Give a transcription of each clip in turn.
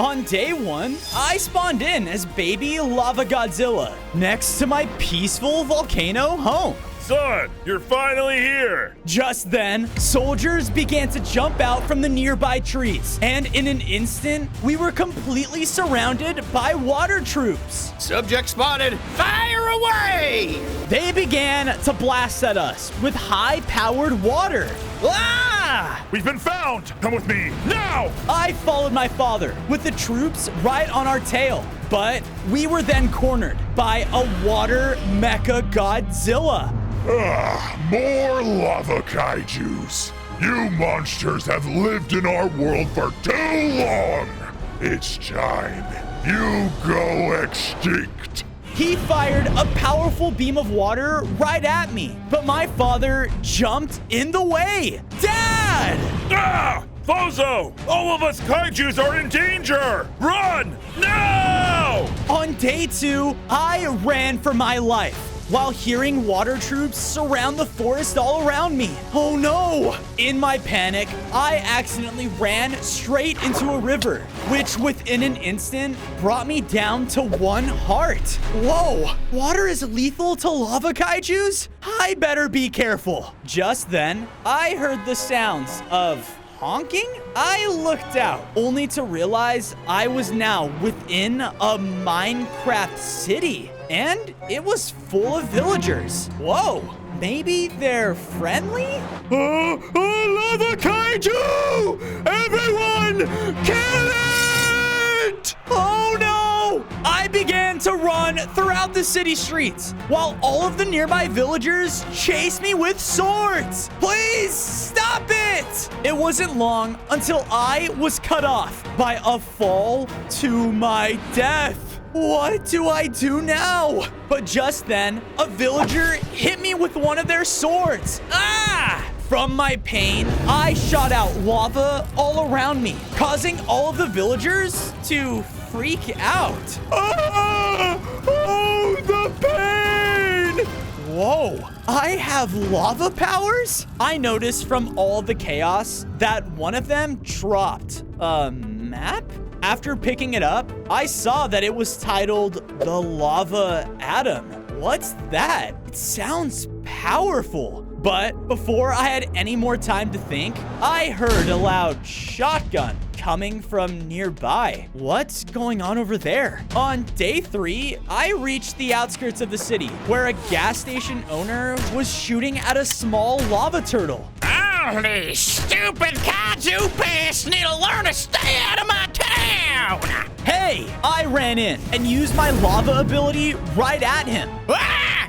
On day 1, I spawned in as baby Lava Godzilla next to my peaceful volcano home. Son, you're finally here! Just then, soldiers began to jump out from the nearby trees, and in an instant, we were completely surrounded by water troops. Subject spotted! Fire away! They began to blast at us with high-powered water. Ah! We've been found! Come with me, now! I followed my father with the troops right on our tail, but we were then cornered by a water mecha Godzilla. More lava kaijus. You monsters have lived in our world for too long. It's time you go extinct. He fired a powerful beam of water right at me, but my father jumped in the way. Dad! Ah! Bozo! All of us kaijus are in danger! Run! Now! On day 2, I ran for my life while hearing water troops surround the forest all around me. Oh no! In my panic, I accidentally ran straight into a river, which within an instant brought me down to 1 heart. Whoa! Water is lethal to lava kaijus? I better be careful. Just then, I heard the sounds of honking? I looked out, only to realize I was now within a Minecraft city, and it was full of villagers. Whoa, maybe they're friendly? Lava kaiju! Everyone, kill it! Oh no! I began to run throughout the city streets while all of the nearby villagers chased me with swords. Please stop it! It wasn't long until I was cut off by a fall to my death. What do I do now? But just then, a villager hit me with one of their swords. Ah! From my pain, I shot out lava all around me, causing all of the villagers to freak out. Ah! Oh, the pain! Whoa, I have lava powers? I noticed from all the chaos that one of them dropped a map? After picking it up, I saw that it was titled the Lava Atom. What's that? It sounds powerful. But before I had any more time to think, I heard a loud shotgun coming from nearby. What's going on over there? On day 3, I reached the outskirts of the city where a gas station owner was shooting at a small lava turtle. Oh, these stupid kaiju pests need to learn to stay out of my town! Hey, I ran in and used my lava ability right at him. Ah!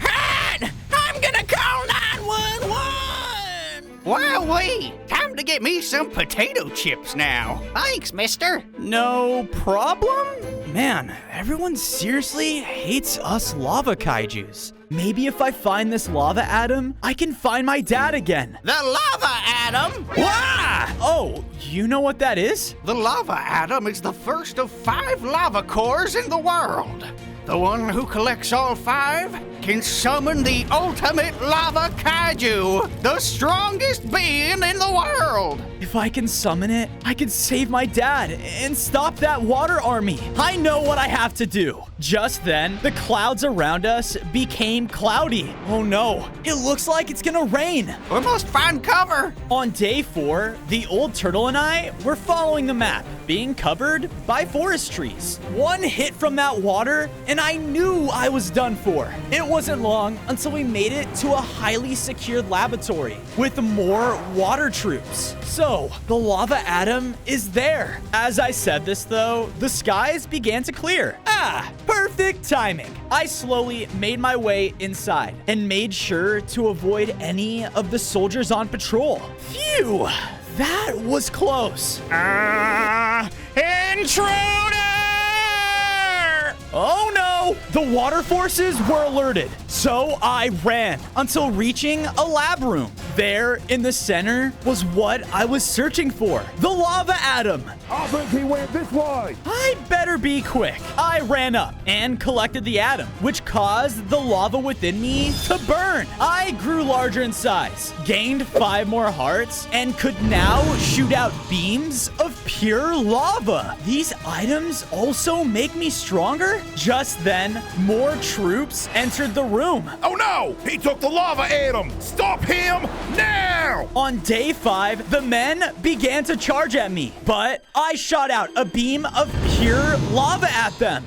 Hot! I'm gonna call 911! Wowee! Time to get me some potato chips now. Thanks, mister. No problem? Man, everyone seriously hates us lava kaijus. Maybe if I find this lava atom, I can find my dad again. The lava atom? Wah! Oh, you know what that is? The lava atom is the first of 5 lava cores in the world. The one who collects all 5 can summon the ultimate lava kaiju, the strongest being in the world. If I can summon it, I can save my dad and stop that water army. I know what I have to do. Just then, the clouds around us became cloudy. Oh no, it looks like it's gonna rain. We must find cover. On day 4, the old turtle and I were following the map, being covered by forest trees. One hit from that water, and I knew I was done for. It wasn't long until we made it to a highly secured laboratory with more water troops. So, the lava atom is there. As I said this though, the skies began to clear. Ah, perfect timing. I slowly made my way inside and made sure to avoid any of the soldiers on patrol. Phew, that was close. Intruder! Oh no! The water forces were alerted, so I ran until reaching a lab room. There in the center was what I was searching for, the lava atom. I think he went this way. I better be quick. I ran up and collected the atom, which caused the lava within me to burn. I grew larger in size, gained 5 more hearts, and could now shoot out beams of pure lava. These items also make me stronger. Just then, more troops entered the room. Oh no! He took the lava atom! Stop him now! On day 5, the men began to charge at me, but I shot out a beam of pure lava at them.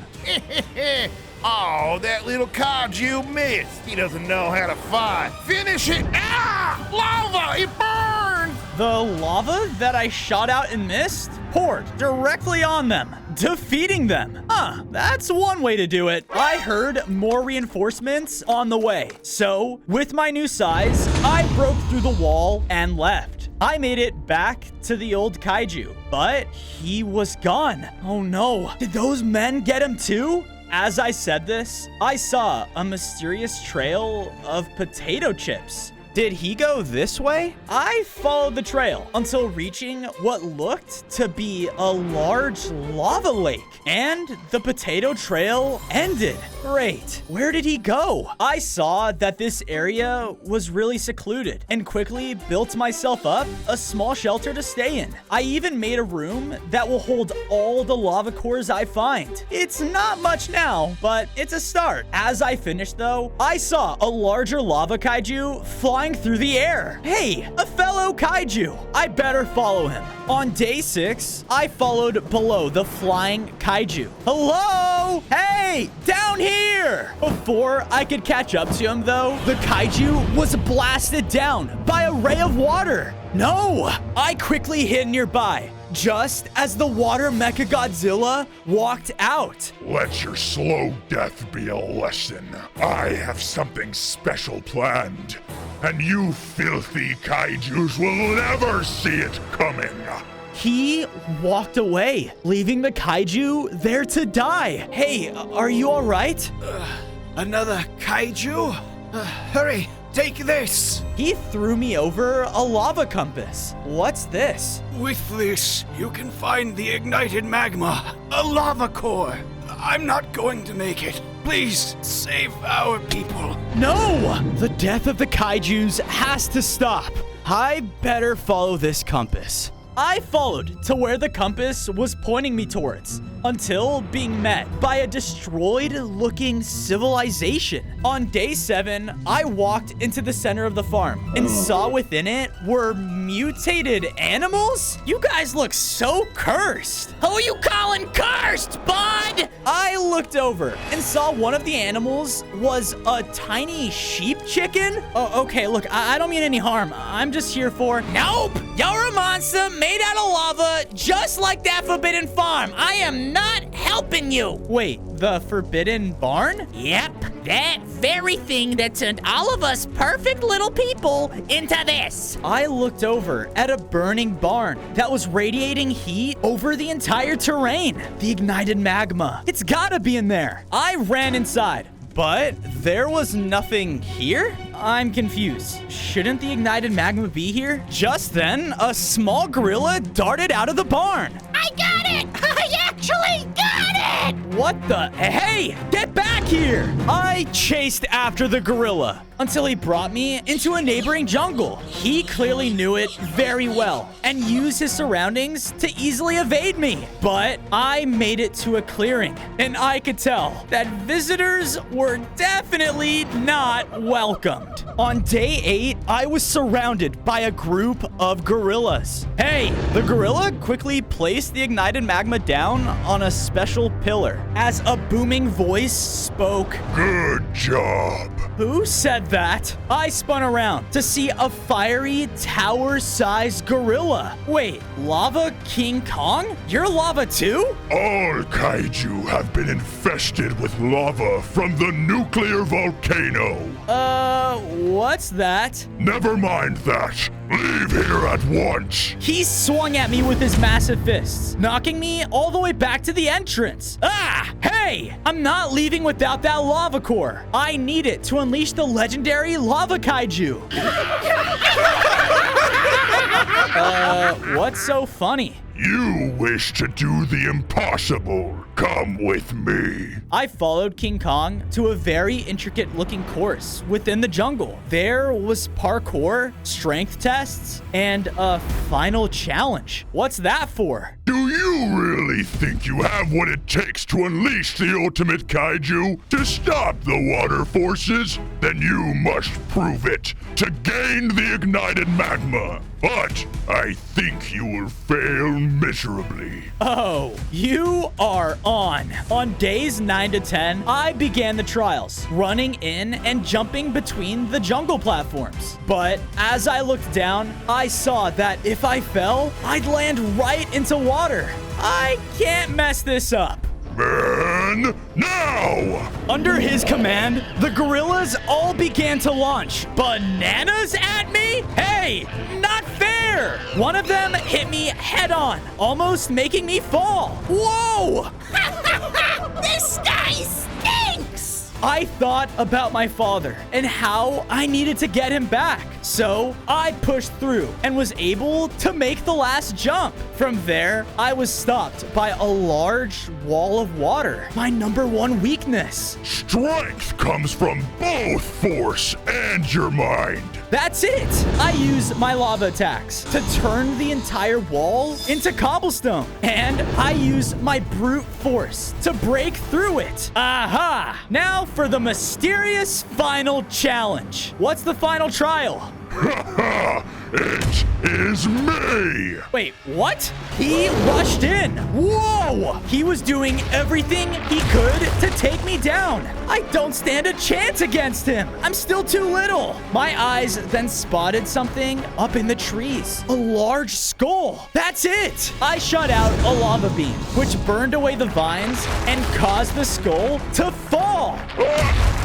Oh, that little kaiju missed. He doesn't know how to fight. Finish it! Ah! Lava! It burns! The lava that I shot out and missed poured directly on them, defeating them. That's one way to do it. I heard more reinforcements on the way. So, with my new size, I broke through the wall and left. I made it back to the old kaiju, but he was gone. Oh no, did those men get him too? As I said this, I saw a mysterious trail of potato chips. Did he go this way? I followed the trail until reaching what looked to be a large lava lake. And the potato trail ended. Great. Where did he go? I saw that this area was really secluded and quickly built myself up a small shelter to stay in. I even made a room that will hold all the lava cores I find. It's not much now, but it's a start. As I finished though, I saw a larger lava kaiju flying through the air. Hey, a fellow kaiju. I better follow him. On day 6, I followed below the flying kaiju. Hello? Hey, down here! Before I could catch up to him though, the kaiju was blasted down by a ray of water. No! I quickly hid nearby, just as the water mecha Godzilla walked out. Let your slow death be a lesson. I have something special planned, and you filthy kaijus will never see it coming. He walked away, leaving the kaiju there to die. Hey, are you all right? Another kaiju? Hurry, take this. He threw me over a lava compass. What's this? With this, you can find the ignited magma, a lava core. I'm not going to make it. Please, save our people. No! The death of the kaijus has to stop. I better follow this compass. I followed to where the compass was pointing me towards until being met by a destroyed-looking civilization. On day 7, I walked into the center of the farm and saw within it were mutated animals? You guys look so cursed. Who you calling cursed, bud? I looked over and saw one of the animals was a tiny sheep chicken. Oh, okay, look, I don't mean any harm. I'm just here for... Nope! You're a monster made out of lava, just like that Forbidden Farm. I am not helping you. Wait, the Forbidden Barn? Yep, that very thing that turned all of us perfect little people into this. I looked over at a burning barn that was radiating heat over the entire terrain. The ignited magma. It's gotta be in there. I ran inside, but there was nothing here? I'm confused. Shouldn't the ignited magma be here? Just then, a small gorilla darted out of the barn. I got it! I actually got it! What the? Hey, get back here! I chased after the gorilla until he brought me into a neighboring jungle. He clearly knew it very well and used his surroundings to easily evade me. But I made it to a clearing, and I could tell that visitors were definitely not welcomed. On day 8, I was surrounded by a group of gorillas. Hey, the gorilla quickly placed the ignited magma down on a special pillar as a booming voice spoke. Good job. Who said that? I spun around to see a fiery tower-sized gorilla. Wait, Lava King Kong? You're lava too? All kaiju have been infested with lava from the nuclear volcano. What's that? Never mind that. Leave here at once. He swung at me with his massive fists, knocking me all the way back to the entrance. Ah! Hey! I'm not leaving without that lava core. I need it to unleash the legendary lava kaiju. What's so funny? You wish to do the impossible. Come with me. I followed King Kong to a very intricate looking course within the jungle. There was parkour, strength tests, and a final challenge. What's that for? Do you really think you have what it takes to unleash the ultimate kaiju to stop the water forces? Then you must prove it to gain the ignited magma. But I think you will fail miserably. Oh, you are on. On days 9 to 10, I began the trials, running in and jumping between the jungle platforms. But as I looked down, I saw that if I fell, I'd land right into water. I can't mess this up. Man, now! Under his command, the gorillas all began to launch bananas at me? Hey, not fair! One of them hit me head on, almost making me fall. Whoa! This guy stinks! I thought about my father and how I needed to get him back. So I pushed through and was able to make the last jump. From there, I was stopped by a large wall of water, my #1 weakness. Strength comes from both force and your mind. That's it! I use my lava attacks to turn the entire wall into cobblestone. And I use my brute force to break through it. Aha! Now for the mysterious final challenge. What's the final trial? It is me! Wait, what? He rushed in. Whoa! He was doing everything he could to take me down. I don't stand a chance against him. I'm still too little. My eyes then spotted something up in the trees. A large skull. That's it. I shot out a lava beam, which burned away the vines and caused the skull to fall.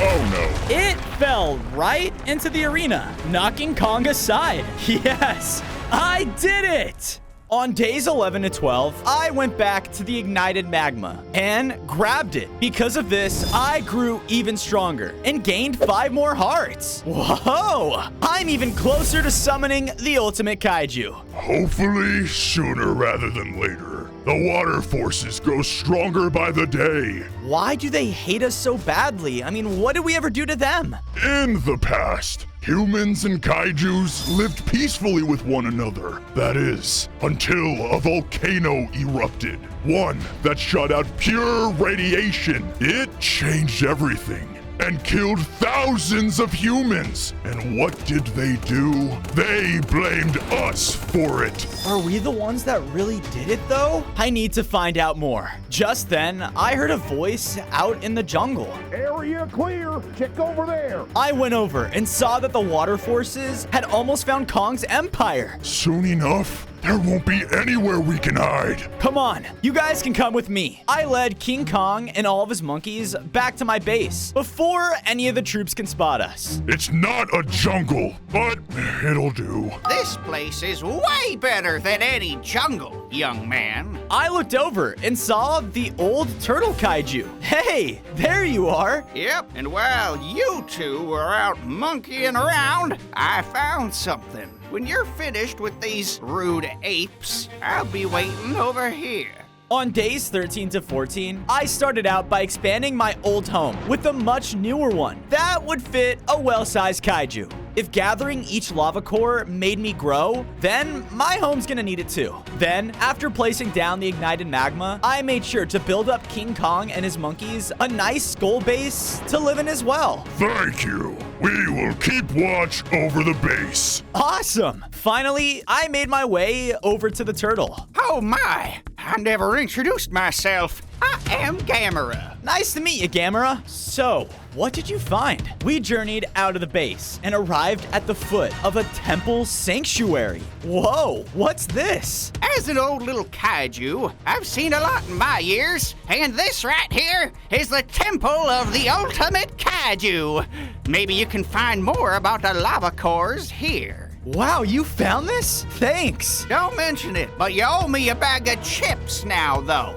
Oh no. It fell right into the arena, knocking Kong aside. Yes, I did it! On days 11 to 12, I went back to the ignited magma and grabbed it. Because of this, I grew even stronger and gained 5 more hearts. Whoa! I'm even closer to summoning the ultimate kaiju. Hopefully sooner rather than later. The water forces grow stronger by the day. Why do they hate us so badly? I mean, what did we ever do to them? In the past, humans and kaijus lived peacefully with one another. That is, until a volcano erupted. One that shot out pure radiation. It changed everything and killed thousands of humans. And what did they do? They blamed us for it. Are we the ones that really did it, though? I need to find out more. Just then, I heard a voice out in the jungle. Area clear. Check over there. I went over and saw that the water forces had almost found Kong's empire. Soon enough, there won't be anywhere we can hide. Come on, you guys can come with me. I led King Kong and all of his monkeys back to my base before any of the troops can spot us. It's not a jungle, but it'll do. This place is way better than any jungle, young man. I looked over and saw the old turtle kaiju. Hey, there you are. Yep, and while you two were out monkeying around, I found something. When you're finished with these rude apes, I'll be waiting over here. On days 13 to 14, I started out by expanding my old home with a much newer one that would fit a well-sized kaiju. If gathering each lava core made me grow, then my home's gonna need it too. Then, after placing down the ignited magma, I made sure to build up King Kong and his monkeys a nice skull base to live in as well. Thank you. We will keep watch over the base. Awesome! Finally, I made my way over to the turtle. Oh my, I never introduced myself. I am Gamera. Nice to meet you, Gamera. So, what did you find? We journeyed out of the base and arrived at the foot of a temple sanctuary. Whoa, what's this? As an old little kaiju, I've seen a lot in my years, and this right here is the temple of the ultimate kaiju. Maybe you can find more about the lava cores here. Wow, you found this? Thanks. Don't mention it, but you owe me a bag of chips now, though.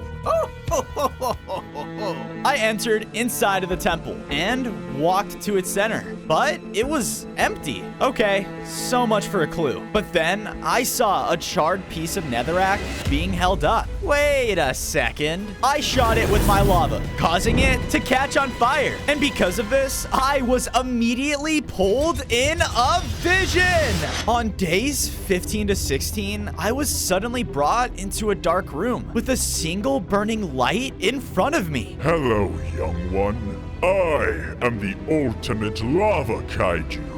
I entered inside of the temple and walked to its center, but it was empty. Okay, so much for a clue. But then I saw a charred piece of netherrack being held up. Wait a second. I shot it with my lava, causing it to catch on fire. And because of this, I was immediately pulled in a vision. On days 15 to 16, I was suddenly brought into a dark room with a single burning light in front of me. Hello, young one. I am the ultimate lava kaiju.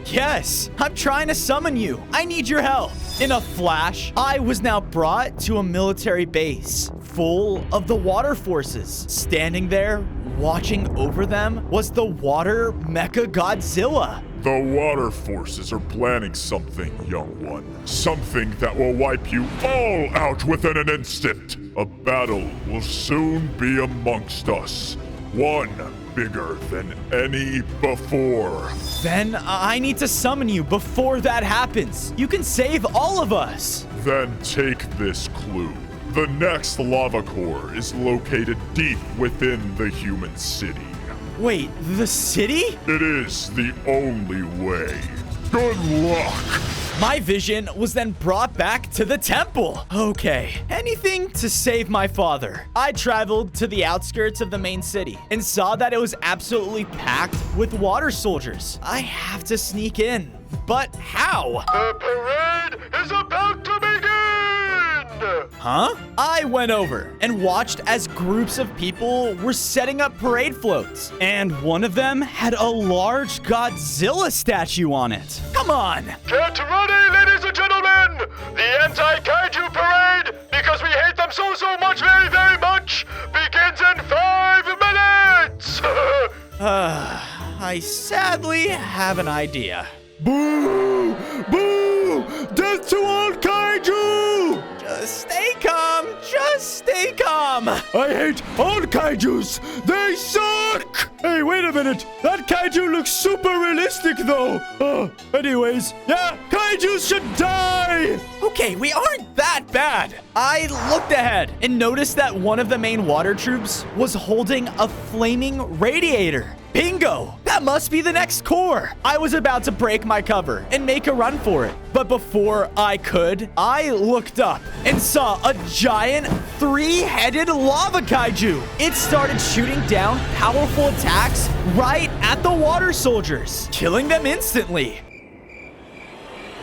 Yes, I'm trying to summon you. I need your help. In a flash, I was now brought to a military base full of the water forces. Standing there, watching over them, was the water mecha Godzilla. The water forces are planning something, young one. Something that will wipe you all out within an instant. A battle will soon be amongst us. One bigger than any before. Then I need to summon you before that happens. You can save all of us. Then take this clue. The next lava core is located deep within the human city. Wait, the city? It is the only way. Good luck! My vision was then brought back to the temple. Okay, anything to save my father. I traveled to the outskirts of the main city and saw that it was absolutely packed with water soldiers. I have to sneak in, but how? The parade is about to begin! Huh? I went over and watched as groups of people were setting up parade floats, and one of them had a large Godzilla statue on it. Come on! Get ready, ladies and gentlemen! The anti-kaiju parade, because we hate them so much, very, very much, begins in 5 minutes! I sadly have an idea. Boo! Boo! Death to all kaiju! Just stay calm. Just stay calm. I hate all kaijus! They suck! Hey, wait a minute. That kaiju looks super realistic, though. Anyways, yeah, kaiju should die! Okay, we aren't that bad. I looked ahead and noticed that one of the main water troops was holding a flaming radiator. Bingo! That must be the next core. I was about to break my cover and make a run for it. But before I could, I looked up and saw a giant 3-headed lava kaiju. It started shooting down powerful attacks right at the water soldiers, killing them instantly.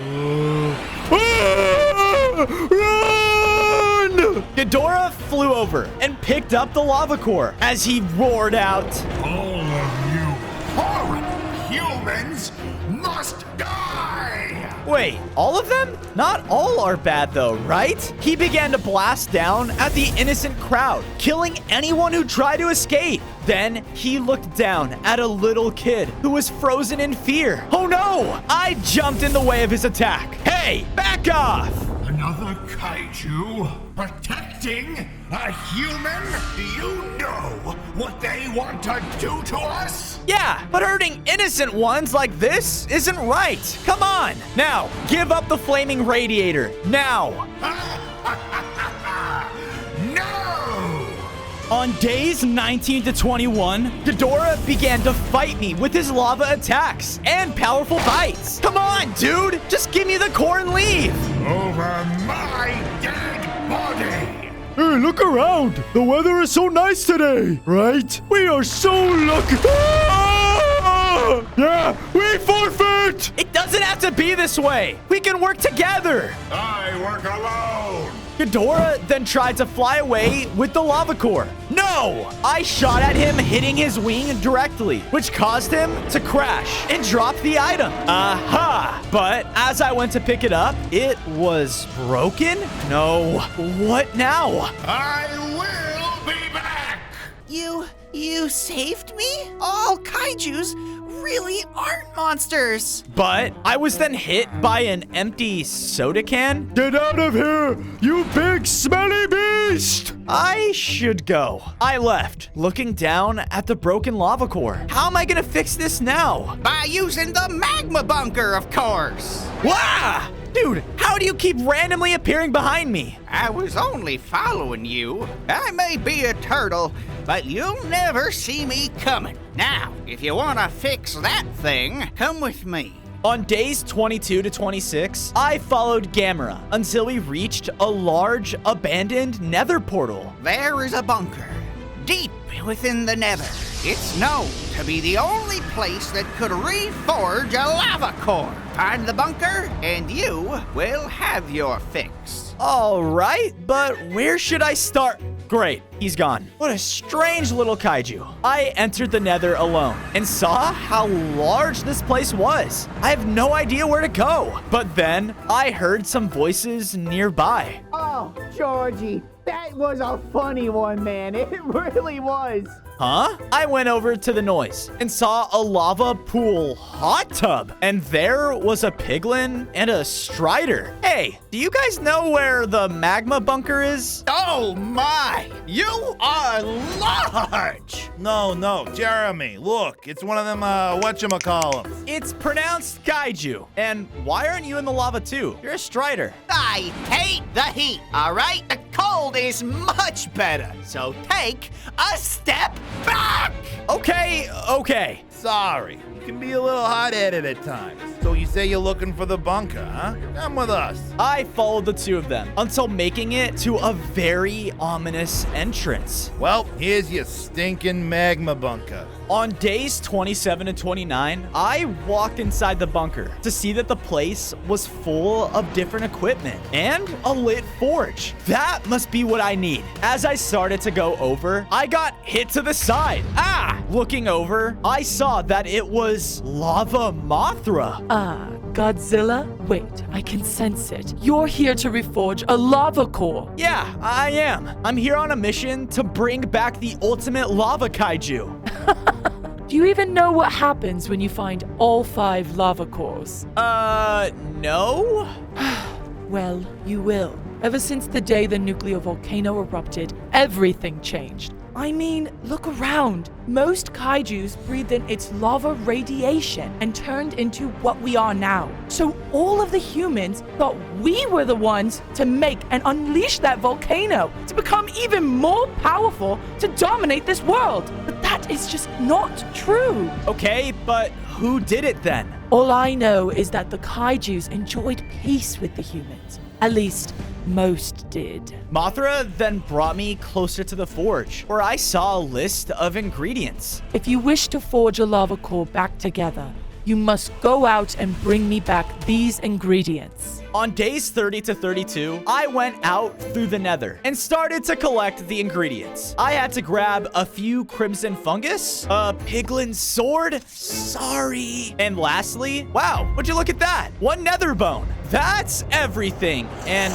Run! Ghidorah flew over and picked up the lava core as he roared out, All of you horrible humans must die! Wait, all of them? Not all are bad though, right? He began to blast down at the innocent crowd, killing anyone who tried to escape. Then he looked down at a little kid who was frozen in fear. Oh no! I jumped in the way of his attack. Hey, back off! Another kaiju protecting a human? Do you know what they want to do to us? Yeah, but hurting innocent ones like this isn't right. Come on. Now, give up the flaming radiator. Now. No! On days 19 to 21, Ghidorah began to fight me with his lava attacks and powerful bites. Come on, dude. Just give me the core and leave. Over my dead body! Hey, look around. The weather is so nice today, right? We are so lucky. Ah! Yeah, we forfeit! It doesn't have to be this way. We can work together. I work alone! Ghidorah then tried to fly away with the lava core. No! I shot at him, hitting his wing directly, which caused him to crash and drop the item. Aha! But as I went to pick it up, it was broken? No. What now? I will be back! You saved me? All kaijus really aren't monsters. But I was then hit by an empty soda can. Get out of here, you big smelly beast! I should go. I left, looking down at the broken lava core. How am I gonna fix this now? By using the magma bunker, of course. Wah! Dude, how do you keep randomly appearing behind me? I was only following you. I may be a turtle, but you'll never see me coming. Now, if you want to fix that thing, come with me. On days 22 to 26, I followed Gamera until we reached a large, abandoned nether portal. There is a bunker, deep within the nether. It's known to be the only place that could reforge a lava core. Find the bunker, and you will have your fix. All right, but where should I start? Great, he's gone. What a strange little kaiju. I entered the nether alone and saw how large this place was. I have no idea where to go. But then I heard some voices nearby. Oh, Georgie, that was a funny one, man. It really was. Huh? I went over to the noise and saw a lava pool hot tub. And there was a piglin and a strider. Hey, do you guys know where the magma bunker is? Oh my! You are large! No, Jeremy, look, it's one of them, whatchamacallums. It's pronounced kaiju. And why aren't you in the lava too? You're a strider. I hate the heat, all right? The cold is much better. So take a step back! Okay. Sorry, you can be a little hot-headed at times. So you say you're looking for the bunker, huh? Come with us. I followed the two of them until making it to a very ominous entrance. Well, here's your stinking magma bunker. On days 27 and 29, I walked inside the bunker to see that the place was full of different equipment and a lit forge. That must be what I need. As I started to go over, I got hit to the side. Looking over, I saw that it was Lava Mothra. Godzilla? Wait, I can sense it. You're here to reforge a lava core. Yeah, I am. I'm here on a mission to bring back the ultimate lava kaiju. Do you even know what happens when you find all 5 lava cores? No? Well, you will. Ever since the day the nuclear volcano erupted, everything changed. I mean, look around. Most kaijus breathed in its lava radiation and turned into what we are now. So all of the humans thought we were the ones to make and unleash that volcano to become even more powerful to dominate this world. But that is just not true. Okay, but who did it then? All I know is that the kaijus enjoyed peace with the humans. At least, most did. Mothra then brought me closer to the forge, where I saw a list of ingredients. If you wish to forge a lava core back together, you must go out and bring me back these ingredients. On days 30 to 32, I went out through the nether and started to collect the ingredients. I had to grab a few crimson fungus, a piglin sword, sorry, and lastly, wow, would you look at that? 1 nether bone. That's everything. And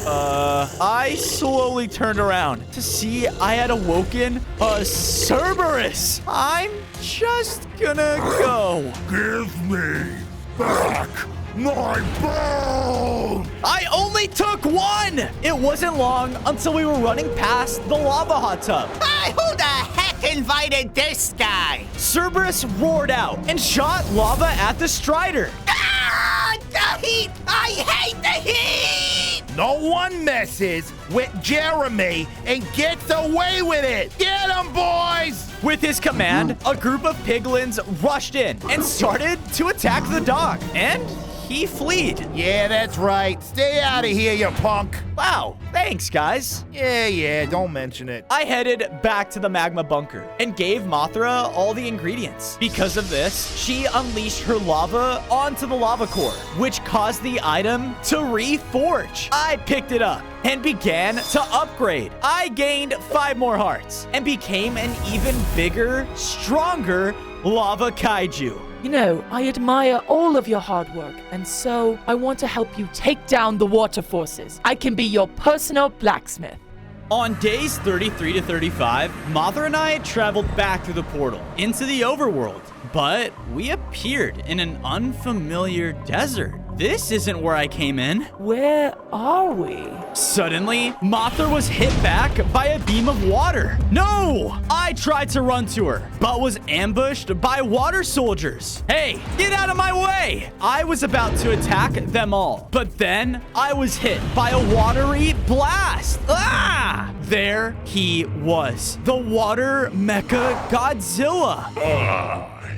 I slowly turned around to see I had awoken a Cerberus. I'm just gonna go. Give me back my bone! I only took 1! It wasn't long until we were running past the lava hot tub. Hey, who the heck invited this guy? Cerberus roared out and shot lava at the strider. The heat! I hate the heat! No one messes with Jeremy and gets away with it. Get him, boys! With his command, a group of piglins rushed in and started to attack the dog. And he fled. Yeah, that's right. Stay out of here, you punk. Wow, thanks, guys. Yeah, don't mention it. I headed back to the magma bunker and gave Mothra all the ingredients. Because of this, she unleashed her lava onto the lava core, which caused the item to reforge. I picked it up and began to upgrade. I gained 5 more hearts and became an even bigger, stronger lava kaiju. You know, I admire all of your hard work, and so I want to help you take down the water forces. I can be your personal blacksmith. On days 33 to 35, Mothra and I traveled back through the portal into the overworld, but we appeared in an unfamiliar desert. this isn't where I came in. Where are we? Suddenly, Mothra was hit back by a beam of water. No! I tried to run to her, but was ambushed by water soldiers. Hey, get out of my way! I was about to attack them all, but then I was hit by a watery blast. Ah! There he was, the water mecha Godzilla.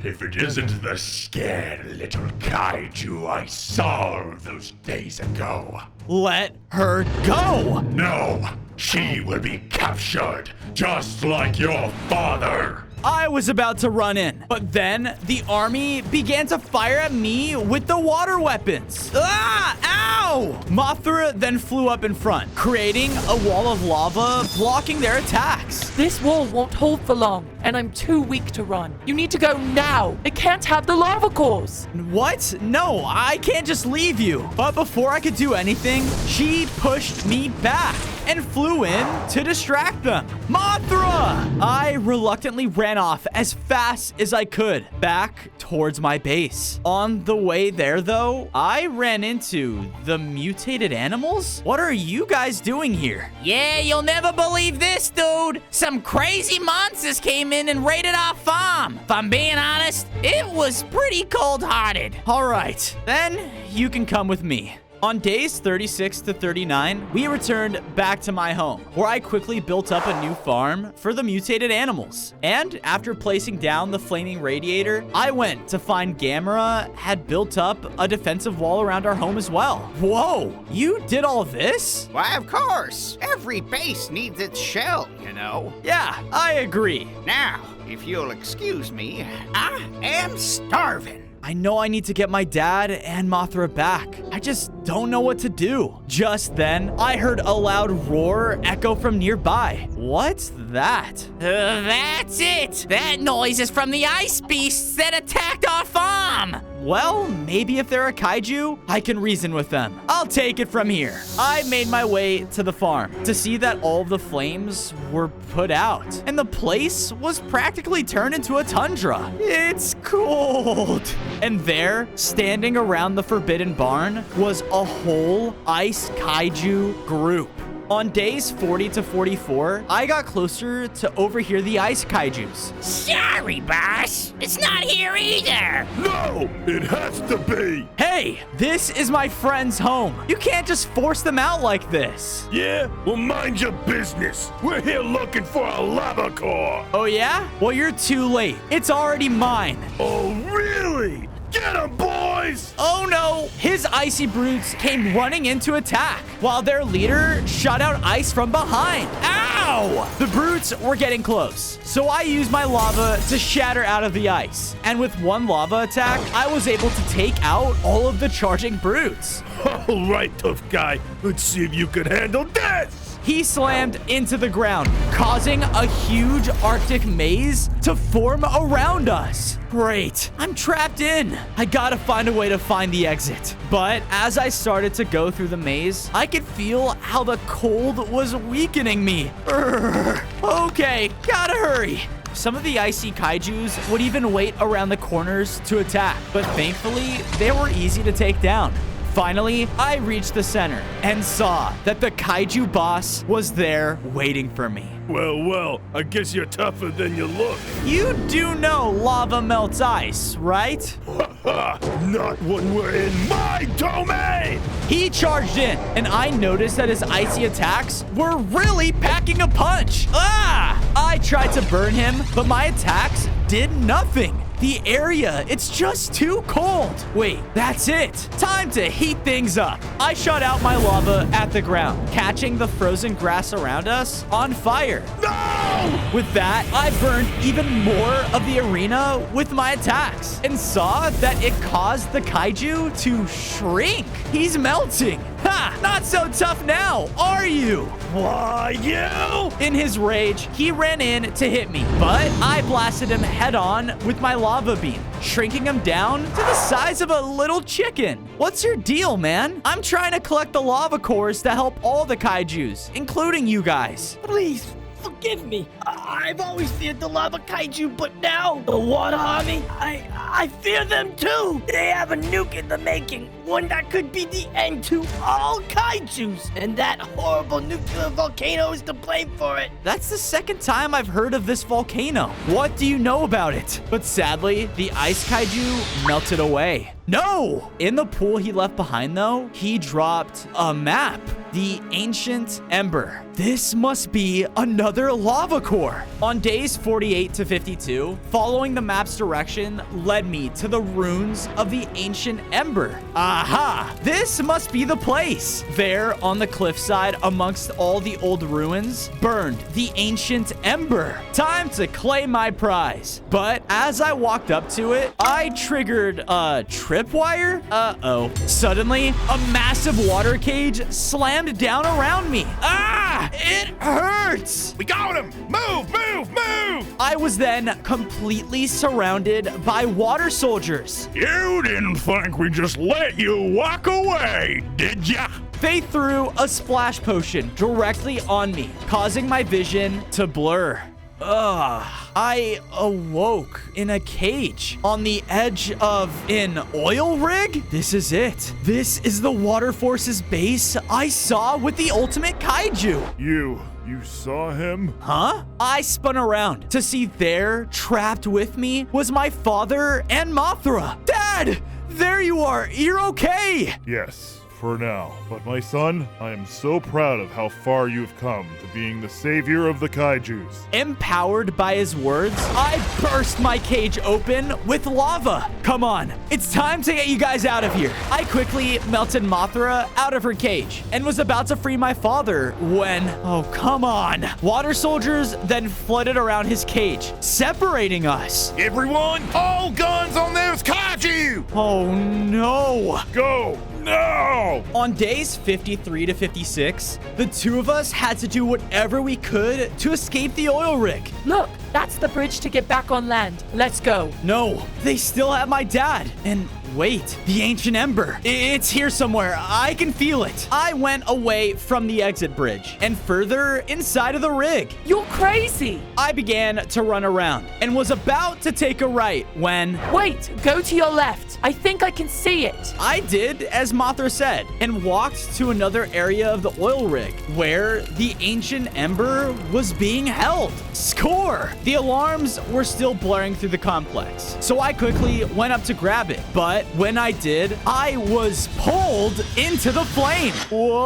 If it isn't the scared little kaiju I saw those days ago. Let her go! No, she will be captured, just like your father. I was about to run in, but then the army began to fire at me with the water weapons. Ah! Ow! Mothra then flew up in front, creating a wall of lava, blocking their attacks. This wall won't hold for long, and I'm too weak to run. You need to go now. It can't have the lava cores. What? No, I can't just leave you. But before I could do anything, she pushed me back and flew in to distract them. Mothra! I reluctantly ran off as fast as I could back towards my base. On the way there, though, I ran into the mutated animals. What are you guys doing here? Yeah, you'll never believe this, dude. Some crazy monsters came in and raided our farm. If I'm being honest, it was pretty cold-hearted. All right, then you can come with me. On days 36 to 39, we returned back to my home, where I quickly built up a new farm for the mutated animals. And after placing down the flaming radiator, I went to find Gamera had built up a defensive wall around our home as well. Whoa, you did all this? Why, of course. Every base needs its shell, you know. Yeah, I agree. Now, if you'll excuse me, I am starving. I know I need to get my dad and Mothra back. I just don't know what to do. Just then, I heard a loud roar echo from nearby. What's that? That's it. That noise is from the ice beasts that attacked our farm. Well, maybe if they're a kaiju, I can reason with them. I'll take it from here. I made my way to the farm to see that all of the flames were put out, and the place was practically turned into a tundra. It's cold. And there, standing around the Forbidden Barn, was a whole ice kaiju group. On days 40 to 44, I got closer to overhear the ice kaijus. Sorry, boss. It's not here either. No, it has to be. Hey, this is my friend's home. You can't just force them out like this. Yeah? Well, mind your business. We're here looking for a lava core. Oh yeah? Well, you're too late. It's already mine. Oh, really? Get 'em, boys! Oh no! His icy brutes came running in to attack, while their leader shot out ice from behind. Ow! The brutes were getting close, so I used my lava to shatter out of the ice. And with one lava attack, I was able to take out all of the charging brutes. All right, tough guy. Let's see if you can handle this. He slammed into the ground, causing a huge Arctic maze to form around us. Great, I'm trapped in. I gotta find a way to find the exit. But as I started to go through the maze, I could feel how the cold was weakening me. Urgh. Okay, gotta hurry. Some of the icy kaijus would even wait around the corners to attack, but thankfully, they were easy to take down. Finally, I reached the center and saw that the kaiju boss was there waiting for me. Well, I guess you're tougher than you look. You do know lava melts ice, right? Not when we're in my domain! He charged in, and I noticed that his icy attacks were really packing a punch. Ah! I tried to burn him, but my attacks did nothing. The area, it's just too cold. Wait, that's it. Time to heat things up. I shot out my lava at the ground, catching the frozen grass around us on fire. No! With that, I burned even more of the arena with my attacks and saw that it caused the kaiju to shrink. He's melting. Ha! Not so tough now, are you? Why, you? In his rage, he ran in to hit me, but I blasted him head on with my lava beam, shrinking him down to the size of a little chicken. What's your deal, man? I'm trying to collect the lava cores to help all the kaijus, including you guys. Please, forgive me. I've always feared the lava kaiju, but now the water army, I fear them too. They have a nuke in the making, one that could be the end to all kaijus, and that horrible nuclear volcano is to blame for it. That's the second time I've heard of this volcano. What do you know about it? But sadly, the ice kaiju melted away. No! In the pool he left behind, though, he dropped a map. The Ancient Ember. This must be another lava core. On days 48 to 52, following the map's direction led me to the ruins of the Ancient Ember. Aha! This must be the place. There, on the cliffside, amongst all the old ruins, burned the Ancient Ember. Time to claim my prize. But as I walked up to it, I triggered a tripwire. Uh-oh. Suddenly, a massive water cage slammed down around me. Ah! It hurts! We got him! Move, move, move! I was then completely surrounded by water soldiers. You didn't think we just let you walk away, did ya? They threw a splash potion directly on me, causing my vision to blur. I awoke in a cage on the edge of an oil rig. This is it. This is the Water Force's base I saw with the ultimate kaiju. You saw him? Huh? I spun around to see there, trapped with me, was my father and Mothra. Dad! There you are. You're okay. Yes. For now. But my son, I am so proud of how far you've come to being the savior of the kaijus. Empowered by his words, I burst my cage open with lava. Come on, it's time to get you guys out of here. I quickly melted Mothra out of her cage and was about to free my father when, oh, come on. Water soldiers then flooded around his cage, separating us. Everyone, all guns on those kaiju! Oh, no. Go! No! On days 53 to 56, the two of us had to do whatever we could to escape the oil rig. Look, that's the bridge to get back on land. Let's go. No, they still have my dad. And wait, the Ancient Ember. It's here somewhere. I can feel it. I went away from the exit bridge and further inside of the rig. You're crazy. I began to run around and was about to take a right when... Wait, go to your left. I think I can see it. I did as Mothra said and walked to another area of the oil rig where the Ancient Ember was being held. Score! The alarms were still blaring through the complex, so I quickly went up to grab it, but when I did, I was pulled into the flame. Whoa!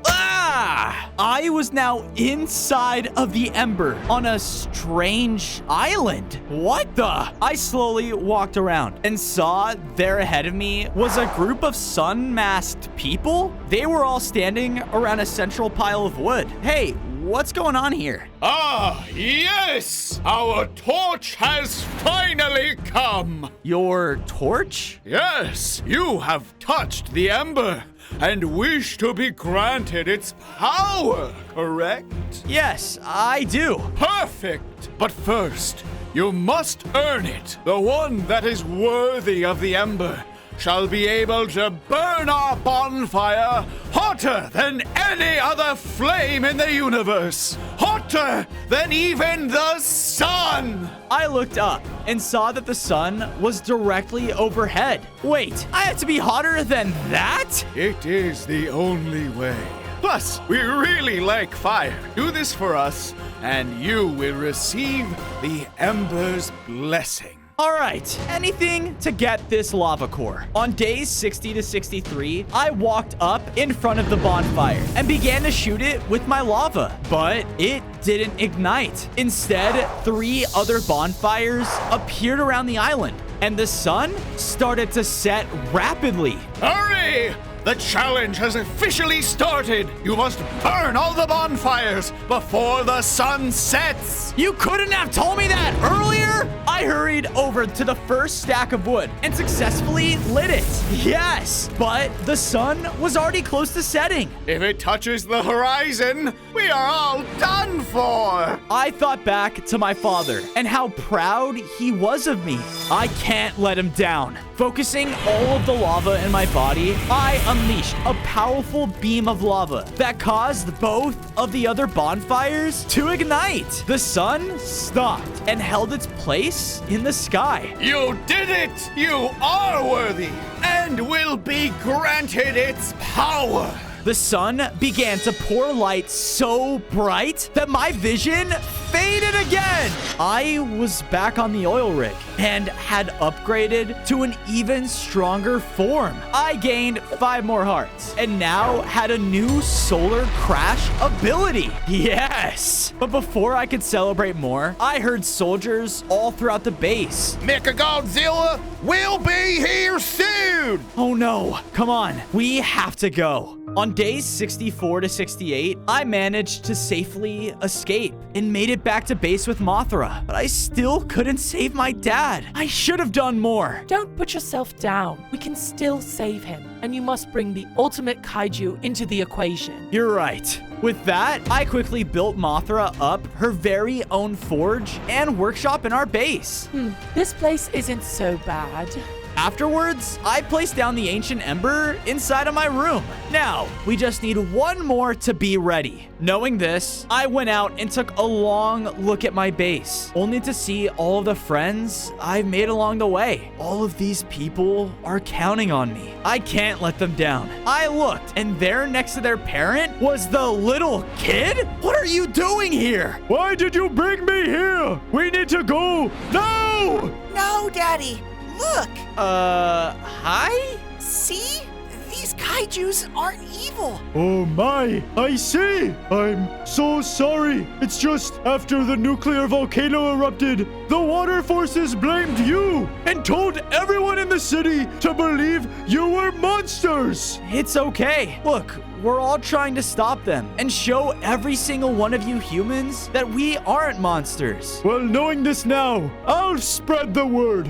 Ah! I was now inside of the Ember on a strange island. What the? I slowly walked around and saw there ahead of me was a group of sun-masked people. They were all standing around a central pile of wood. Hey, what's going on here? Ah, yes! Our torch has finally come! Your torch? Yes, you have touched the ember and wish to be granted its power, correct? Yes, I do. Perfect! But first, you must earn it. The one that is worthy of the ember shall be able to burn our bonfire hotter than any other flame in the universe. Hotter than even the sun! I looked up and saw that the sun was directly overhead. Wait, I have to be hotter than that? It is the only way. Plus, we really like fire. Do this for us, and you will receive the ember's blessing. All right, anything to get this lava core. On days 60 to 63, I walked up in front of the bonfire and began to shoot it with my lava, but it didn't ignite. Instead, 3 other bonfires appeared around the island, and the sun started to set rapidly. Hurry! The challenge has officially started! You must burn all the bonfires before the sun sets! You couldn't have told me that earlier! I hurried over to the first stack of wood and successfully lit it. Yes, but the sun was already close to setting. If it touches the horizon, we are all done for? I thought back to my father and how proud he was of me. I can't let him down. Focusing all of the lava in my body, I unleashed a powerful beam of lava that caused both of the other bonfires to ignite. The sun stopped and held its place in the sky. You did it! You are worthy and will be granted its power. The sun began to pour light so bright that my vision faded again. I was back on the oil rig and had upgraded to an even stronger form. I gained 5 more hearts and now had a new solar crash ability. Yes! But before I could celebrate more, I heard soldiers all throughout the base. Godzilla will be here soon! Oh no, come on, we have to go. On days 64 to 68, I managed to safely escape and made it back to base with Mothra, but I still couldn't save my dad. I should have done more. Don't put yourself down. We can still save him, and you must bring the ultimate kaiju into the equation. You're right. With that, I quickly built Mothra up her very own forge and workshop in our base. This place isn't so bad. Afterwards, I placed down the ancient ember inside of my room. Now, we just need one more to be ready. Knowing this, I went out and took a long look at my base, only to see all of the friends I've made along the way. All of these people are counting on me. I can't let them down. I looked, and there next to their parent was the little kid? What are you doing here? Why did you bring me here? We need to go now! No, Daddy. Look! Hi? See? These kaijus aren't evil. Oh my, I see. I'm so sorry. It's just after the nuclear volcano erupted, the water forces blamed you and told everyone in the city to believe you were monsters. It's okay. Look, we're all trying to stop them and show every single one of you humans that we aren't monsters. Well, knowing this now, I'll spread the word.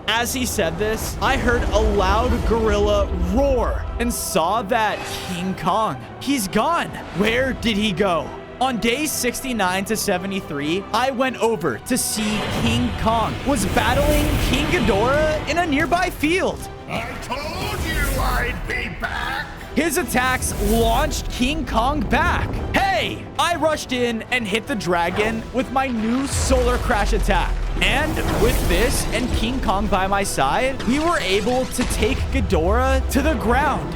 As he said this, I heard a loud gorilla roar and saw that King Kong. He's gone. Where did he go? On days 69 to 73, I went over to see King Kong was battling King Ghidorah in a nearby field. I told you I'd be back. His attacks launched King Kong back. Hey! I rushed in and hit the dragon with my new solar crash attack. And with this and King Kong by my side, we were able to take Ghidorah to the ground.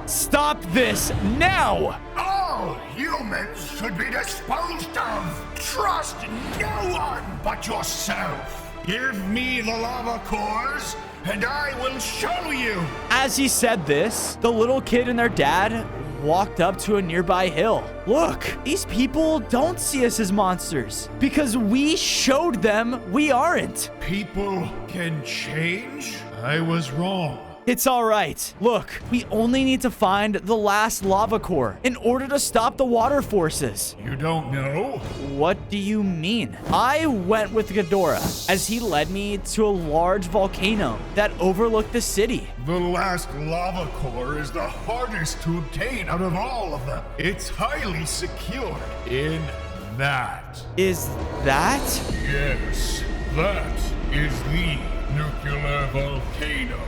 Stop this now! All humans should be disposed of. Trust no one but yourself. Give me the lava cores, and I will show you. As he said this, the little kid and their dad walked up to a nearby hill. Look, these people don't see us as monsters because we showed them we aren't. People can change? I was wrong. It's all right. Look, we only need to find the last lava core in order to stop the water forces. You don't know? What do you mean? I went with Ghidorah as he led me to a large volcano that overlooked the city. The last lava core is the hardest to obtain out of all of them. It's highly secured in that. Is that? Yes, that is the nuclear volcano.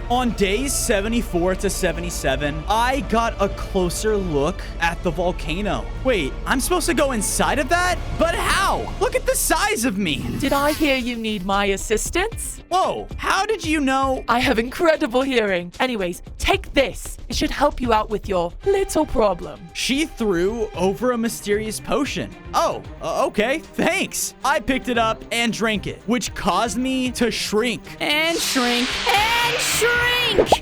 On days 74 to 77, I got a closer look at the volcano. Wait, I'm supposed to go inside of that? But how? Look at the size of me. Did I hear you need my assistance? Whoa, how did you know? I have incredible hearing. Anyways, take this. It should help you out with your little problem. She threw over a mysterious potion. Oh, okay, thanks. I picked it up and drank it, which caused me to shrink. And shrink. And shrink!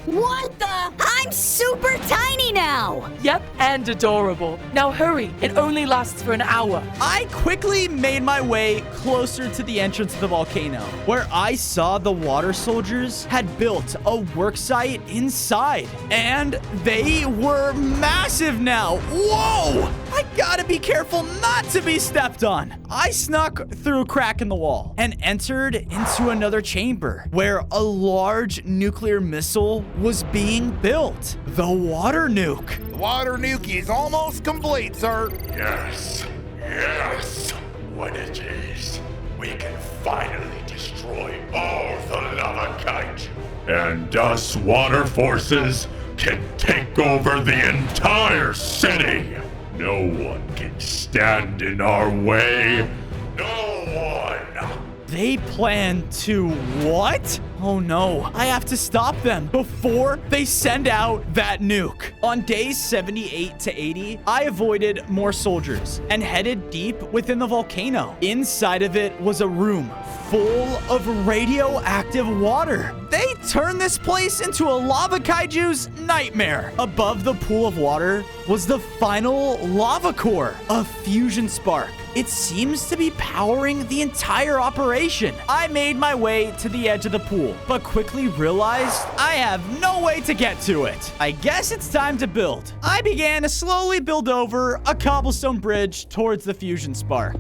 What the? I'm super tiny now! Yep, and adorable. Now hurry, it only lasts for an hour. I quickly made my way closer to the entrance of the volcano, where I saw the water soldiers had built a work site inside. And they were massive now. Whoa! I gotta be careful not to be stepped on. I snuck through a crack in the wall and entered into another chamber where a large nuclear missile was being built. The water nuke. The water nuke is almost complete, sir. Yes, yes. When it is, we can finally destroy all the lava kaiju. And us water forces can take over the entire city. No one can stand in our way. No one. They plan to what? Oh no, I have to stop them before they send out that nuke. On days 78 to 80, I avoided more soldiers and headed deep within the volcano. Inside of it was a room full of radioactive water. They turned this place into a lava kaiju's nightmare. Above the pool of water was the final lava core, a fusion spark. It seems to be powering the entire operation. I made my way to the edge of the pool, but quickly realized I have no way to get to it. I guess it's time to build. I began to slowly build over a cobblestone bridge towards the fusion spark.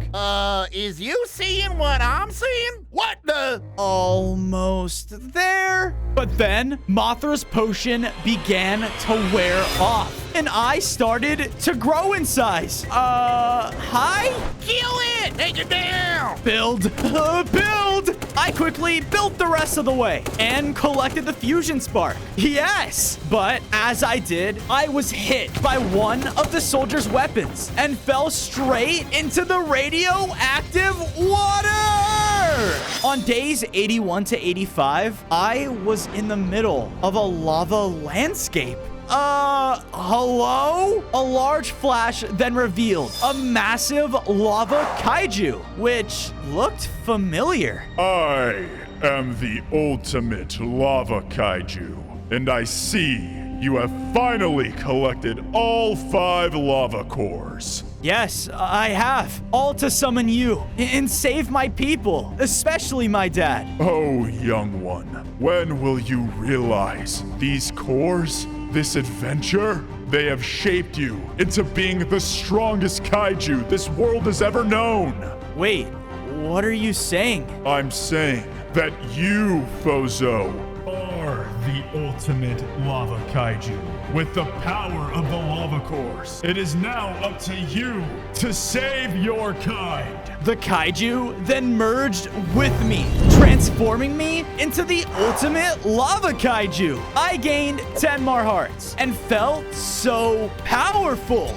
Is you seeing what I'm seeing? What the? Almost there. But then Mothra's potion began to wear off, and I started to grow in size. Hi? Kill it! Take it down! Build. Build! I quickly built the rest of the way and collected the fusion spark. Yes! But as I did, I was hit by one of the soldiers' weapons and fell straight into the radioactive water! On days 81 to 85, I was in the middle of a lava landscape. Hello? A large flash then revealed a massive lava kaiju, which looked familiar. I am the ultimate lava kaiju, and I see you have finally collected all 5 lava cores. Yes, I have. All to summon you and save my people, especially my dad. Oh, young one, when will you realize these cores, this adventure, they have shaped you into being the strongest kaiju this world has ever known? Wait, what are you saying? I'm saying that you, Fozo, are the ultimate lava kaiju. With the power of the lava cores, it is now up to you to save your kind. The kaiju then merged with me, transforming me into the ultimate lava kaiju. I gained 10 more hearts and felt so powerful.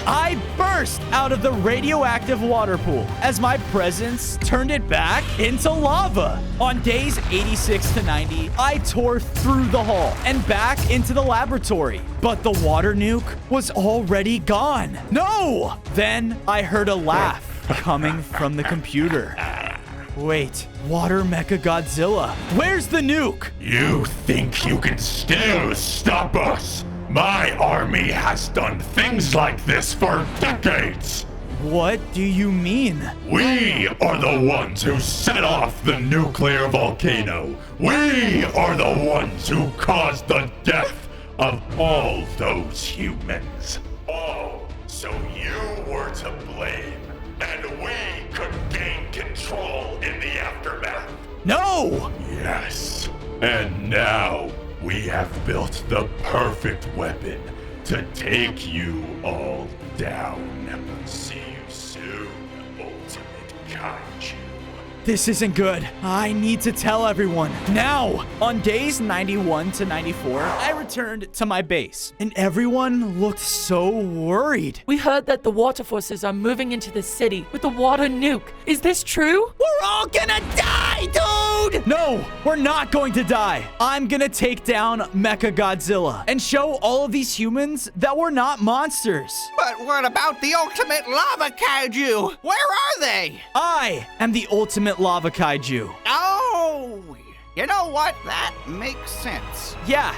I burst out of the radioactive water pool as my presence turned it back into lava. On days 86 to 90, I tore through the hall and back into the laboratory, but the water nuke was already gone. No! Then I heard a laugh coming from the computer. Wait, Water Mecha Godzilla, where's the nuke? You think you can still stop us? My army has done things like this for decades. What do you mean? We are the ones who set off the nuclear volcano. We are the ones who caused the death of all those humans. Oh, so you were to blame, and we could gain control in the aftermath. No! Yes, and now we have built the perfect weapon to take you all down. See you soon, Ultimate Kaiju. This isn't good. I need to tell everyone now. On days 91 to 94, I returned to my base, and everyone looked so worried. We heard that the water forces are moving into the city with the water nuke. Is this true? We're all gonna die, dude! No, we're not going to die. I'm gonna take down Mecha Godzilla and show all of these humans that we're not monsters. But what about the ultimate lava kaiju? Where are they? I am the ultimate lava kaiju. Oh, you know what? That makes sense. Yeah,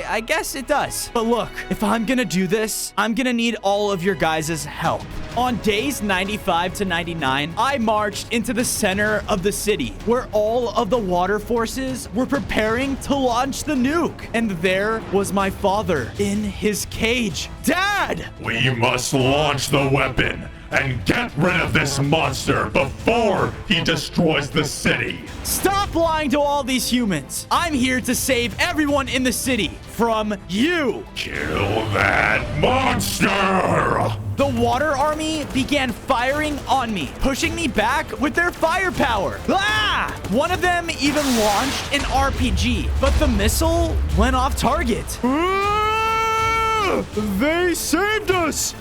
I guess it does. But look, if I'm gonna do this, I'm gonna need all of your guys' help. On days 95 to 99, I marched into the center of the city where all of the water forces were preparing to launch the nuke. And there was my father in his cage. Dad! We must launch the weapon and get rid of this monster before he destroys the city. Stop lying to all these humans. I'm here to save everyone in the city from you. Kill that monster! The water army began firing on me, pushing me back with their firepower. Ah! One of them even launched an RPG, but the missile went off target. They saved us!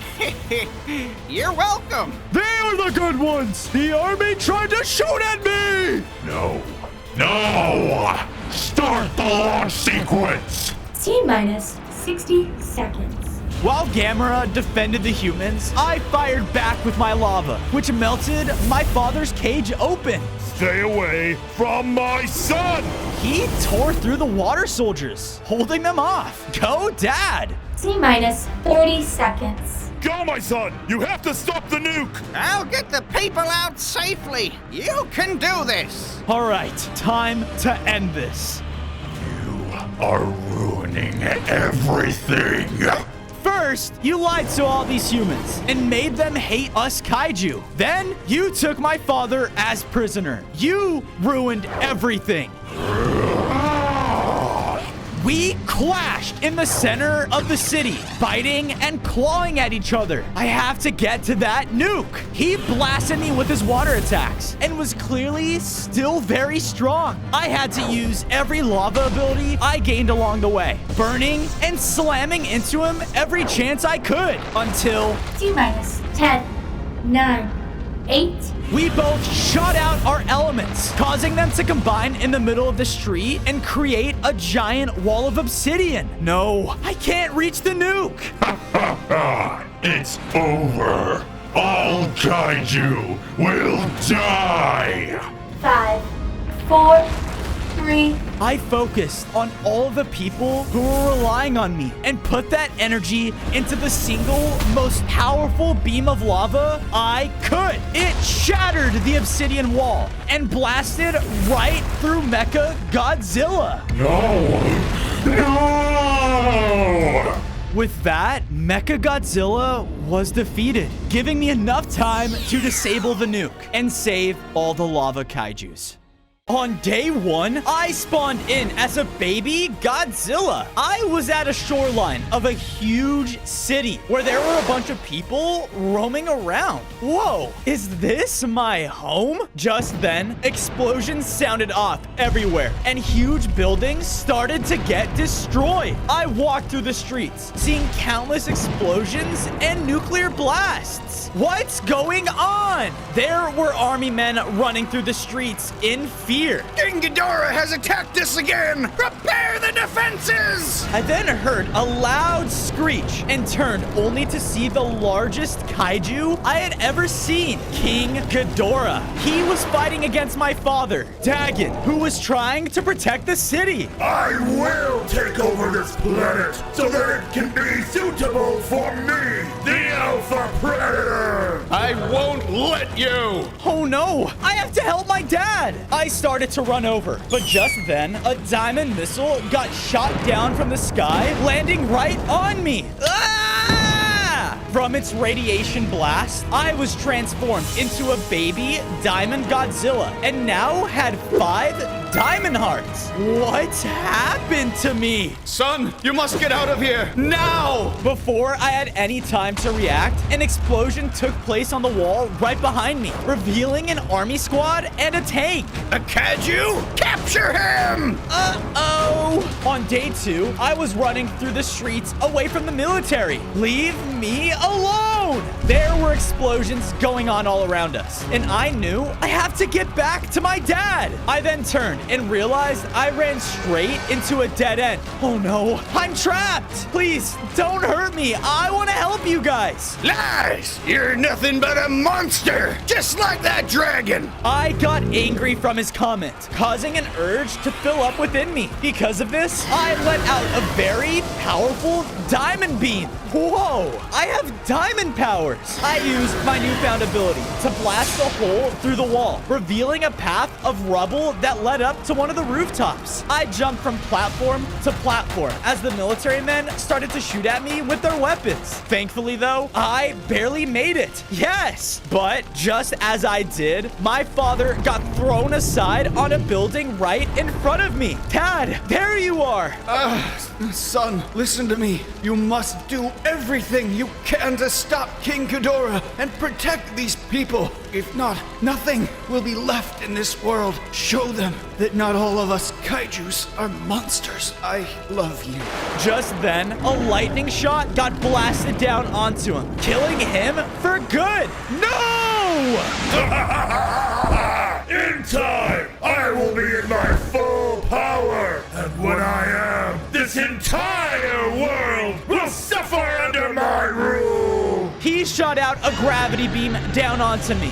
You're welcome. They are the good ones! The army tried to shoot at me! No. Start the launch sequence! T-minus 60 seconds. While Gamera defended the humans, I fired back with my lava, which melted my father's cage open. Stay away from my son! He tore through the water soldiers, holding them off. Go, Dad! T-minus 30 seconds. Go, my son! You have to stop the nuke! I'll get the people out safely. You can do this. All right, time to end this. You are ruining everything! First, you lied to all these humans and made them hate us kaiju. Then, you took my father as prisoner. You ruined everything. We clashed in the center of the city, biting and clawing at each other. I have to get to that nuke. He blasted me with his water attacks and was clearly still very strong. I had to use every lava ability I gained along the way, burning and slamming into him every chance I could until T-minus 10, 9, 8. We both shot out our elements, causing them to combine in the middle of the street and create a giant wall of obsidian. No, I can't reach the nuke. It's over. All kaiju will die. 5, 4, 3. I focused on all of the people who were relying on me and put that energy into the single most powerful beam of lava I could. It shattered the obsidian wall and blasted right through Mecha Godzilla. No! With that, Mecha Godzilla was defeated, giving me enough time to disable the nuke and save all the lava kaijus. On day 1, I spawned in as a baby Godzilla. I was at a shoreline of a huge city where there were a bunch of people roaming around. Whoa, is this my home? Just then, explosions sounded off everywhere and huge buildings started to get destroyed. I walked through the streets, seeing countless explosions and nuclear blasts. What's going on? There were army men running through the streets in fear. King Ghidorah has attacked us again. Prepare the defenses. I then heard a loud screech and turned only to see the largest kaiju I had ever seen, King Ghidorah. He was fighting against my father, Dagon, who was trying to protect the city. I will take over this planet so that it can be suitable for me, the Alpha Predator! I won't let you! Oh no, I have to help my dad. I started to run over, but just then, a diamond missile got shot down from the sky, landing right on me. Ah! From its radiation blast, I was transformed into a baby Diamond Godzilla and now had 5 diamond hearts. What happened to me? Son, you must get out of here now! Before I had any time to react, an explosion took place on the wall right behind me, revealing an army squad and a tank. A kaiju? Capture him! Uh-oh! On day 2, I was running through the streets away from the military. Leave me alone! There were explosions going on all around us, and I knew I have to get back to my dad. I then turned and realized I ran straight into a dead end. Oh no, I'm trapped! Please, don't hurt me. I want to help you guys. Lies! You're nothing but a monster, just like that dragon. I got angry from his comment, causing an urge to fill up within me. Because of this, I let out a very powerful diamond beam. Whoa, I have diamond powers. I used my newfound ability to blast a hole through the wall, revealing a path of rubble that led up to one of the rooftops. I jumped from platform to platform as the military men started to shoot at me with their weapons. Thankfully, though, I barely made it. Yes, but just as I did, my father got thrown aside on a building right in front of me. Dad, there you are. Son, listen to me. You must do everything you can to stop King Ghidorah and protect these people. If not, nothing will be left in this world. Show them that not all of us kaijus are monsters. I love you. Just then, a lightning shot got blasted down onto him, killing him for good. No! In time, I will be in my full power. And when I am, this entire world will suffer under my rule. He shot out a gravity beam down onto me.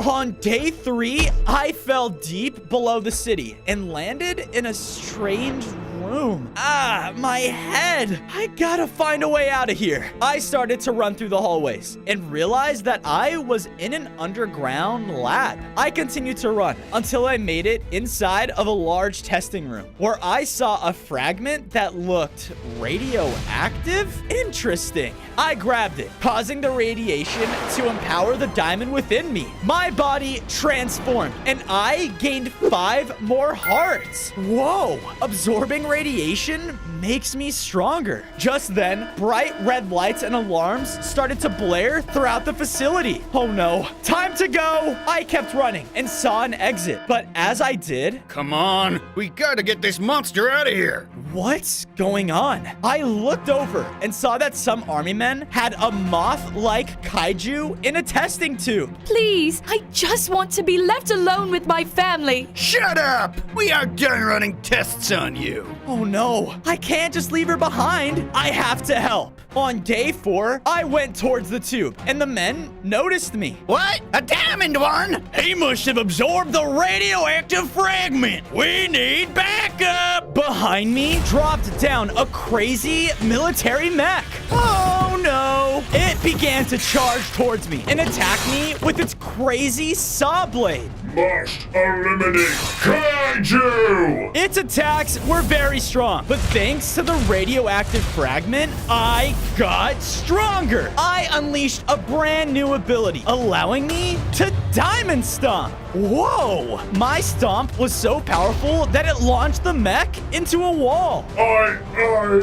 On day 3, I fell deep below the city and landed in a strange room. My head. I gotta find a way out of here. I started to run through the hallways and realized that I was in an underground lab. I continued to run until I made it inside of a large testing room where I saw a fragment that looked radioactive. Interesting. I grabbed it, causing the radiation to empower the diamond within me. My body transformed and I gained 5 more hearts. Whoa. Absorbing radiation makes me stronger. Just then, bright red lights and alarms started to blare throughout the facility. Oh no, time to go. I kept running and saw an exit, but as I did... Come on, we gotta get this monster out of here. What's going on? I looked over and saw that some army men had a moth-like kaiju in a testing tube. Please, I just want to be left alone with my family. Shut up! We are done running tests on you. Oh no, I can't just leave her behind. I have to help. On day 4, I went towards the tube and the men noticed me. What? A diamond one? He must have absorbed the radioactive fragment. We need backup. Behind me dropped down a crazy military mech. Oh no! It began to charge towards me and attack me with its crazy saw blade. Must eliminate kaiju! Its attacks were very strong, but thanks to the radioactive fragment, I got stronger. I unleashed a brand new ability, allowing me to diamond stomp. Whoa! My stomp was so powerful that it launched the mech into a wall. I fell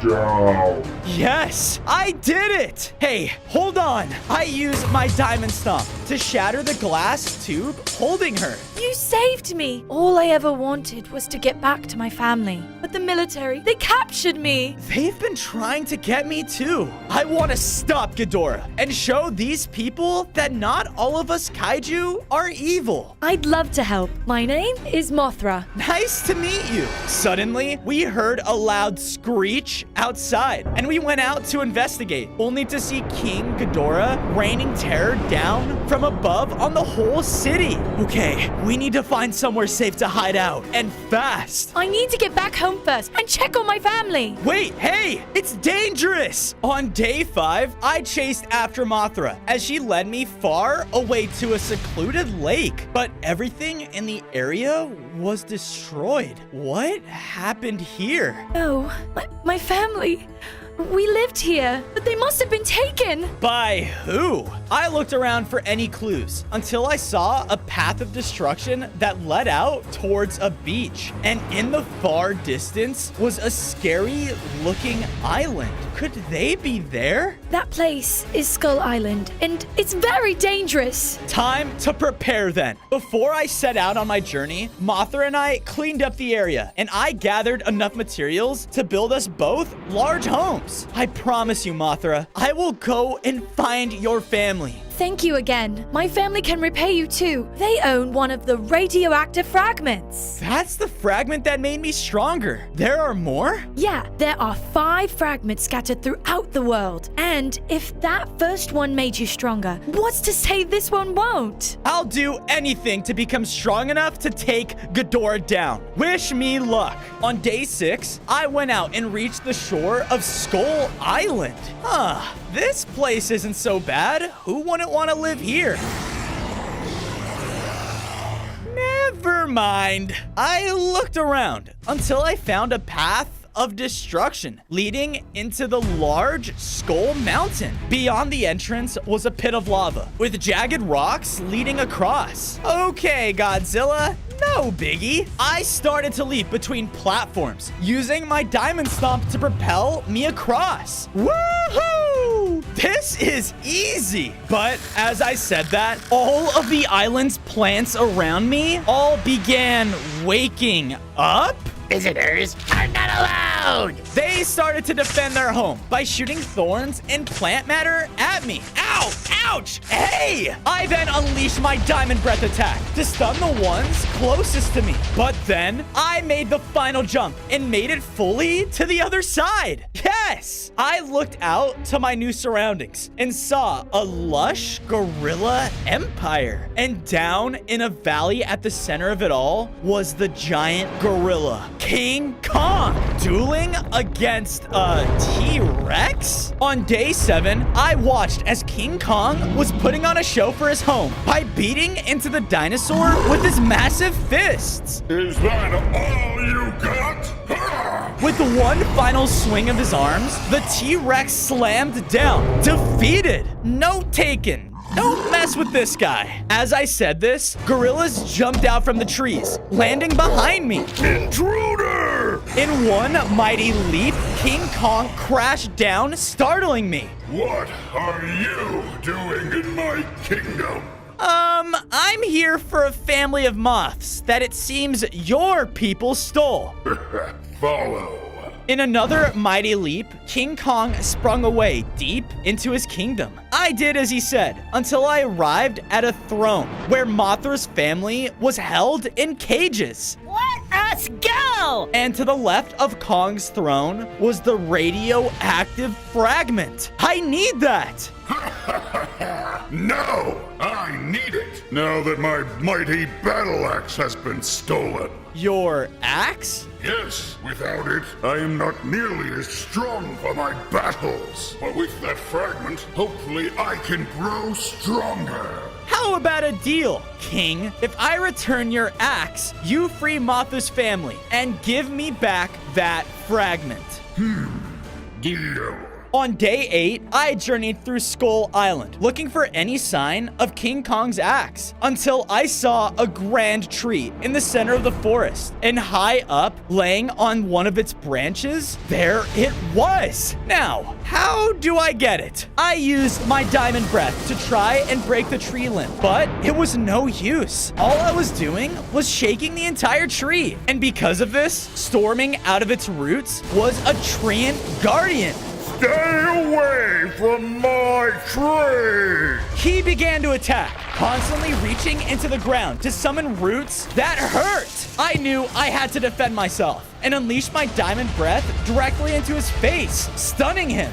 down. Yes, I did it. Hey, hold on. I used my diamond stomp to shatter the glass tube holding her. You saved me. All I ever wanted was to get back to my family. But the military, they captured me. They've been trying to get me too. I want to stop Ghidorah and show these people that not all of us kaiju are evil. I'd love to help. My name is Mothra. Nice to meet you. Suddenly, we heard a loud screech outside, and we went out to investigate, only to see King Ghidorah raining terror down from above on the whole city. Okay, we need to find somewhere safe to hide out, and fast. I need to get back home first and check on my family. Wait, hey, it's dangerous. On day 5, I chased after Mothra as she led me far away to a secluded lake, but everything in the area was destroyed. What happened here? No, my family. We lived here, but they must have been taken. By who? I looked around for any clues until I saw a path of destruction that led out towards a beach. And in the far distance was a scary-looking island. Could they be there? That place is Skull Island, and it's very dangerous. Time to prepare then. Before I set out on my journey, Mothra and I cleaned up the area, and I gathered enough materials to build us both large homes. I promise you, Mothra, I will go and find your family. thank you again. My family can repay you too. They own one of the radioactive fragments. That's the fragment that made me stronger. There are more? Yeah, there are 5 fragments scattered throughout the world. And if that first one made you stronger, what's to say this one won't? I'll do anything to become strong enough to take Ghidorah down. Wish me luck. On day 6, I went out and reached the shore of Skull Island. This place isn't so bad. Who wouldn't want to live here? Never mind. I looked around until I found a path of destruction leading into the large Skull Mountain. Beyond the entrance was a pit of lava with jagged rocks leading across. Okay, Godzilla, no biggie. I started to leap between platforms using my diamond stomp to propel me across. Woohoo! This is easy. But as I said that, all of the island's plants around me all began waking up. Visitors are not allowed! They started to defend their home by shooting thorns and plant matter at me. Ow! Ouch! Hey! I then unleashed my diamond breath attack to stun the ones closest to me. But then I made the final jump and made it fully to the other side. Yes! I looked out to my new surroundings and saw a lush gorilla empire. And down in a valley at the center of it all was the giant gorilla, King Kong, dueling against a T-Rex? On day 7, I watched as King Kong was putting on a show for his home by beating into the dinosaur with his massive fists. Is that all you got? With one final swing of his arms, the T-Rex slammed down, defeated. Note taken. Don't mess with this guy. As I said this, gorillas jumped out from the trees, landing behind me. Intruder! In one mighty leap, King Kong crashed down, startling me. What are you doing in my kingdom? I'm here for a family of moths that it seems your people stole. Follow. In another mighty leap, King Kong sprung away deep into his kingdom. I did as he said, until I arrived at a throne where Mothra's family was held in cages. Let us go! And to the left of Kong's throne was the radioactive fragment. I need that! No, I need it, now that my mighty battle axe has been stolen. Your axe? Yes, without it, I am not nearly as strong for my battles. But with that fragment, hopefully I can grow stronger. How about a deal, King? If I return your axe, you free Mothra's family and give me back that fragment. Deal. On day 8, I journeyed through Skull Island, looking for any sign of King Kong's axe, until I saw a grand tree in the center of the forest. And high up, laying on one of its branches, there it was. Now, how do I get it? I used my diamond breath to try and break the tree limb, but it was no use. All I was doing was shaking the entire tree. And because of this, storming out of its roots was a treant guardian. Stay away from my tree! He began to attack, constantly reaching into the ground to summon roots that hurt. I knew I had to defend myself and unleashed my diamond breath directly into his face, stunning him.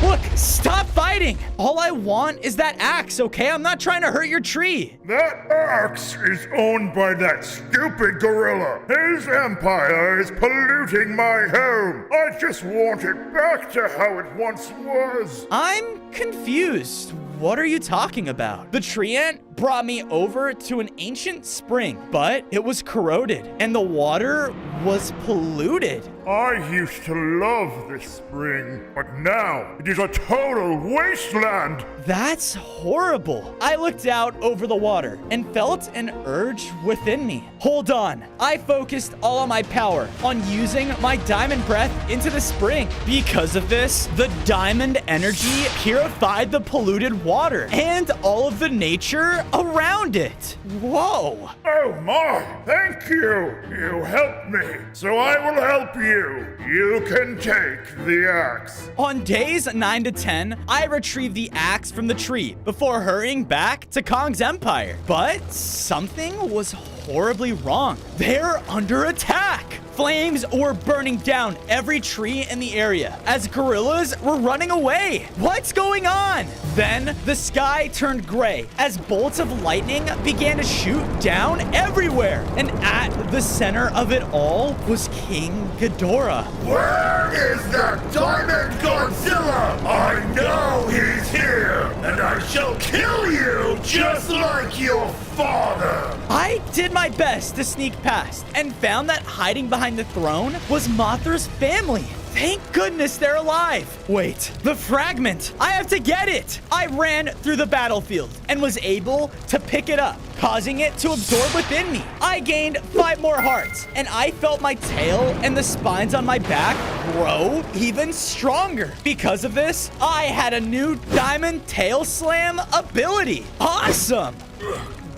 Look, stop fighting. All I want is that axe, okay? I'm not trying to hurt your tree. That axe is owned by that stupid gorilla. His empire is polluting my home. I just want it back to how it once was. I'm confused. What are you talking about? The treant brought me over to an ancient spring, but it was corroded and the water was polluted. I used to love this spring, but now it is a total wasteland. That's horrible. I looked out over the water and felt an urge within me. Hold on. I focused all of my power on using my diamond breath into the spring. Because of this, the diamond energy purified the polluted water and all of the nature around it. Whoa. Oh my, thank you. You helped me. so I will help you. You can take the axe. On days 9 to 10, I retrieved the axe from the tree before hurrying back to Kong's empire. But something was horribly wrong. They're under attack. Flames were burning down every tree in the area as gorillas were running away. What's going on? Then the sky turned gray as bolts of lightning began to shoot down everywhere. And at the center of it all was King Ghidorah. Where is that diamond Godzilla? I know he's here, and I shall kill you just like your father. I did my best to sneak past and found that hiding behind the throne was Mothra's family. Thank goodness they're alive. Wait, the fragment. I have to get it. I ran through the battlefield and was able to pick it up, causing it to absorb within me. I gained 5 more hearts, and I felt my tail and the spines on my back grow even stronger. Because of this, I had a new Diamond Tail Slam ability. Awesome.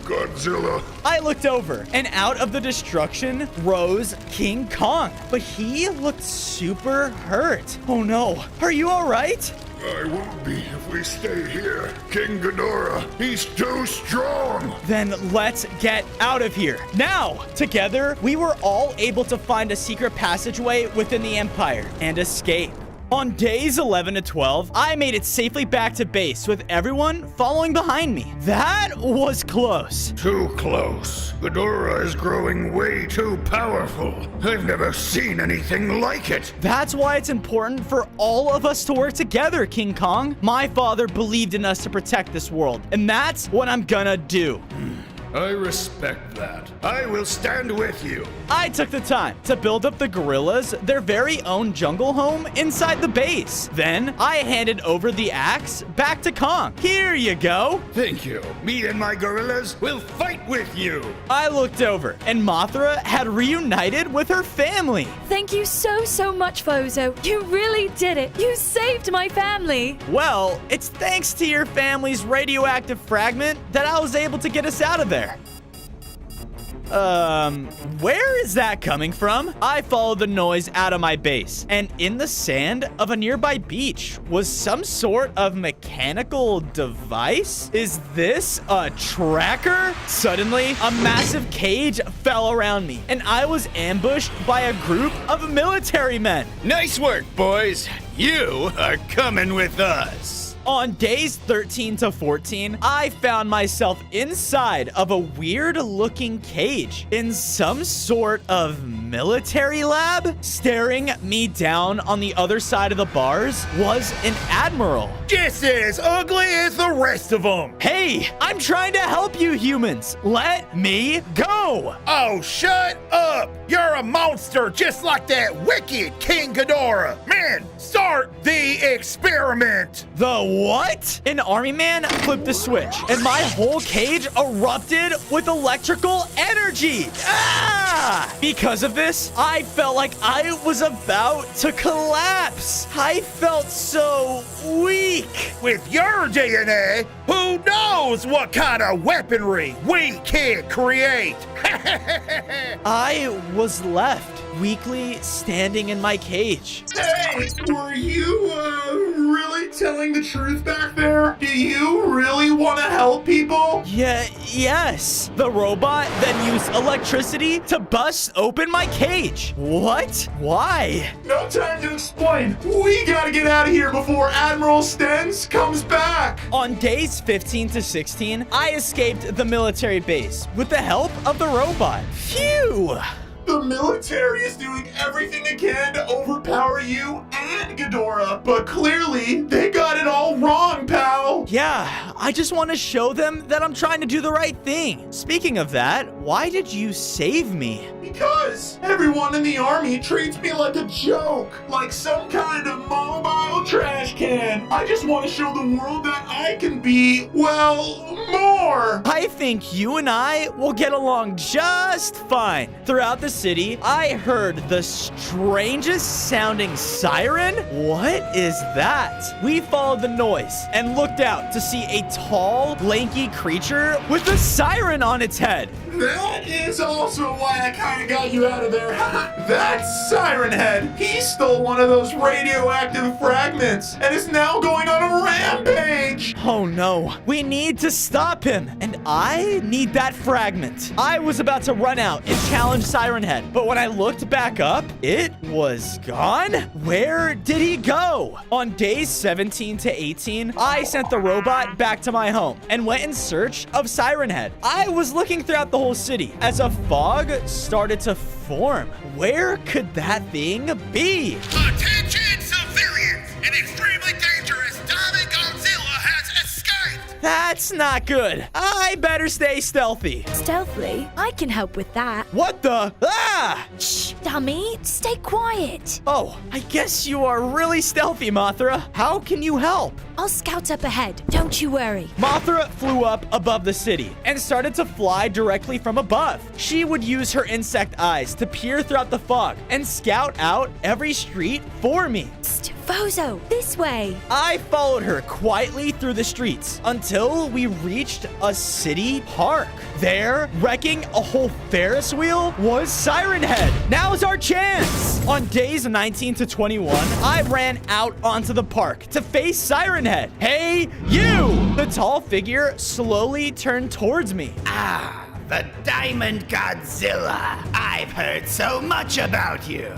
Godzilla. I looked over, and out of the destruction rose King Kong, but he looked super hurt. Oh no, are you all right? I won't be if we stay here. King Ghidorah, he's too strong. Then let's get out of here. Now, together, we were all able to find a secret passageway within the Empire and escape. On days 11 to 12, I made it safely back to base with everyone following behind me. That was close. Too close. Ghidorah is growing way too powerful. I've never seen anything like it. That's why it's important for all of us to work together, King Kong. My father believed in us to protect this world, and that's what I'm gonna do. I respect that. I will stand with you. I took the time to build up the gorillas their very own jungle home inside the base. Then I handed over the axe back to Kong. Here you go. Thank you. Me and my gorillas will fight with you. I looked over, and Mothra had reunited with her family. Thank you so much, Fozo. You really did it. You saved my family. Well, it's thanks to your family's radioactive fragment that I was able to get us out of there. Where is that coming from? I followed the noise out of my base, and in the sand of a nearby beach was some sort of mechanical device. Is this a tracker? Suddenly, a massive cage fell around me, and I was ambushed by a group of military men. Nice work, boys. You are coming with us. On days 13 to 14, I found myself inside of a weird-looking cage in some sort of military lab. Staring me down on the other side of the bars was an admiral. Just as ugly as the rest of them. Hey, I'm trying to help you humans. Let me go. Oh, shut up. You're a monster just like that wicked King Ghidorah. Man, start the experiment. The what? An army man flipped the switch, and my whole cage erupted with electrical energy. Ah! Because of this, I felt like I was about to collapse. I felt so weak. With your DNA, who knows what kind of weaponry we can create? I was left weakly standing in my cage. Hey, were you really telling the truth back there? Do you really want to help people? Yes. The robot then used electricity to bust open my cage. What? Why? No time to explain. We gotta get out of here before Admiral Stens comes back. On days 15 to 16, I escaped the military base with the help of the robot. Phew! The military is doing everything they can to overpower you and Ghidorah, but clearly they got it all wrong, pal. Yeah, I just want to show them that I'm trying to do the right thing. Speaking of that, why did you save me? Because everyone in the army treats me like a joke, like some kind of mobile trash can. I just want to show the world that I can be, well, more. I think you and I will get along just fine. Throughout the city, I heard the strangest sounding siren. What is that? We followed the noise and looked out to see a tall, lanky creature with a siren on its head. That is also why I kind of got you out of there. That's Siren Head. He stole one of those radioactive fragments and is now going on a rampage. Oh no, we need to stop him, and I need that fragment. I was about to run out and challenge Siren Head, but when I looked back up, it was gone? Where did he go? On days 17 to 18, I sent the robot back to my home and went in search of Siren Head. I was looking throughout the whole city as a fog started to form. Where could that thing be? Attention, civilians! An extremely dangerous diving Godzilla has escaped! That's not good. I better stay stealthy. Stealthily? I can help with that. What the? Ah! Shh, dummy. Stay quiet. Oh, I guess you are really stealthy, Mothra. How can you help? I'll scout up ahead. Don't you worry. Mothra flew up above the city and started to fly directly from above. She would use her insect eyes to peer throughout the fog and scout out every street for me. Psst, Bozo, this way. I followed her quietly through the streets until we reached a city park. There, wrecking a whole Ferris wheel, was Siren Head. Now's our chance. On days 19 to 21, I ran out onto the park to face Siren Head. Hey, you! The tall figure slowly turned towards me. Ah, the Diamond Godzilla. I've heard so much about you.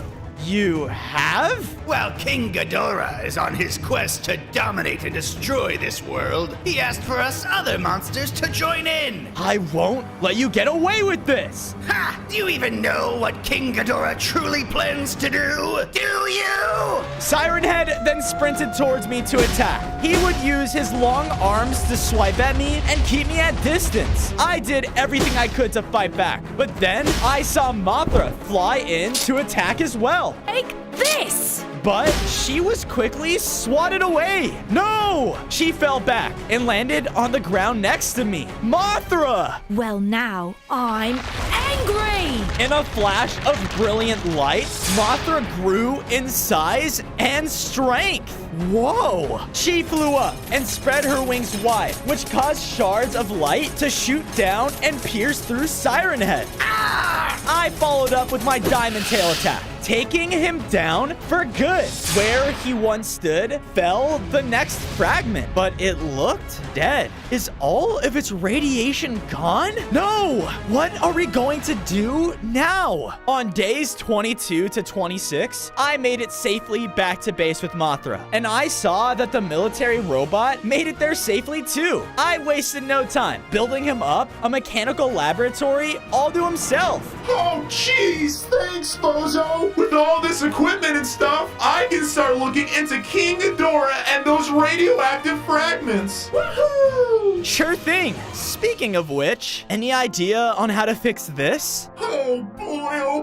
You have? Well, King Ghidorah is on his quest to dominate and destroy this world. He asked for us other monsters to join in. I won't let you get away with this. Ha! Do you even know what King Ghidorah truly plans to do? Do you? Siren Head then sprinted towards me to attack. He would use his long arms to swipe at me and keep me at distance. I did everything I could to fight back, but then I saw Mothra fly in to attack as well. Take this! But she was quickly swatted away. No! She fell back and landed on the ground next to me. Mothra! Well, now I'm angry! In a flash of brilliant light, Mothra grew in size and strength. Whoa! She flew up and spread her wings wide, which caused shards of light to shoot down and pierce through Siren Head. Ah! I followed up with my diamond tail attack, taking him down for good. Where he once stood fell the next fragment, but it looked dead. Is all of its radiation gone? No! What are we going to do now? On days 22 to 26, I made it safely back to base with Mothra, and I saw that the military robot made it there safely too. I wasted no time building him up a mechanical laboratory all to himself. Oh, jeez. Thanks, Bozo. With all this equipment and stuff, I can start looking into King Ghidorah and those radioactive fragments. Woohoo! Sure thing. Speaking of which, any idea on how to fix this? Oh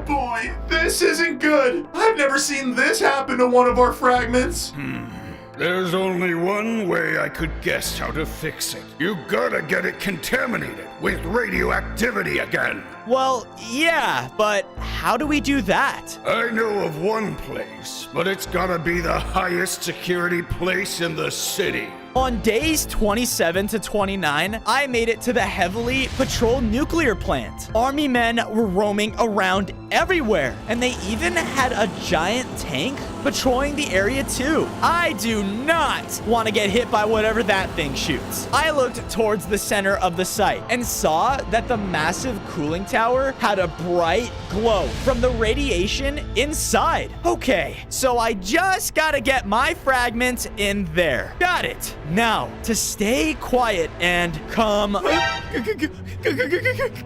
boy, this isn't good. I've never seen this happen to one of our fragments. There's only one way I could guess how to fix it. You gotta get it contaminated with radioactivity again. Well, yeah, but how do we do that? I know of one place, but it's gotta be the highest security place in the city. On days 27 to 29, I made it to the heavily patrolled nuclear plant. Army men were roaming around everywhere, and they even had a giant tank patrolling the area too. I do not want to get hit by whatever that thing shoots. I looked towards the center of the site and saw that the massive cooling tower had a bright glow from the radiation inside. Okay, so I just gotta get my fragments in there. Got it. Now, to stay quiet and come...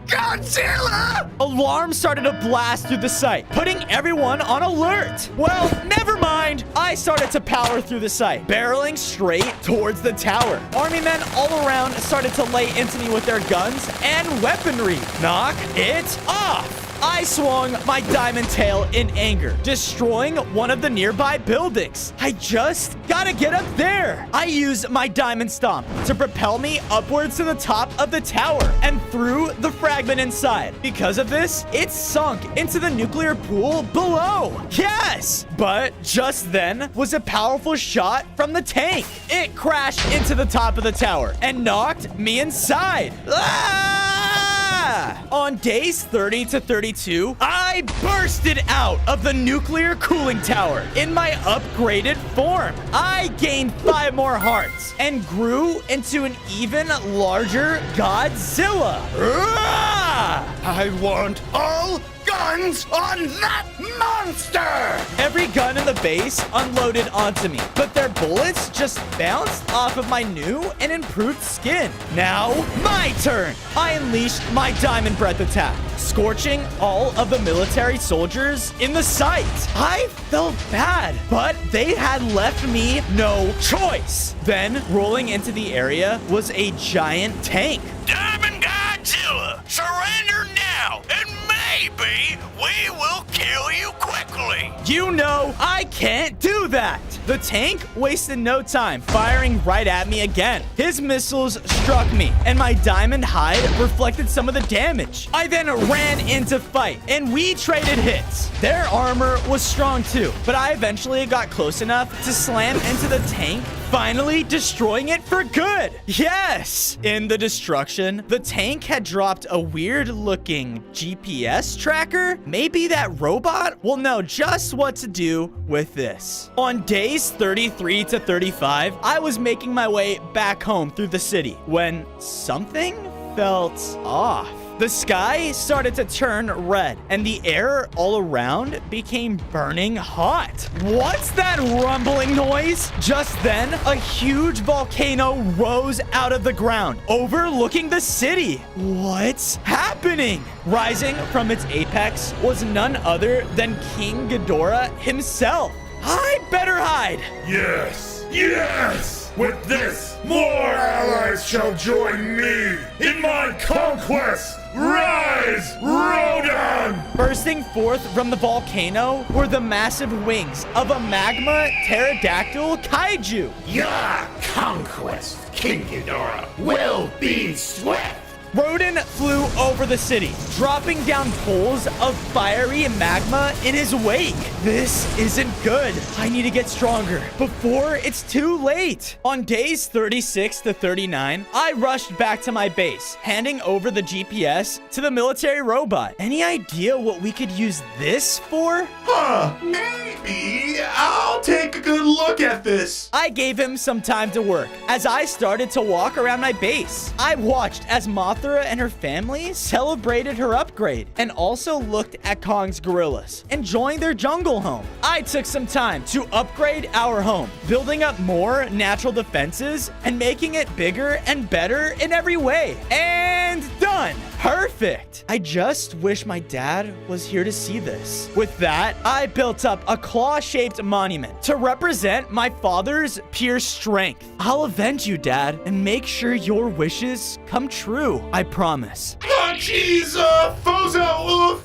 Godzilla! Alarms started to blast through the site, putting everyone on alert. Well, never mind. I started to power through the site, barreling straight towards the tower. Army men all around started to lay into me with their guns and weaponry. Knock it off. I swung my diamond tail in anger, destroying one of the nearby buildings. I just gotta get up there. I used my diamond stomp to propel me upwards to the top of the tower and threw the fragment inside. Because of this, it sunk into the nuclear pool below. Yes! But just then was a powerful shot from the tank. It crashed into the top of the tower and knocked me inside. Ah! Yeah! On days 30 to 32, I bursted out of the nuclear cooling tower in my upgraded form. I gained 5 more hearts and grew into an even larger Godzilla. I want all guns on that monster! Every gun in the base unloaded onto me, but their bullets just bounced off of my new and improved skin. Now, my turn! I unleashed my Diamond Breath attack, scorching all of the military soldiers in the sight. I felt bad, but they had left me no choice. Then, rolling into the area was a giant tank. Diamond Godzilla, surrender now, and maybe we will kill you quickly. You know, I can't do that. The tank wasted no time, firing right at me again. His missiles struck me, and my diamond hide reflected some of the damage. I then ran into fight, and we traded hits. Their armor was strong too, but I eventually got close enough to slam into the tank, finally destroying it for good. Yes! In the destruction, the tank had dropped a weird-looking GPS tracker. Maybe that robot will know just what to do with this. On days 33 to 35, I was making my way back home through the city when something felt off. The sky started to turn red, and the air all around became burning hot. What's that rumbling noise? Just then, a huge volcano rose out of the ground, overlooking the city. What's happening? Rising from its apex was none other than King Ghidorah himself. I better hide. Yes! Yes! With this, more allies shall join me in my conquest! Rise, Rodan! Bursting forth from the volcano were the massive wings of a magma pterodactyl kaiju. Your conquest, King Ghidorah, will be swift. Rodan flew over the city, dropping down pools of fiery magma in his wake. This isn't good. I need to get stronger before it's too late. On days 36 to 39, I rushed back to my base, handing over the GPS to the military robot. Any idea what we could use this for? Maybe I'll take a good look at this. I gave him some time to work as I started to walk around my base. I watched as Mothra and her family celebrated her upgrade and also looked at Kong's gorillas, enjoying their jungle home. I took some time to upgrade our home, building up more natural defenses and making it bigger and better in every way. And done. Perfect. I just wish my dad was here to see this. With that, I built up a claw-shaped monument to represent my father's pure strength. I'll avenge you, Dad, and make sure your wishes come true. I promise. Oh, jeez, Fozo!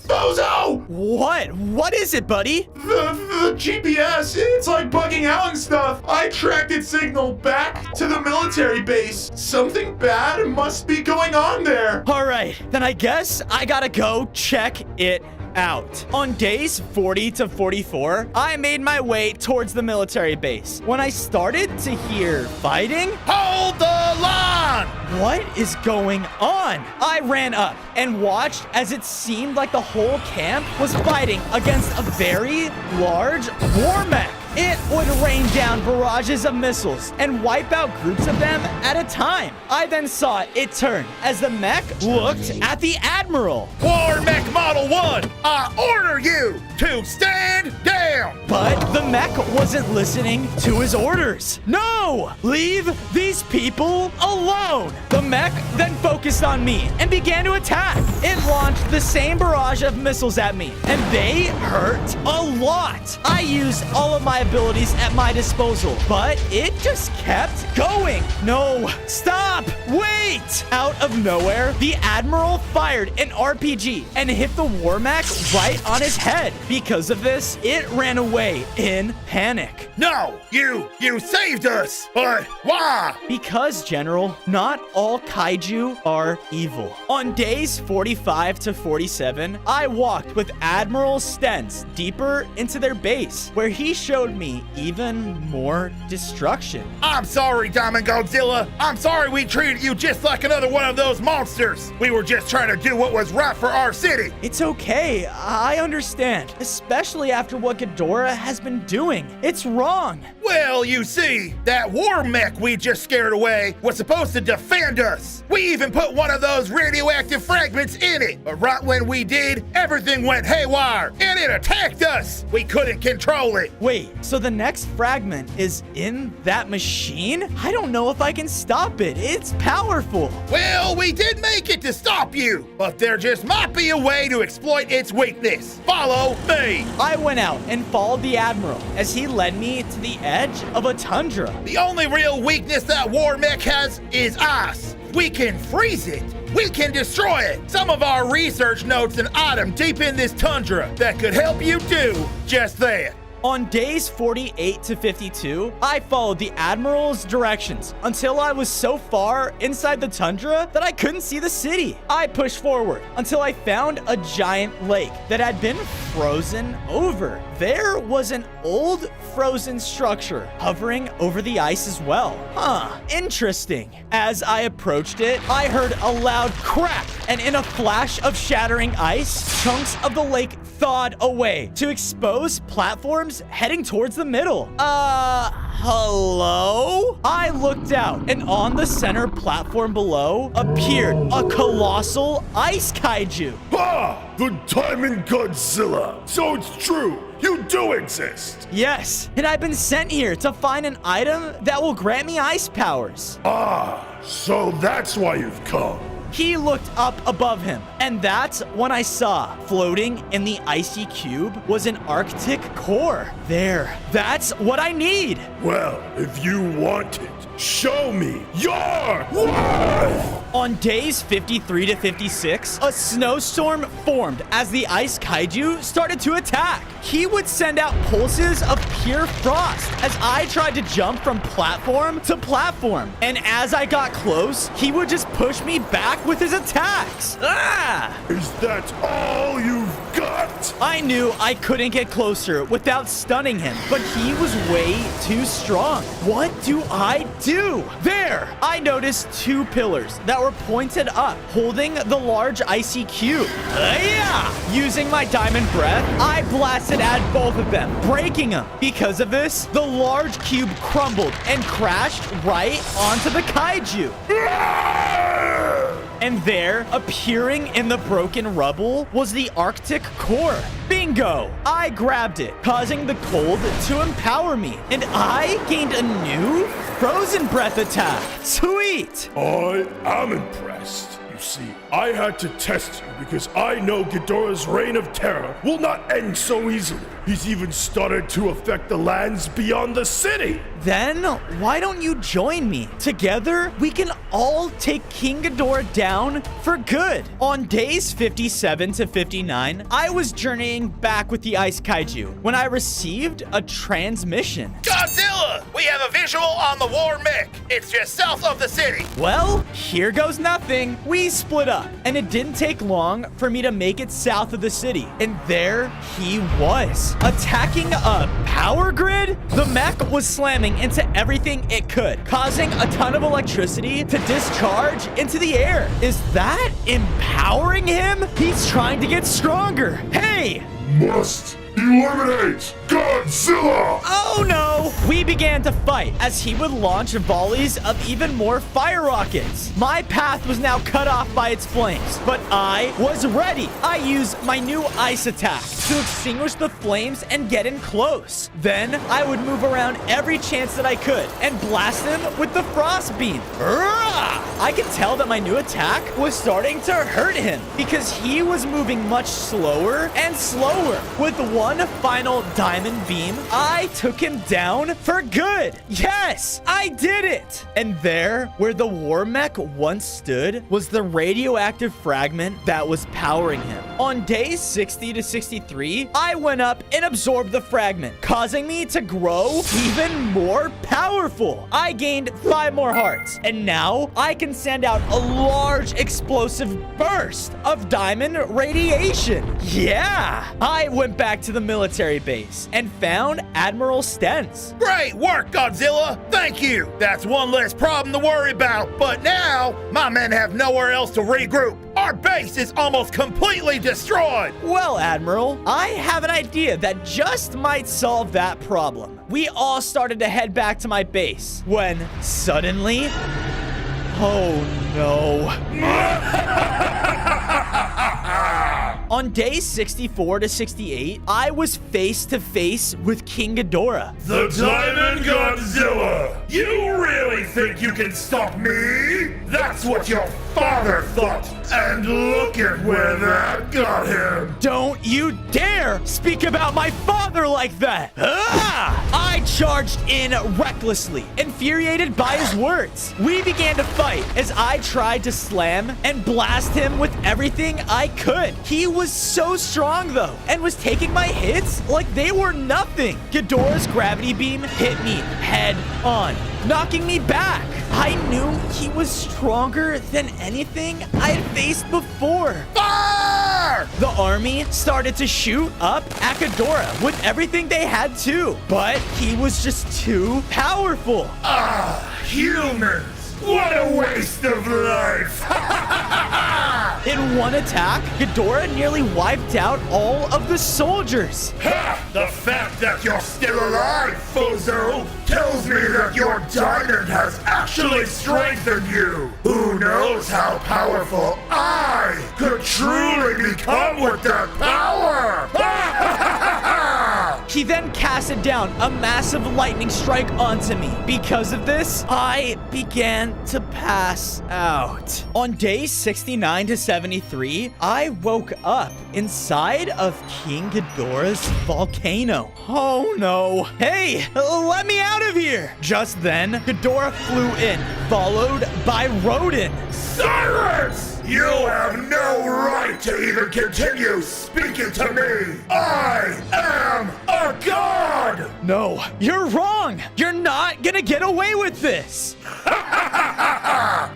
What? What is it, buddy? The GPS, it's like bugging out and stuff. I tracked its signal back to the military base. Something bad must be going on there. All right, then I guess I gotta go check it out. On days 40 to 44, I made my way towards the military base. When I started to hear fighting, Hold the line! what is going on? I ran up and watched as it seemed like the whole camp was fighting against a very large war mech. It would rain down barrages of missiles and wipe out groups of them at a time. I then saw it turn as the mech looked at the Admiral. War Mech Model 1, I order you to stand down! But the mech wasn't listening to his orders. No! Leave these people alone! The mech then focused on me and began to attack. It launched the same barrage of missiles at me, and they hurt a lot. I used all of my abilities at my disposal, but it just kept going. No, stop! Wait! Out of nowhere, the Admiral fired an RPG and hit the war mech right on his head. Because of this, it ran away in panic. No, you saved us, but why? Because, General, not all kaiju are evil. On days 45 to 47, I walked with Admiral Stentz deeper into their base, where he showed me even more destruction. I'm sorry, Diamond Godzilla. I'm sorry we treated you just like another one of those monsters. We were just trying trying to do what was right for our city. It's okay. I understand. Especially after what Ghidorah has been doing. It's wrong. Well, you see, that war mech we just scared away was supposed to defend us. We even put one of those radioactive fragments in it. But right when we did, everything went haywire and it attacked us. We couldn't control it. Wait, so the next fragment is in that machine? I don't know if I can stop it. It's powerful. Well, we did make it to stop you, but there just might be a way to exploit its weakness. Follow me. I went out and followed the Admiral as he led me to the edge of a tundra. The only real weakness that war mech has is ice. We can freeze it. We can destroy it. Some of our research notes an item deep in this tundra that could help you do just that. On days 48 to 52, I followed the Admiral's directions until I was so far inside the tundra that I couldn't see the city. I pushed forward until I found a giant lake that had been frozen over. There was an old frozen structure hovering over the ice as well. Interesting. As I approached it, I heard a loud crack, and in a flash of shattering ice, chunks of the lake thawed away to expose platforms heading towards the middle. Hello? I looked out, and on the center platform below appeared a colossal ice kaiju. The Diamond Godzilla! So it's true! You do exist! Yes, and I've been sent here to find an item that will grant me ice powers. So that's why you've come. He looked up above him, and that's when I saw, floating in the icy cube, was an Arctic core. There, that's what I need. Well, if you want it, show me your worth! On days 53 to 56, a snowstorm formed as the ice kaiju started to attack. He would send out pulses of pure frost as I tried to jump from platform to platform. And as I got close, he would just push me back with his attacks. Is that all you've got? I knew I couldn't get closer without stunning him, but he was way too strong. What do I do? There, I noticed two pillars that were pointed up, holding the large icy cube. Using my diamond breath, I blasted at both of them, breaking them. Because of this, the large cube crumbled and crashed right onto the kaiju. And there, appearing in the broken rubble, was the Arctic core. Bingo! I grabbed it, causing the cold to empower me, and I gained a new frozen breath attack. Sweet! I am impressed. You see, I had to test you because I know Ghidorah's reign of terror will not end so easily. He's even started to affect the lands beyond the city. Then, why don't you join me? Together, we can all take King Ghidorah down for good. On days 57 to 59, I was journeying back with the Ice Kaiju when I received a transmission. Godzilla! We have a visual on the war mech. It's just south of the city. Well, here goes nothing. We split up, and it didn't take long for me to make it south of the city. And there he was, attacking a power grid. The mech was slamming into everything it could, causing a ton of electricity to discharge into the air. Is that empowering him? He's trying to get stronger. Hey! Must eliminate Godzilla! Oh no! We began to fight as he would launch volleys of even more fire rockets. My path was now cut off by its flames, but I was ready. I used my new ice attack to extinguish the flames and get in close. Then I would move around every chance that I could and blast him with the frost beam. I could tell that my new attack was starting to hurt him because he was moving much slower and slower. With one final diamond beam, I took him down for good. Yes, I did it. And there, where the war mech once stood, was the radioactive fragment that was powering him. On days 60 to 63, I went up and absorbed the fragment, causing me to grow even more powerful. I gained 5 more hearts, and now I can send out a large explosive burst of diamond radiation. Yeah! I went back to the military base and found Admiral Stens. Great work, Godzilla! Thank you! That's one less problem to worry about. But now, my men have nowhere else to regroup. Our base is almost completely destroyed! Well, Admiral, I have an idea that just might solve that problem. We all started to head back to my base when suddenly... Oh no. On day 64 to 68, I was face to face with King Ghidorah. The Diamond Godzilla! You really think you can stop me? That's what your father thought! And look at where that got him! Don't you dare speak about my father like that! Ah! I charged in recklessly, infuriated by his words. We began to fight as I tried to slam and blast him with everything I could. He was so strong though, and was taking my hits like they were nothing. Ghidorah's gravity beam hit me head on, knocking me back. I knew he was stronger than anything I had faced before. Fire! The army started to shoot up at Ghidorah with everything they had too, but he was just too powerful. Humans! What a waste of life! In one attack, Ghidorah nearly wiped out all of the soldiers. Ha! The fact that you're still alive, Fozo, tells me that your diamond has actually strengthened you. Who knows how powerful I could truly become with that power? He then casted down a massive lightning strike onto me. Because of this, I began to pass out. On day 69 to 73, I woke up inside of King Ghidorah's volcano. Oh no. Hey, let me out of here. Just then, Ghidorah flew in, followed by Rodin. Silence! You have no right to even continue speaking to me! I am a god! No, you're wrong. You're not gonna get away with this.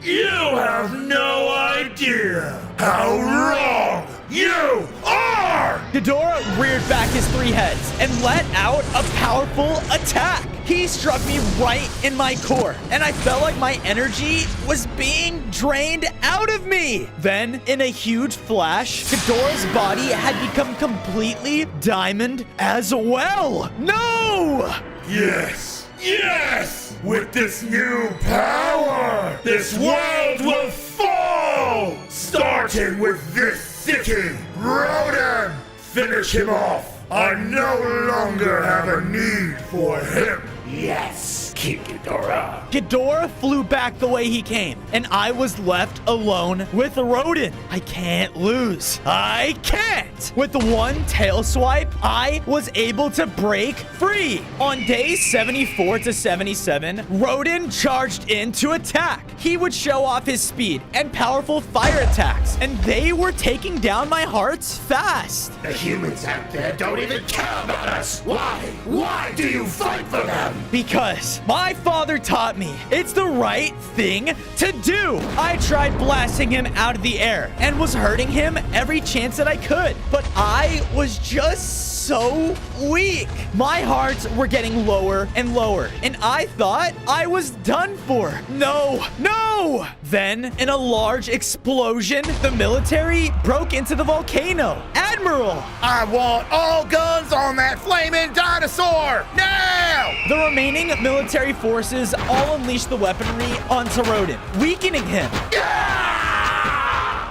You have no idea how wrong you are! Ghidorah reared back his three heads and let out a powerful attack. He struck me right in my core, and I felt like my energy was being drained out of me. Then, in a huge flash, Ghidorah's body had become completely diamond as well. No! Yes! Yes! With this new power, this world will fall! Starting with this city, Rodin! Finish him off! I no longer have a need for him! Yes, King Ghidorah! Ghidorah flew back the way he came, and I was left alone with Rodin. I can't lose. I can't! With one tail swipe, I was able to break free. On days 74 to 77, Rodin charged in to attack. He would show off his speed and powerful fire attacks, and they were taking down my hearts fast. The humans out there don't even care about us! Why? Why do you fight for them? Because my father taught me it's the right thing to do. I tried blasting him out of the air and was hurting him every chance that I could, but I was just so weak. My hearts were getting lower and lower, and I thought I was done for. No, no! Then, in a large explosion, the military broke into the volcano. Admiral! I want all guns on that flaming dinosaur! Now! The remaining military forces all unleashed the weaponry onto Rodin, weakening him.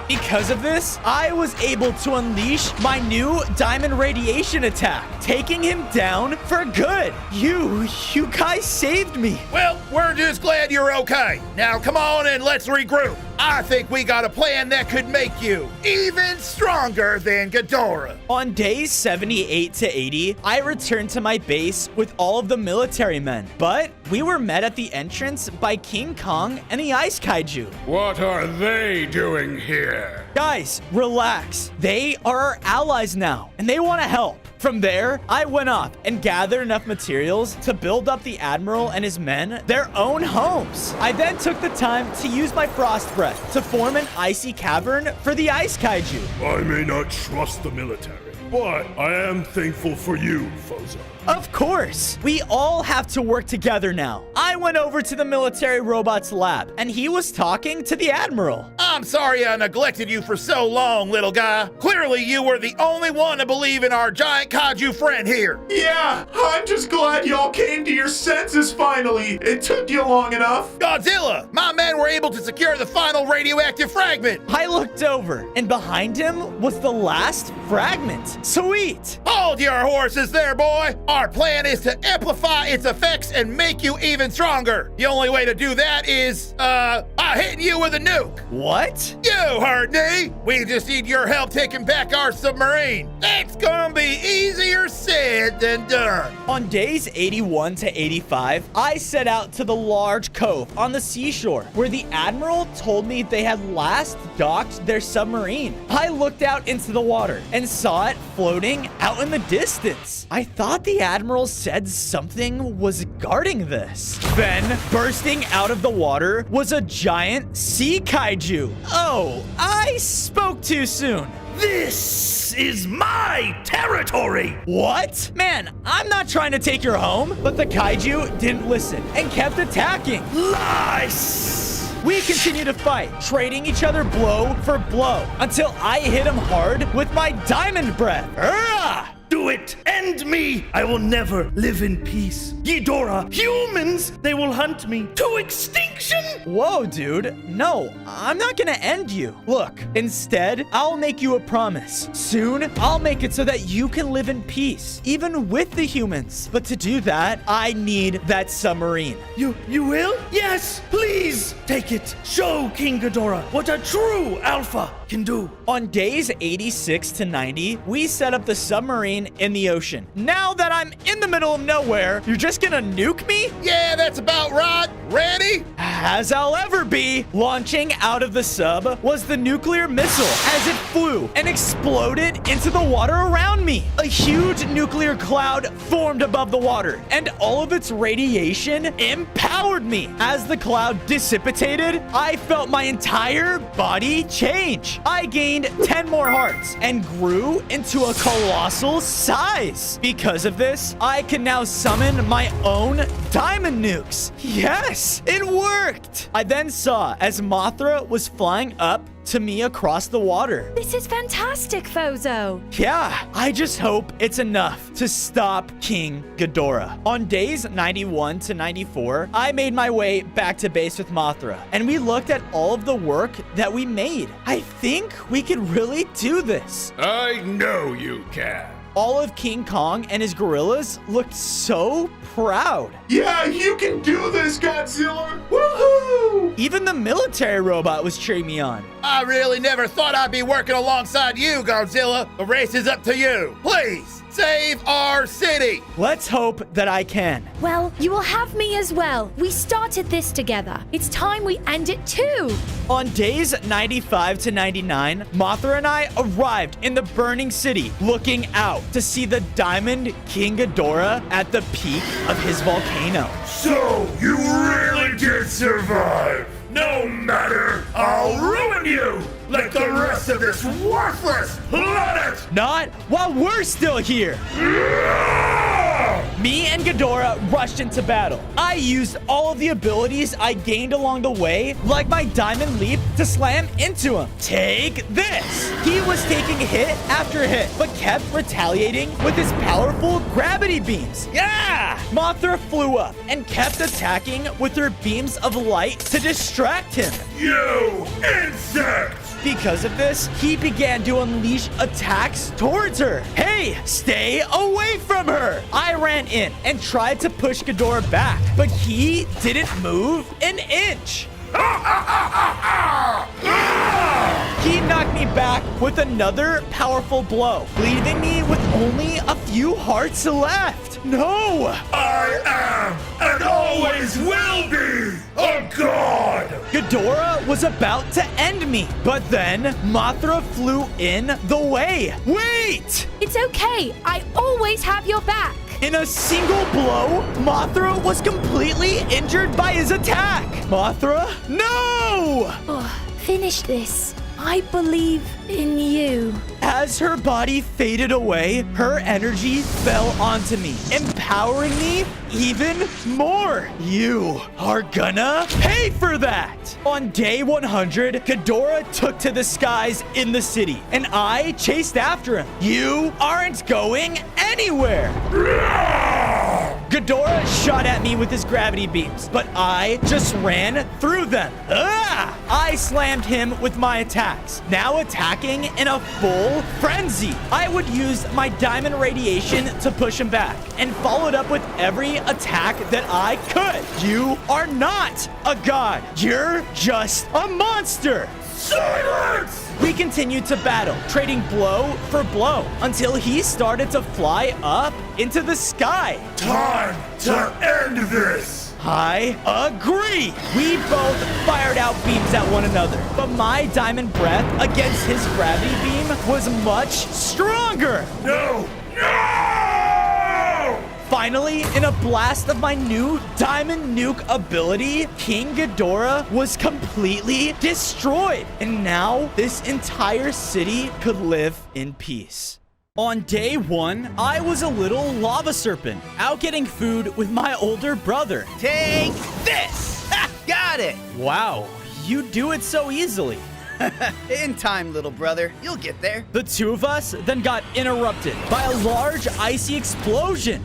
Because of this, I was able to unleash my new diamond radiation attack, taking him down for good. You guys saved me. Well, we're just glad you're okay. Now come on and let's regroup. I think we got a plan that could make you even stronger than Ghidorah. On days 78 to 80, I returned to my base with all of the military men, but we were met at the entrance by King Kong and the Ice Kaiju. What are they doing here? Guys, relax. They are our allies now, and they want to help. From there, I went off and gathered enough materials to build up the Admiral and his men their own homes. I then took the time to use my frost breath to form an icy cavern for the Ice Kaiju. I may not trust the military, But I am thankful for you, Fozo. Of course. We all have to work together now. I went over to the military robot's lab, and he was talking to the Admiral. I'm sorry I neglected you for so long, little guy. Clearly, you were the only one to believe in our giant kaiju friend here. Yeah, I'm just glad y'all came to your senses finally. It took you long enough. Godzilla, my men were able to secure the final radioactive fragment. I looked over, and behind him was the last fragment. Sweet. Hold your horses there, boy. Our plan is to amplify its effects and make you even stronger. The only way to do that is, by hitting you with a nuke. What? You heard me. We just need your help taking back our submarine. It's gonna be easier said than done. On days 81 to 85, I set out to the large cove on the seashore where the Admiral told me they had last docked their submarine. I looked out into the water and saw it floating out in the distance. I thought the Admiral said something was guarding this. Then, bursting out of the water was a giant sea kaiju. Oh, I spoke too soon. This is my territory! What? Man, I'm not trying to take your home. But the kaiju didn't listen and kept attacking. Lies! We continued to fight, trading each other blow for blow until I hit him hard with my diamond breath. Urgh! Do it! End me! I will never live in peace. Ghidorah, humans, they will hunt me to extinction! Whoa, dude. No, I'm not gonna end you. Look, instead, I'll make you a promise. Soon, I'll make it so that you can live in peace, even with the humans. But to do that, I need that submarine. You will? Yes, please! Take it. Show King Ghidorah what a true alpha can do. On days 86 to 90, we set up the submarine in the ocean. Now that I'm in the middle of nowhere, you're just gonna nuke me? Yeah, that's about right. Ready? As I'll ever be. Launching out of the sub was the nuclear missile as it flew and exploded into the water around me. A huge nuclear cloud formed above the water, and all of its radiation empowered me. As the cloud dissipated, I felt my entire body change. I gained 10 more hearts and grew into a colossal size. Because of this, I can now summon my own diamond nukes. Yes, it worked. I then saw as Mothra was flying up to me across the water. This is fantastic, Fozo. Yeah, I just hope it's enough to stop King Ghidorah. On days 91 to 94, I made my way back to base with Mothra, and we looked at all of the work that we made. I think we could really do this. I know you can. All of King Kong and his gorillas looked so proud. Yeah, you can do this, Godzilla! Woohoo! Even the military robot was cheering me on. I really never thought I'd be working alongside you, Godzilla. The race is up to you. Please, save our city. Let's hope that I can. Well, you will have me as well. We started this together. It's time we end it too. On days 95 to 99, Mothra and I arrived in the burning city, looking out to see the Diamond King Ghidorah at the peak of his volcano. So, you really did survive! No matter, I'll ruin you! Like the rest of this worthless planet! Not while we're still here! Me and Ghidorah rushed into battle. I used all of the abilities I gained along the way, like my diamond leap, to slam into him. Take this! He was taking hit after hit, but kept retaliating with his powerful gravity beams. Yeah! Mothra flew up and kept attacking with her beams of light to distract him. You insect! Because of this, he began to unleash attacks towards her. Hey, stay away from her! I ran in and tried to push Ghidorah back, but he didn't move an inch. He knocked me back with another powerful blow, leaving me with only a few hearts left. No! I am, and always will be, a god! Ghidorah was about to end me, but then Mothra flew in the way. Wait! It's okay. I always have your back. In a single blow, Mothra was completely injured by his attack. Mothra, no! Oh, finish this. I believe in you. As her body faded away, her energy fell onto me, empowering me even more. You are gonna pay for that. On day 100, Ghidorah took to the skies in the city, and I chased after him. You aren't going anywhere. Ghidorah shot at me with his gravity beams, but I just ran through them. I slammed him with my attacks, now attacking in a full frenzy. I would use my diamond radiation to push him back, and followed up with every attack that I could. You are not a god. You're just a monster. Silence! We continued to battle, trading blow for blow, until he started to fly up into the sky. Time to end this! I agree! We both fired out beams at one another, but my diamond breath against his gravity beam was much stronger. No! No! Finally, in a blast of my new Diamond Nuke ability, King Ghidorah was completely destroyed. And now, this entire city could live in peace. On day 1, I was a little lava serpent, out getting food with my older brother. Take this! Ha! Got it! Wow, you do it so easily. In time, little brother. You'll get there. The two of us then got interrupted by a large icy explosion.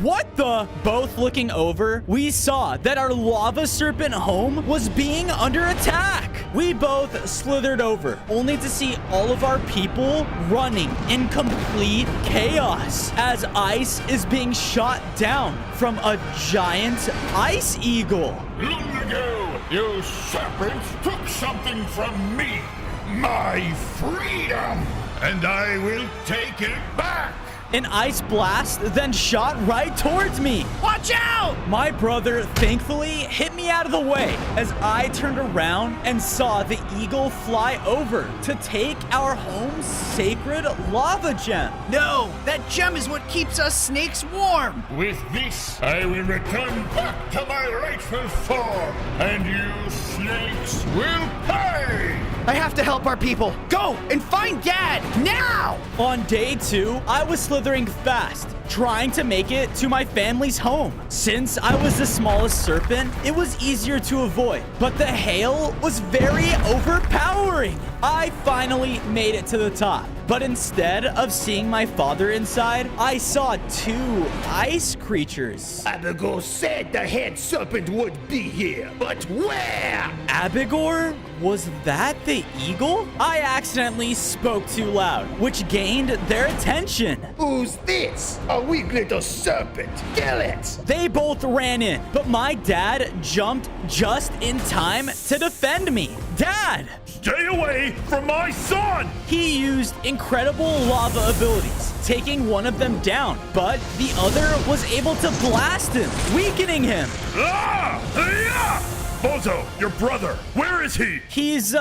What the? Both looking over, we saw that our lava serpent home was being under attack. We both slithered over, only to see all of our people running in complete chaos as ice is being shot down from a giant ice eagle. Long ago, you serpents took something from me, my freedom, and I will take it back. An ice blast then shot right towards me. Watch out! My brother thankfully hit me out of the way as I turned around and saw the eagle fly over to take our home's sacred lava gem. No, that gem is what keeps us snakes warm. With this, I will return back to my rightful form, and you snakes will pay! I have to help our people. Go and find Dad, now! On day 2, I was slithering fast, trying to make it to my family's home. Since I was the smallest serpent, it was easier to avoid, but the hail was very overpowering. I finally made it to the top, but instead of seeing my father inside, I saw 2 ice creatures. Abigor said the head serpent would be here, but where? Abigor? Was that the eagle? I accidentally spoke too loud, which gained their attention. Who's this? A weak little serpent. Kill it! They both ran in, but my dad jumped just in time to defend me. Dad! Stay away from my son! He used incredible lava abilities, taking one of them down, but the other was able to blast him, weakening him. Bozo, your brother, where is he? He's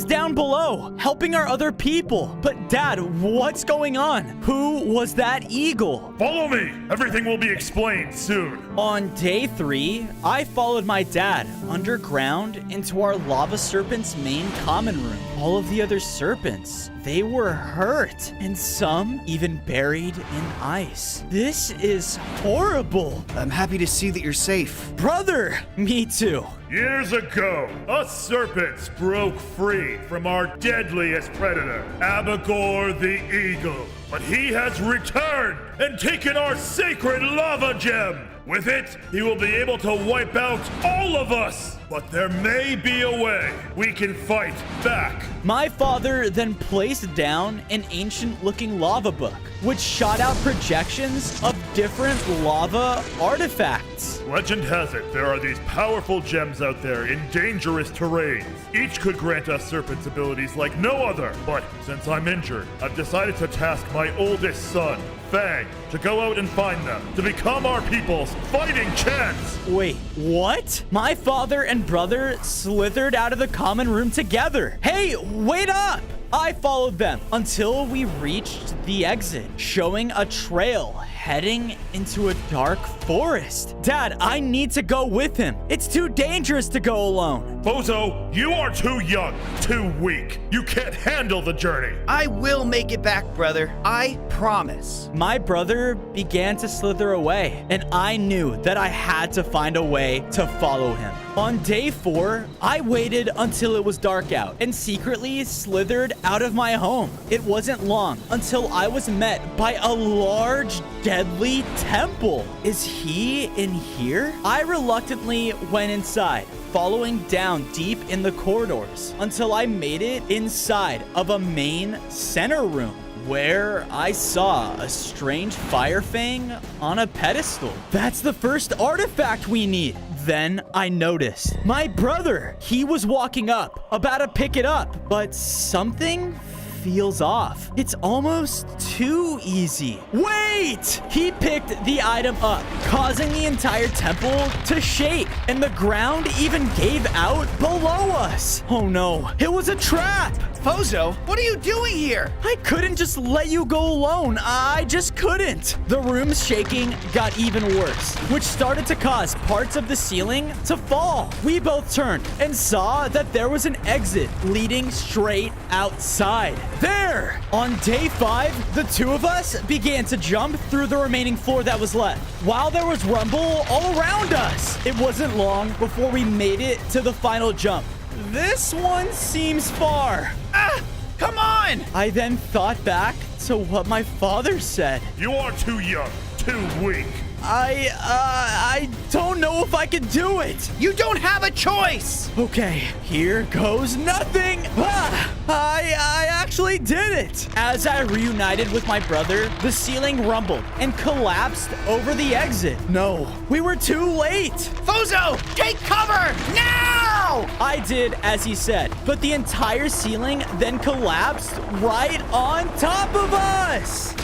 down below, helping our other people. But Dad, what's going on? Who was that eagle? Follow me. Everything will be explained soon. On day 3, I followed my dad underground into our lava serpent's main common room. All of the other serpents, they were hurt, and some even buried in ice. This is horrible. I'm happy to see that you're safe. Brother, me too. Years ago, us serpents broke free from our deadliest predator, Abigor the Eagle. But he has returned and taken our sacred lava gem. With it, he will be able to wipe out all of us. But there may be a way we can fight back. My father then placed down an ancient-looking lava book, which shot out projections of different lava artifacts. Legend has it there are these powerful gems out there in dangerous terrains. Each could grant us serpents abilities like no other. But since I'm injured, I've decided to task my oldest son, Fang, to go out and find them, to become our people's fighting chance. Wait, what? My father and brother slithered out of the common room together. Hey, wait up! I followed them until we reached the exit, showing a trail heading into a dark forest. Dad, I need to go with him. It's too dangerous to go alone. Bozo, you are too young, too weak. You can't handle the journey. I will make it back, brother. I promise. My brother began to slither away, and I knew that I had to find a way to follow him. On day 4, I waited until it was dark out and secretly slithered out of my home. It wasn't long until I was met by a large, deadly temple. Is he in here? I reluctantly went inside, following down deep in the corridors until I made it inside of a main center room, where I saw a strange fire fang on a pedestal. That's the first artifact we need. Then I noticed my brother. He was walking up, about to pick it up, but something feels off. It's almost too easy. Wait! He picked the item up, causing the entire temple to shake, and the ground even gave out below us. Oh no, it was a trap! Bozo, what are you doing here? I couldn't just let you go alone. I just couldn't. The room's shaking got even worse, which started to cause parts of the ceiling to fall. We both turned and saw that there was an exit leading straight outside. There! On day 5, the two of us began to jump through the remaining floor that was left, while there was rumble all around us. It wasn't long before we made it to the final jump. This one seems far. Ah! Come on! I then thought back to what my father said. You are too young, too weak. I don't know if I can do it. You don't have a choice. Okay, here goes nothing. I actually did it. As I reunited with my brother, the ceiling rumbled and collapsed over the exit. No, we were too late. Bozo, take cover now! I did as he said, but the entire ceiling then collapsed right on top of us.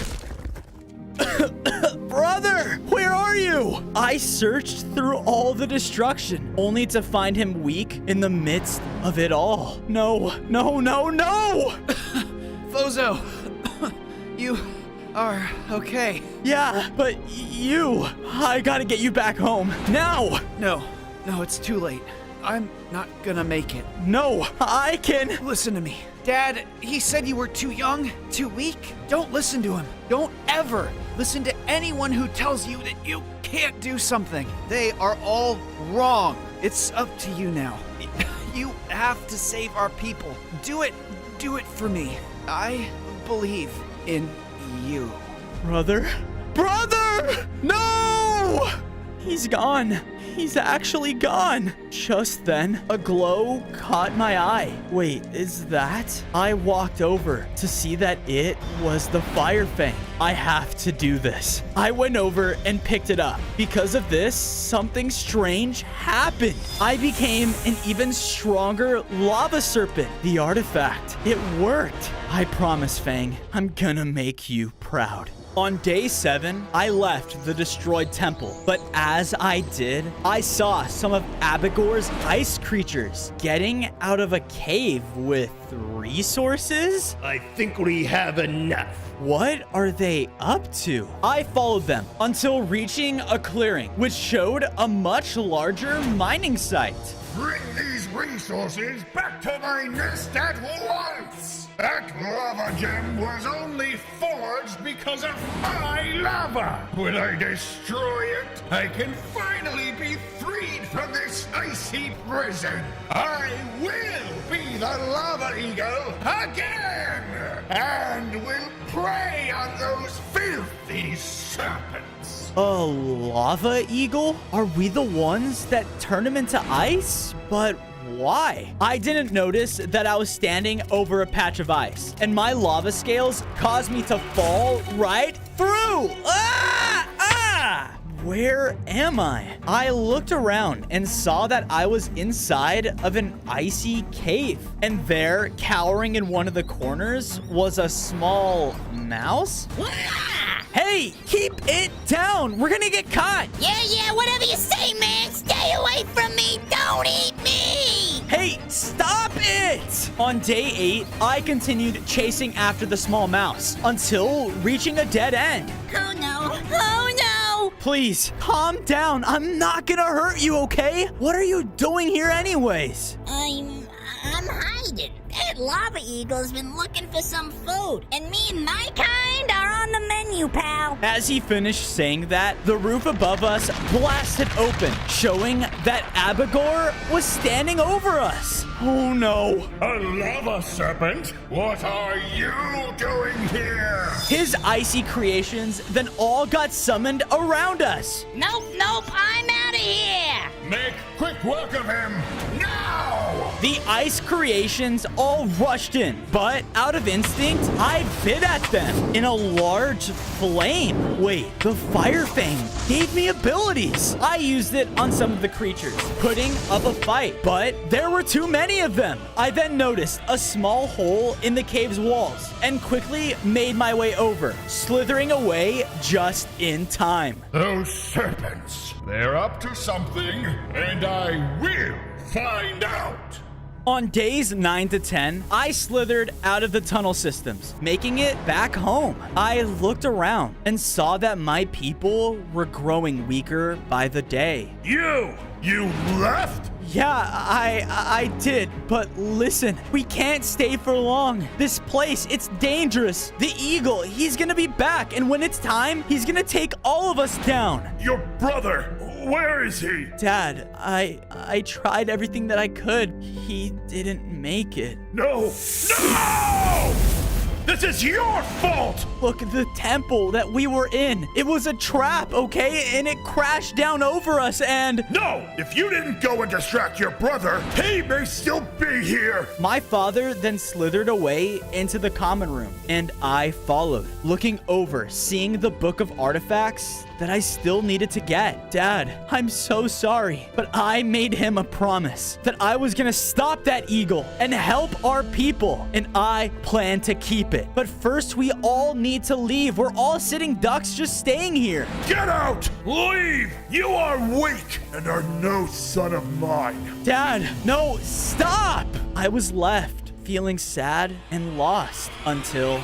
Brother, where are you? I searched through all the destruction, only to find him weak in the midst of it all. No, no, no, no! Bozo, you are okay. Yeah, but I gotta get you back home, now! No, it's too late. I'm not gonna make it. No, I can. Listen to me. Dad, he said you were too young, too weak. Don't listen to him. Don't ever listen to anyone who tells you that you can't do something. They are all wrong. It's up to you now. You have to save our people. Do it for me. I believe in you. Brother? No! He's gone. He's actually gone. Just then, a glow caught my eye. Wait, is that? I walked over to see that it was the fire fang. I have to do this. I went over and picked it up. Because of this, something strange happened. I became an even stronger lava serpent. The artifact, it worked. I promise, Fang, I'm gonna make you proud. On day 7, I left the destroyed temple, but as I did, I saw some of Abigor's ice creatures getting out of a cave with resources? I think we have enough. What are they up to? I followed them until reaching a clearing, which showed a much larger mining site. Bring these resources back to my nest at once! That lava gem was only forged because of my lava! When I destroy it, I can finally be freed from this icy prison! I will be the lava eagle again! And will prey on those filthy serpents! A lava eagle? Are we the ones that turn him into ice? But why? I didn't notice that I was standing over a patch of ice, and my lava scales caused me to fall right through. Where am I? I looked around and saw that I was inside of an icy cave. And there, cowering in one of the corners, was a small mouse. Hey, keep it down. We're gonna get caught. Yeah, whatever you say, man. Stay away from me. Don't eat me. Hey, stop it! On day 8, I continued chasing after the small mouse until reaching a dead end. Oh no, Oh no! Please, calm down. I'm not gonna hurt you, okay? What are you doing here anyways? I'm hiding. That lava eagle's been looking for some food, and me and my kind are on the menu, pal. As he finished saying that, the roof above us blasted open, showing that Abigor was standing over us. Oh no. A lava serpent? What are you doing here? His icy creations then all got summoned around us. Nope, I'm out of here. Make quick work of him now! The ice creations all rushed in, but out of instinct, I bit at them in a large flame. Wait, the fire fang gave me abilities. I used it on some of the creatures, putting up a fight, but there were too many of them. I then noticed a small hole in the cave's walls and quickly made my way over, slithering away just in time. Those serpents, they're up to something, and I will find out. On days 9 to 10, I slithered out of the tunnel systems, making it back home. I looked around and saw that my people were growing weaker by the day. You left? Yeah, I did, but listen, we can't stay for long. This place, it's dangerous. The eagle, he's gonna be back, and when it's time, he's gonna take all of us down. Your brother, where is he? Dad, I tried everything that I could. He didn't make it. No! This is your fault! Look, the temple that we were in, it was a trap, okay? And it crashed down over us and... No! If you didn't go and distract your brother, he may still be here! My father then slithered away into the common room, and I followed, looking over, seeing the book of artifacts that I still needed to get. Dad, I'm so sorry, but I made him a promise that I was gonna stop that eagle and help our people, and I plan to keep it. But first, we all need to leave. We're all sitting ducks just staying here. Get out! Leave! You are weak and are no son of mine. Dad, no, stop! I was left feeling sad and lost until...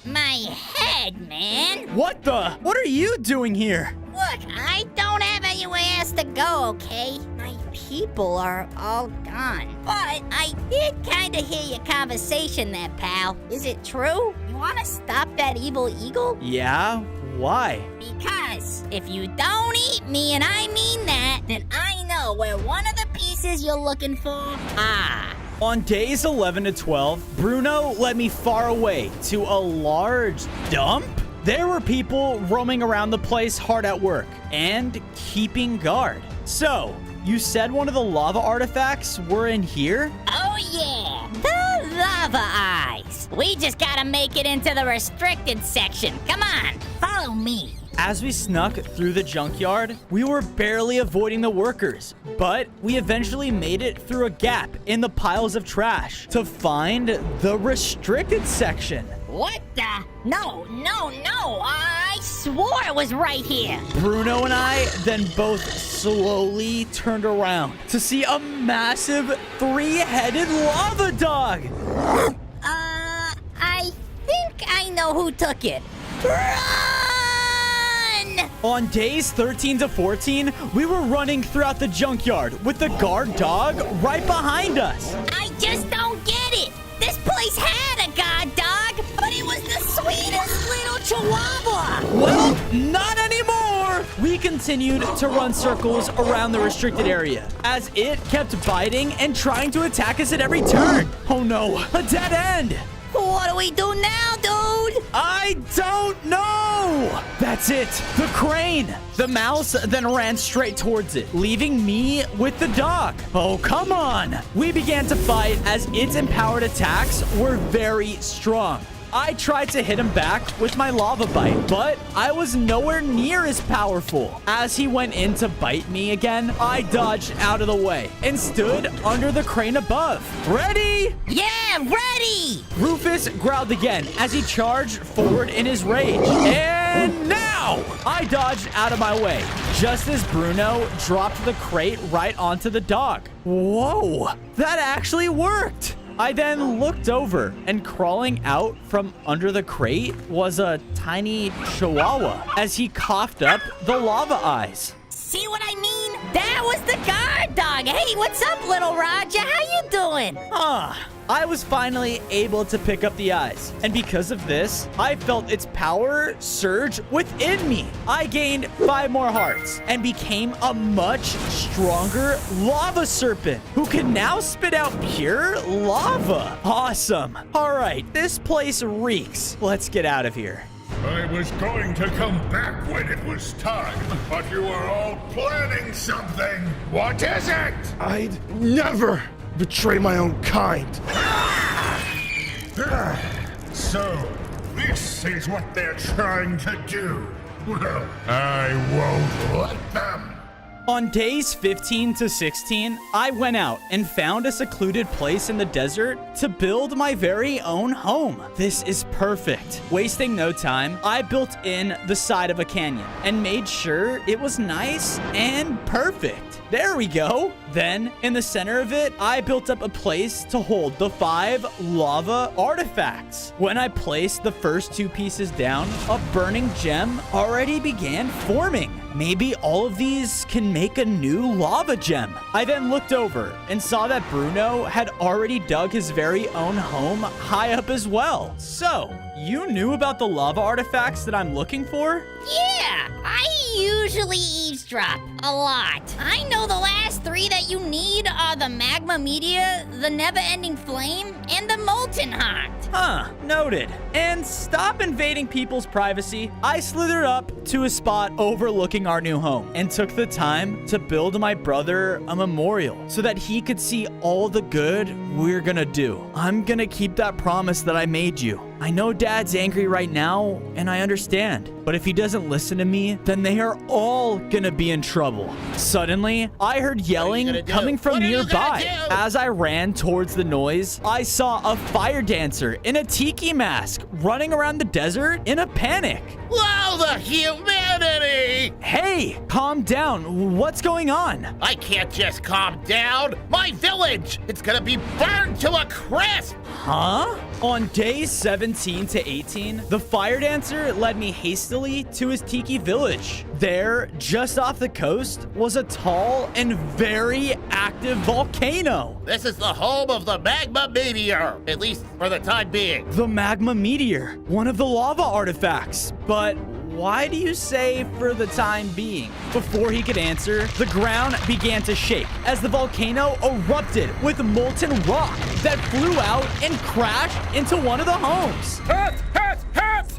My head, man. What are you doing here? Look, I don't have anywhere else to go, okay? My people are all gone. But I did kind of hear your conversation there, pal. Is it true? You want to stop that evil eagle? Yeah? Why? Because if you don't eat me, and I mean that, then I know where one of the pieces you're looking for are. On days 11 to 12, Bruno led me far away to a large dump. There were people roaming around the place hard at work and keeping guard. So, you said one of the lava artifacts were in here? Oh yeah, the lava eyes. We just gotta make it into the restricted section. Come on, follow me. As we snuck through the junkyard, we were barely avoiding the workers, but we eventually made it through a gap in the piles of trash to find the restricted section. What the? No, I swore it was right here. Bruno and I then both slowly turned around to see a massive three-headed lava dog. I think I know who took it. Run! On days 13 to 14, we were running throughout the junkyard with the guard dog right behind us. I just don't get it. This place had a guard dog, but it was the sweetest little chihuahua. Well, not anymore. We continued to run circles around the restricted area as it kept biting and trying to attack us at every turn. Oh no, a dead end. What do we do now, dude? I don't know! That's it, the crane! The mouse then ran straight towards it, leaving me with the dog. Oh, come on! We began to fight as its empowered attacks were very strong. I tried to hit him back with my lava bite, but I was nowhere near as powerful. As he went in to bite me again, I dodged out of the way and stood under the crane above. Ready? Yeah, ready! Rufus growled again as he charged forward in his rage. And now! I dodged out of my way, just as Bruno dropped the crate right onto the dog. Whoa, that actually worked. I then looked over, and crawling out from under the crate was a tiny chihuahua as he coughed up the lava eyes. See what I mean? That was the guard dog. Hey, what's up, little Roger? How you doing? I was finally able to pick up the eyes, and because of this, I felt its power surge within me. I gained 5 more hearts and became a much stronger lava serpent who can now spit out pure lava. Awesome. All right, this place reeks. Let's get out of here. I was going to come back when it was time, but you were all planning something. What is it? I'd never betray my own kind. So, this is what they're trying to do. Well, I won't let them. On days 15 to 16, I went out and found a secluded place in the desert to build my very own home. This is perfect. Wasting no time, I built in the side of a canyon and made sure it was nice and perfect. There we go. Then, in the center of it, I built up a place to hold the 5 lava artifacts. When I placed the first 2 pieces down, a burning gem already began forming. Maybe all of these can make a new lava gem. I then looked over and saw that Bruno had already dug his very own home high up as well. So, you knew about the lava artifacts that I'm looking for? Yeah, I usually eavesdrop a lot. I know the last 3 that you need are the magma meteor, the never-ending flame, and the molten heart. Noted. And stop invading people's privacy. I slithered up to a spot overlooking our new home and took the time to build my brother a memorial so that he could see all the good we're gonna do. I'm gonna keep that promise that I made you. I know Dad's angry right now, and I understand. But if he doesn't listen to me, then they are all gonna be in trouble. Suddenly, I heard yelling coming from nearby. As I ran towards the noise, I saw a fire dancer in a tiki mask running around the desert in a panic. Wow, the humanity! Hey, calm down. What's going on? I can't just calm down. My village, it's gonna be burned to a crisp! Huh? On days 17 to 18, the fire dancer led me hastily to his tiki village. There, just off the coast, was a tall and very active volcano. This is the home of the magma meteor, at least for the time being. The magma meteor, one of the lava artifacts. But why do you say for the time being? Before he could answer, the ground began to shake as the volcano erupted with molten rock that flew out and crashed into one of the homes.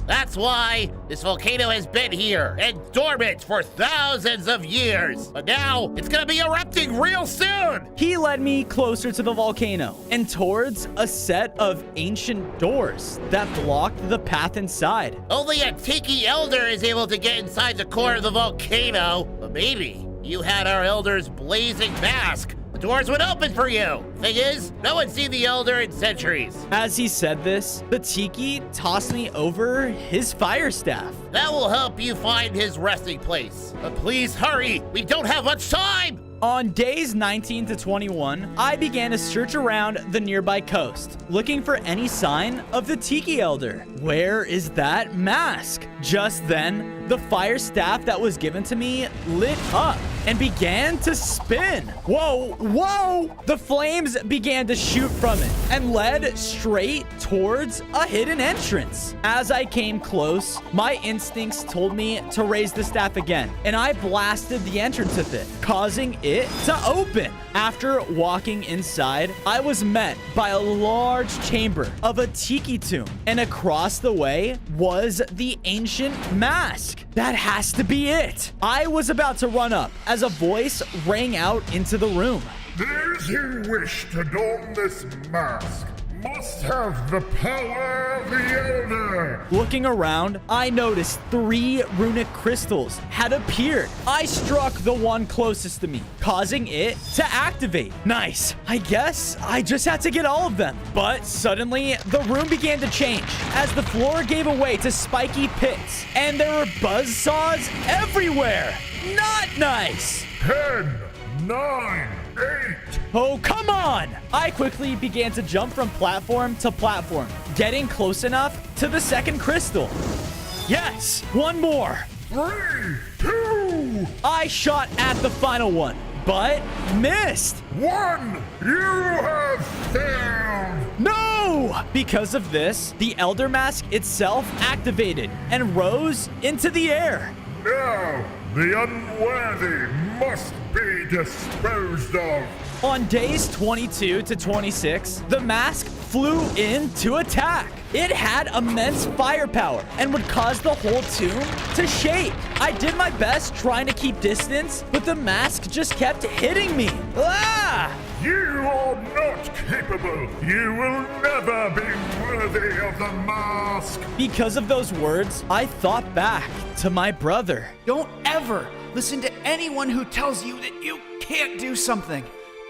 That's why this volcano has been here and dormant for thousands of years. But now it's gonna be erupting real soon. He led me closer to the volcano and towards a set of ancient doors that blocked the path inside. Only a tiki elder is able to get inside the core of the volcano. But maybe you had our elder's blazing mask. The doors would open for you. Thing is, no one's seen the elder in centuries. As he said this, the tiki tossed me over his fire staff. That will help you find his resting place. But please hurry, we don't have much time. On days 19 to 21, I began to search around the nearby coast, looking for any sign of the Tiki Elder. Where is that mask? Just then, the fire staff that was given to me lit up and began to spin. Whoa, whoa! The flames began to shoot from it and led straight towards a hidden entrance. As I came close, my instincts told me to raise the staff again, and I blasted the entrance with it, causing it to open. After walking inside, I was met by a large chamber of a tiki tomb, and across the way was the ancient mask. That has to be it. I was about to run up as a voice rang out into the room. Those who wish to don this mask must have the power of the Elder. Looking around, I noticed 3 runic crystals had appeared. I struck the one closest to me, causing it to activate. Nice. I guess I just had to get all of them. But suddenly, the room began to change as the floor gave away to spiky pits, and there were buzzsaws everywhere. Not nice. 10, 9, 8, Oh, come on! I quickly began to jump from platform to platform, getting close enough to the second crystal. Yes, one more. 3, 2, I shot at the final one, but missed. 1. You have failed. No! Because of this, the Elder Mask itself activated and rose into the air. Now, the unworthy must be disposed of. On days 22 to 26, the mask flew in to attack. It had immense firepower and would cause the whole tomb to shake. I did my best trying to keep distance, but the mask just kept hitting me. Ah! You are not capable. You will never be worthy of the mask. Because of those words, I thought back to my brother. Don't ever listen to anyone who tells you that you can't do something.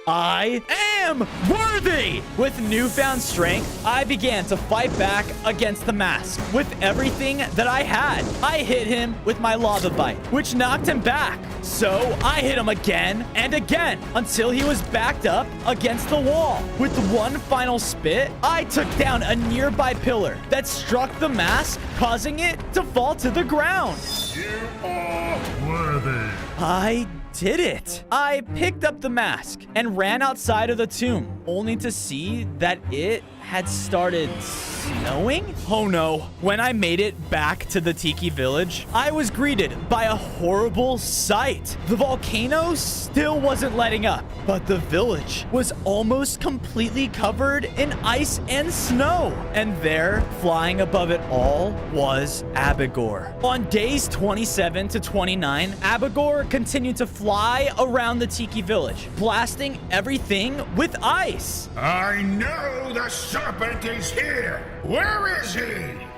I am worthy! With newfound strength, I began to fight back against the mask with everything that I had. I hit him with my lava bite, which knocked him back. So I hit him again and again until he was backed up against the wall. With one final spit, I took down a nearby pillar that struck the mask, causing it to fall to the ground. You are worthy. I did it. I picked up the mask and ran outside of the tomb, only to see that it had started snowing? Oh no. When I made it back to the Tiki Village, I was greeted by a horrible sight. The volcano still wasn't letting up, but the village was almost completely covered in ice and snow. And there, flying above it all, was Abigor. On days 27 to 29, Abigor continued to fly around the Tiki Village, blasting everything with ice. I know the serpent is here. Where is he?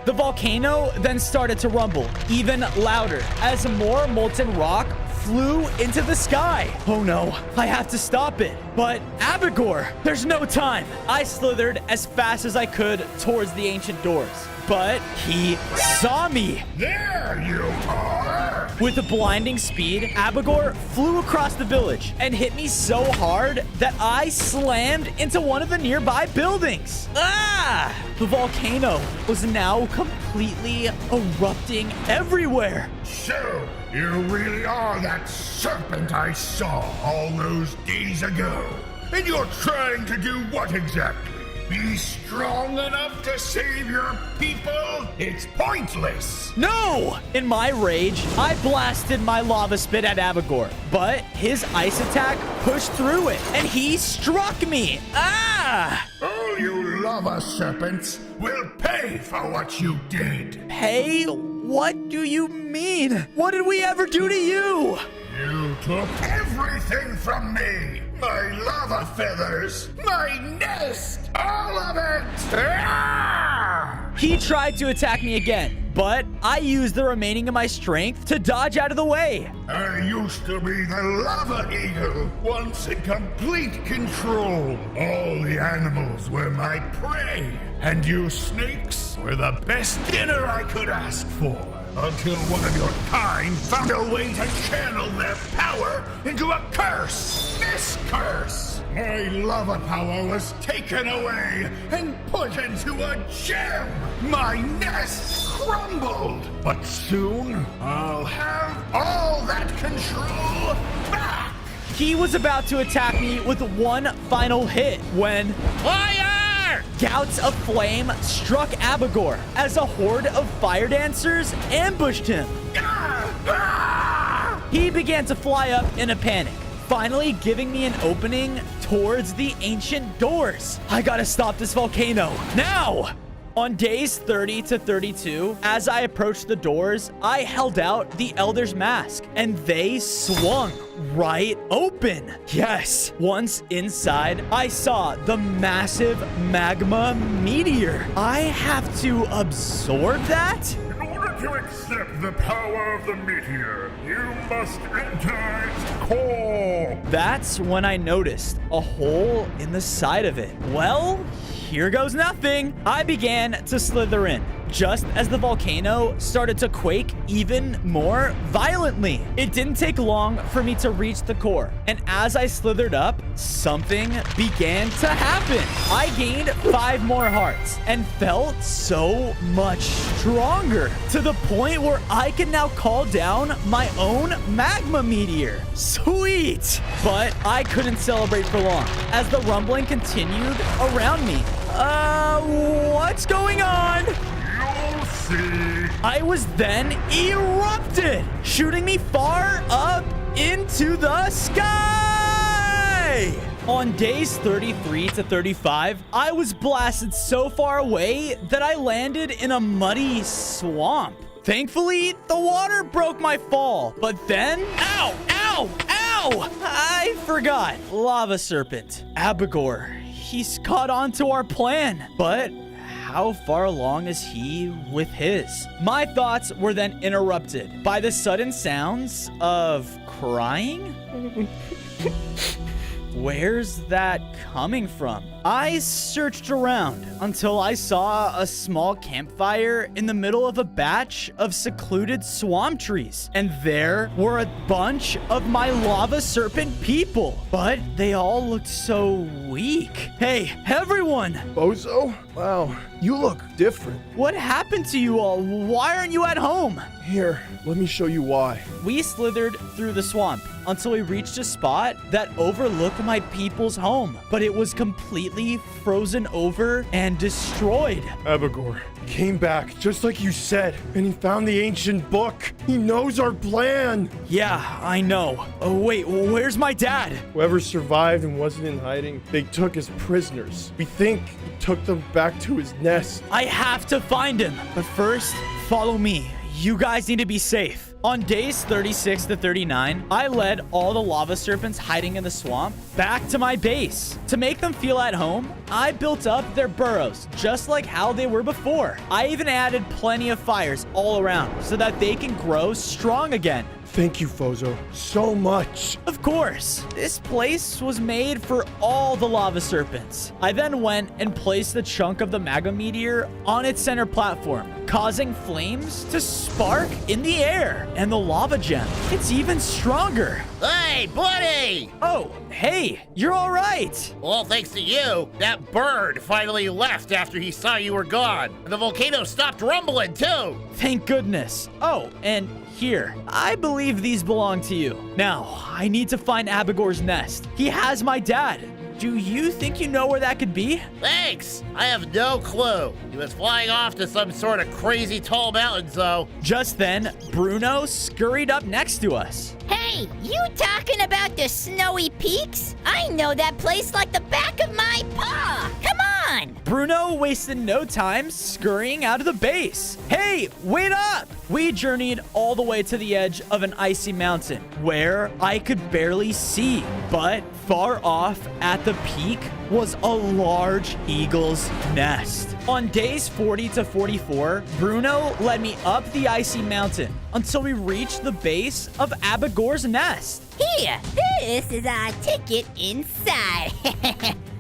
The volcano then started to rumble even louder as more molten rock flew into the sky. Oh no, I have to stop it. But Abigor, there's no time. I slithered as fast as I could towards the ancient doors, but he saw me. There you are. With a blinding speed, Abigor flew across the village and hit me so hard that I slammed into one of the nearby buildings. Ah! The volcano was now completely erupting everywhere. So, you really are that serpent I saw all those days ago. And you're trying to do what exactly? Be strong enough to save your people? It's pointless. No! In my rage, I blasted my lava spit at Abigor, but his ice attack pushed through it, and he struck me. Ah! All you lava serpents will pay for what you did. Pay? What do you mean? What did we ever do to you? You took everything from me. My lava feathers, my nest, all of it! Ah! He tried to attack me again, but I used the remaining of my strength to dodge out of the way. I used to be the lava eagle, once in complete control. All the animals were my prey, and you snakes were the best dinner I could ask for. Until one of your kind found a way to channel their power into a curse. This curse! My lava power was taken away and put into a gem. My nest crumbled. But soon, I'll have all that control back. He was about to attack me with one final hit when... Fire! Gouts of flame struck Abigor as a horde of fire dancers ambushed him. He began to fly up in a panic, finally giving me an opening towards the ancient doors. I gotta stop this volcano now! On days 30 to 32, as I approached the doors, I held out the Elder's Mask, and they swung right open. Yes, once inside, I saw the massive magma meteor. I have to absorb that? In order to accept the power of the meteor, you must enter its core. That's when I noticed a hole in the side of it. Well, here goes nothing. I began to slither in, just as the volcano started to quake even more violently. It didn't take long for me to reach the core, and as I slithered up, something began to happen. I gained 5 more hearts and felt so much stronger, to the point where I can now call down my own magma meteor. Sweet! But I couldn't celebrate for long as the rumbling continued around me. What's going on? You'll see. I was then erupted, shooting me far up into the sky. On days 33 to 35, I was blasted so far away that I landed in a muddy swamp. Thankfully, the water broke my fall, but then, ow, ow, ow! I forgot. Lava serpent, Abagor. He's caught on to our plan, but how far along is he with his? My thoughts were then interrupted by the sudden sounds of crying. Where's that coming from? I searched around until I saw a small campfire in the middle of a batch of secluded swamp trees. And there were a bunch of my lava serpent people, but they all looked so weak. Hey, everyone! Bozo? Wow, you look different. What happened to you all? Why aren't you at home? Here, let me show you why. We slithered through the swamp until we reached a spot that overlooked my people's home, but it was completely frozen over and destroyed. Abagor came back just like you said, and he found the ancient book. He knows our plan. Yeah, I know. Oh, wait, where's my dad? Whoever survived and wasn't in hiding, they took as prisoners. We think he took them back to his nest. I have to find him, but first, follow me. You guys need to be safe. On days 36 to 39, I led all the lava serpents hiding in the swamp back to my base. To make them feel at home, I built up their burrows just like how they were before. I even added plenty of fires all around so that they can grow strong again. Thank you, Fozo, so much. Of course. This place was made for all the lava serpents. I then went and placed the chunk of the magma meteor on its center platform, causing flames to spark in the air. And the lava gem, it's even stronger. Hey, buddy! Oh, hey, you're all right. Well, thanks to you, that bird finally left after he saw you were gone. And the volcano stopped rumbling, too. Thank goodness. Oh, and here, I believe these belong to you. Now, I need to find Abagor's nest. He has my dad. Do you think you know where that could be? Thanks. I have no clue. He was flying off to some sort of crazy tall mountains, though. Just then, Bruno scurried up next to us. Hey, you talking about the snowy peaks? I know that place like the back of my paw. Come on. Bruno wasted no time scurrying out of the base. Hey, wait up! We journeyed all the way to the edge of an icy mountain where I could barely see, but far off at the peak was a large eagle's nest. On days 40 to 44, Bruno led me up the icy mountain until we reached the base of Abagor's nest. Here, this is our ticket inside.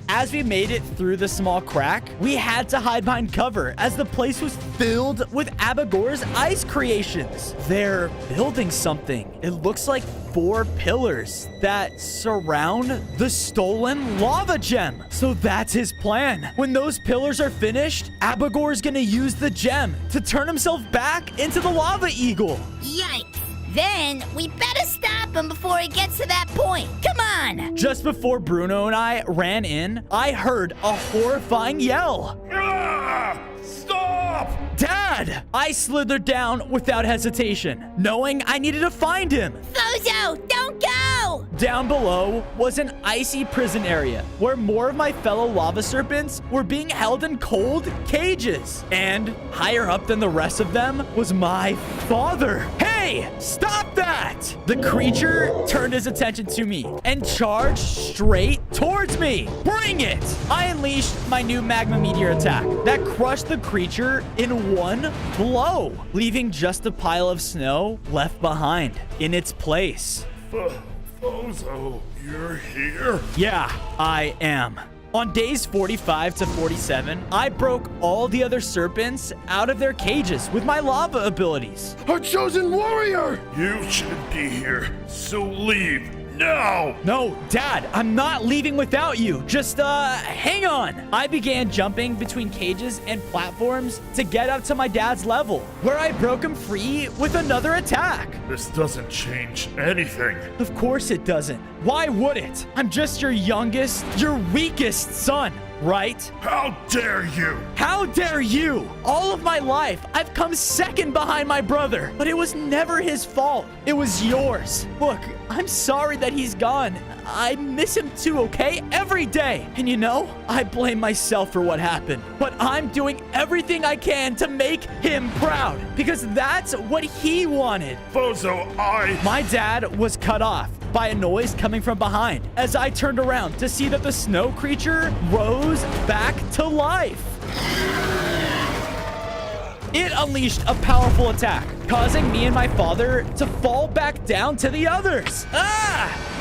As we made it through the small crack, we had to hide behind cover as the place was filled with Abagor's ice creations. They're building something. It looks like 4 pillars that surround the stolen lava gem. So that's his plan. When those pillars are finished, Abagor's gonna use the gem to turn himself back into the lava eagle. Yikes. Then we better stop him before he gets to that point. Come on. Just before Bruno and I ran in, I heard a horrifying yell. Ah! Stop! Dad! I slithered down without hesitation, knowing I needed to find him. Fozo, don't go! Down below was an icy prison area where more of my fellow lava serpents were being held in cold cages. And higher up than the rest of them was my father. Hey, stop that! The creature turned his attention to me and charged straight towards me. Bring it! I unleashed my new magma meteor attack that crushed the creature in one blow, leaving just a pile of snow left behind in its place. Fozo, you're here? Yeah, I am. On days 45 to 47, I broke all the other serpents out of their cages with my lava abilities. Our chosen warrior! You shouldn't be here, so leave now! No, Dad, I'm not leaving without you. Just, hang on. I began jumping between cages and platforms to get up to my dad's level, where I broke him free with another attack. This doesn't change anything. Of course it doesn't. Why would it? I'm just your youngest, your weakest son, right? How dare you? How dare you? All of my life, I've come second behind my brother, but it was never his fault. It was yours. Look, I'm sorry that he's gone. I miss him too, okay? Every day. And you know, I blame myself for what happened, but I'm doing everything I can to make him proud because that's what he wanted. Bozo, My dad was cut off by a noise coming from behind as I turned around to see that the snow creature rose back to life. It unleashed a powerful attack, causing me and my father to fall back down to the others. Ah!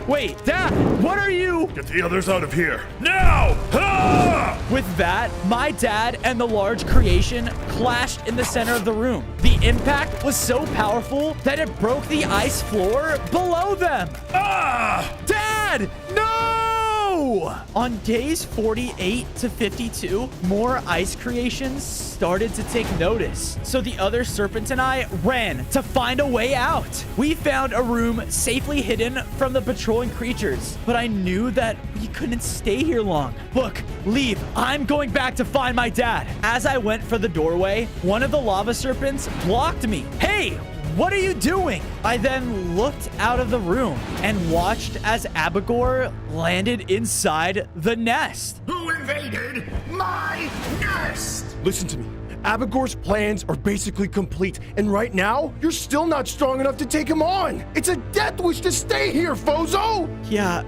Wait, Dad, what are you? Get the others out of here, now! Ah! With that, my dad and the large creation clashed in the center of the room. The impact was so powerful that it broke the ice floor below them. Ah! Dad, no! On days 48 to 52, more ice creations started to take notice. So the other serpents and I ran to find a way out. We found a room safely hidden from the patrolling creatures, but I knew that we couldn't stay here long. Look, leave. I'm going back to find my dad. As I went for the doorway, one of the lava serpents blocked me. Hey! What are you doing? I then looked out of the room and watched as Abigor landed inside the nest. Who invaded my nest? Listen to me. Abigor's plans are basically complete, and right now, you're still not strong enough to take him on. It's a death wish to stay here, Fozo! Yeah,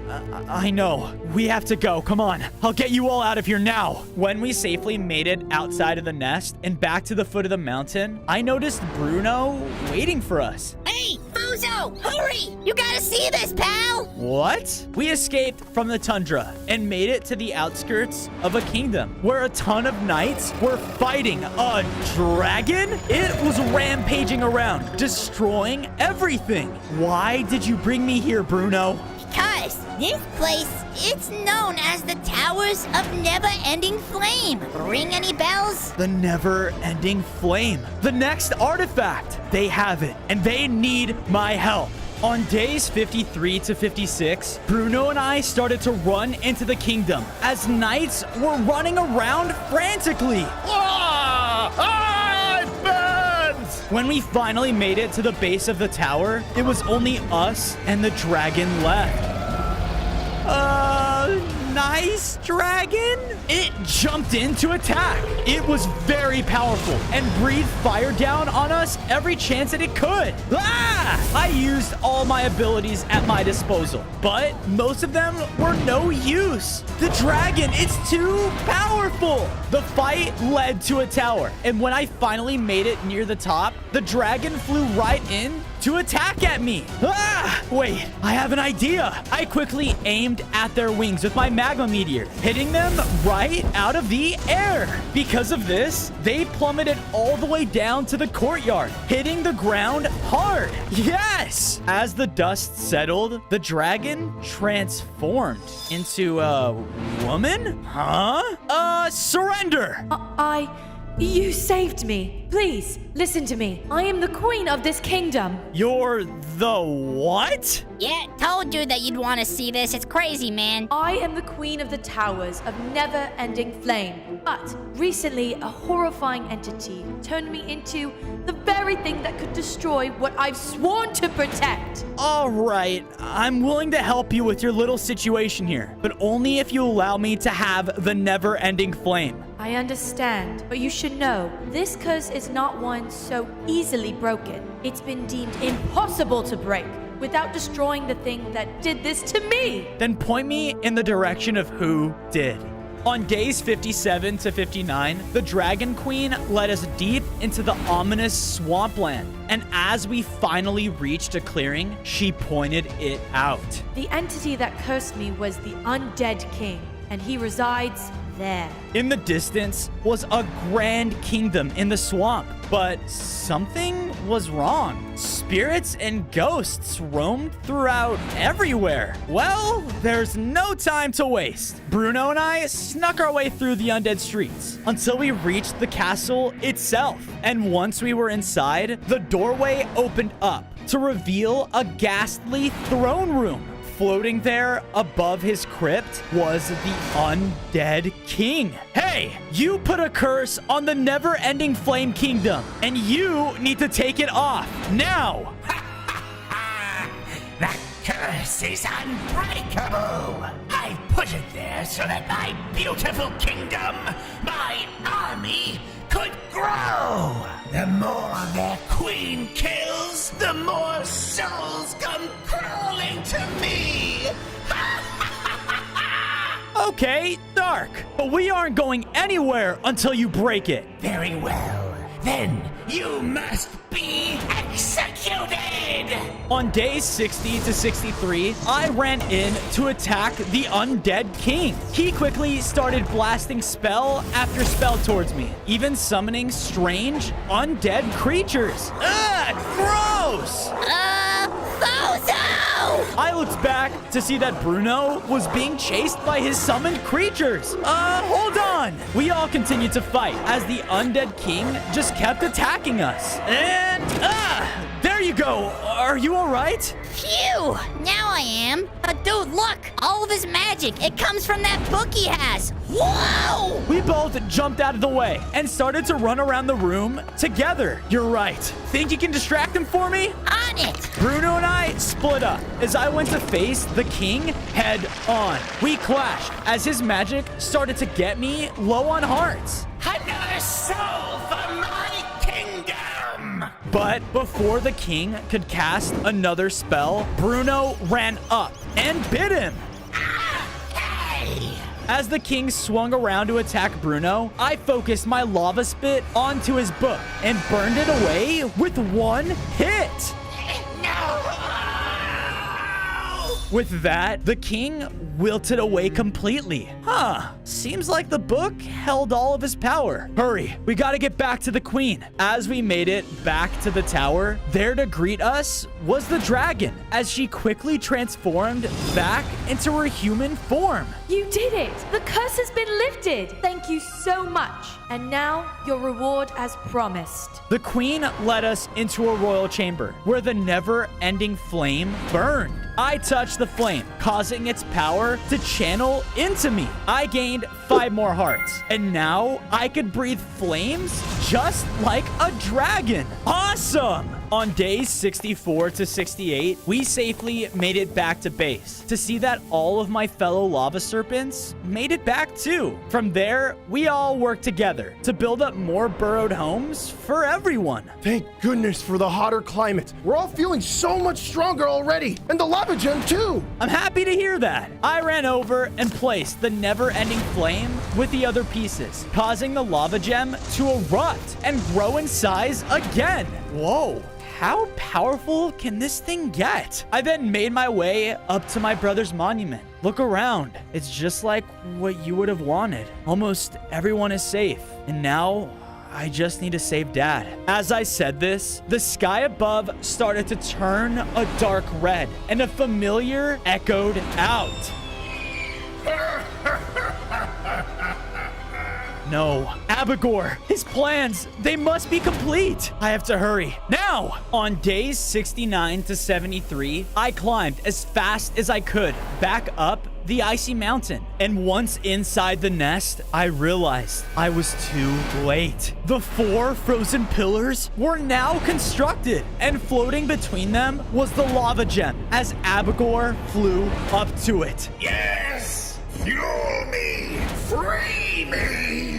I know. We have to go. Come on. I'll get you all out of here now. When we safely made it outside of the nest and back to the foot of the mountain, I noticed Bruno waiting for us. Hey, Fuzo, hurry! You gotta see this, pal! What? We escaped from the tundra and made it to the outskirts of a kingdom where a ton of knights were fighting a dragon. It was rampaging around, destroying everything. Why did you bring me here, Bruno? Because this place, it's known as the Towers of Never-Ending Flame. Ring any bells? The never-ending flame. The next artifact. They have it, and they need my help. On days 53 to 56, Bruno and I started to run into the kingdom as knights were running around frantically. It burns! When we finally made it to the base of the tower, it was only us and the dragon left. Nice dragon? It jumped in to attack. It was very powerful and breathed fire down on us every chance that it could. Ah! I used all my abilities at my disposal, but most of them were no use. The dragon, it's too powerful. The fight led to a tower, and when I finally made it near the top, the dragon flew right in to attack at me. Ah! Wait, I have an idea. I quickly aimed at their wings with my magma meteor, hitting them right out of the air. Because of this, they plummeted all the way down to the courtyard, hitting the ground hard. Yes! As the dust settled, the dragon transformed into a woman? Huh? Surrender! You saved me. Please, listen to me. I am the queen of this kingdom. You're the what? Yeah, told you that you'd want to see this. It's crazy, man. I am the queen of the Towers of Never-Ending Flame. But recently, a horrifying entity turned me into the very thing that could destroy what I've sworn to protect. All right, I'm willing to help you with your little situation here, but only if you allow me to have the never-ending flame. I understand, but you should know, this curse is not one so easily broken. It's been deemed impossible to break without destroying the thing that did this to me. Then point me in the direction of who did. On days 57 to 59, the Dragon Queen led us deep into the ominous swampland. And as we finally reached a clearing, she pointed it out. The entity that cursed me was the Undead King, and he resides there. In the distance was a grand kingdom in the swamp, but something was wrong. Spirits and ghosts roamed throughout everywhere. Well, there's no time to waste. Bruno and I snuck our way through the undead streets until we reached the castle itself. And once we were inside, the doorway opened up to reveal a ghastly throne room. Floating there above his crypt was the Undead King. Hey, you put a curse on the never-ending Flame Kingdom, and you need to take it off now. That curse is unbreakable. I put it there so that my beautiful kingdom, my army, could grow. The more their queen kills, the more souls come crawling to me. Okay, Dark, but we aren't going anywhere until you break it. Very well. Then you must be executed! On days 60 to 63, I ran in to attack the Undead King. He quickly started blasting spell after spell towards me, even summoning strange undead creatures. Ugh, gross! I looked back to see that Bruno was being chased by his summoned creatures. Hold on. We all continued to fight as the Undead King just kept attacking us. And, there you go. Are you all right? Phew! Now I am. Dude, look! All of his magic, it comes from that book he has. Whoa! We both jumped out of the way and started to run around the room together. You're right. Think you can distract him for me? On it! Bruno and I split up as I went to face the king head on. We clashed as his magic started to get me low on hearts. Another soul for my kingdom! But before the king could cast another spell, Bruno ran up and bit him. As the king swung around to attack Bruno, I focused my lava spit onto his book and burned it away with one hit. With that, the king wilted away completely. Seems like the book held all of his power. Hurry, we gotta get back to the queen. As we made it back to the tower, there to greet us was the dragon, as she quickly transformed back into her human form. You did it! The curse has been lifted! Thank you so much. And now, your reward as promised. The queen led us into a royal chamber where the never-ending flame burned. I touched the flame, causing its power to channel into me. I gained 5 more hearts, and now I could breathe flames just like a dragon. Awesome! On days 64 to 68, we safely made it back to base to see that all of my fellow lava serpents made it back too. From there, we all worked together to build up more burrowed homes for everyone. Thank goodness for the hotter climate. We're all feeling so much stronger already, and the lava gem too. I'm happy to hear that. I ran over and placed the never-ending flame with the other pieces, causing the lava gem to erupt and grow in size again. Whoa. How powerful can this thing get? I then made my way up to my brother's monument. Look around. It's just like what you would have wanted. Almost everyone is safe. And now I just need to save Dad. As I said this, the sky above started to turn a dark red, and a familiar echoed out. No. Abigor, his plans, they must be complete. I have to hurry. Now! On days 69 to 73, I climbed as fast as I could back up the icy mountain. And once inside the nest, I realized I was too late. The 4 frozen pillars were now constructed, and floating between them was the lava gem as Abigor flew up to it. Yes! Fuel me! Free me!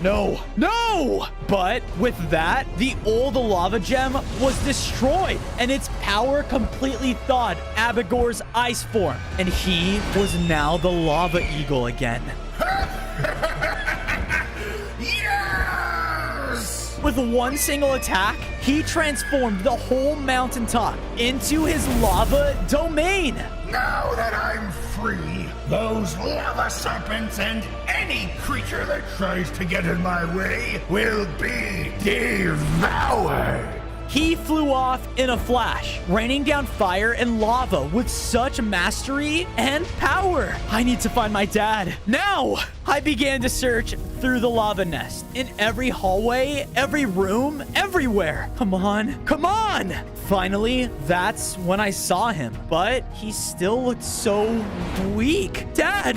No! No! But with that, the old lava gem was destroyed, and its power completely thawed Abigor's ice form, and he was now the lava eagle again. With one single attack, he transformed the whole mountaintop into his lava domain. Now that I'm free, those lava serpents and any creature that tries to get in my way will be devoured. He flew off in a flash, raining down fire and lava with such mastery and power. I need to find my dad. Now! I began to search through the lava nest, in every hallway, every room, everywhere. Come on, come on! Finally, that's when I saw him, but he still looked so weak. Dad!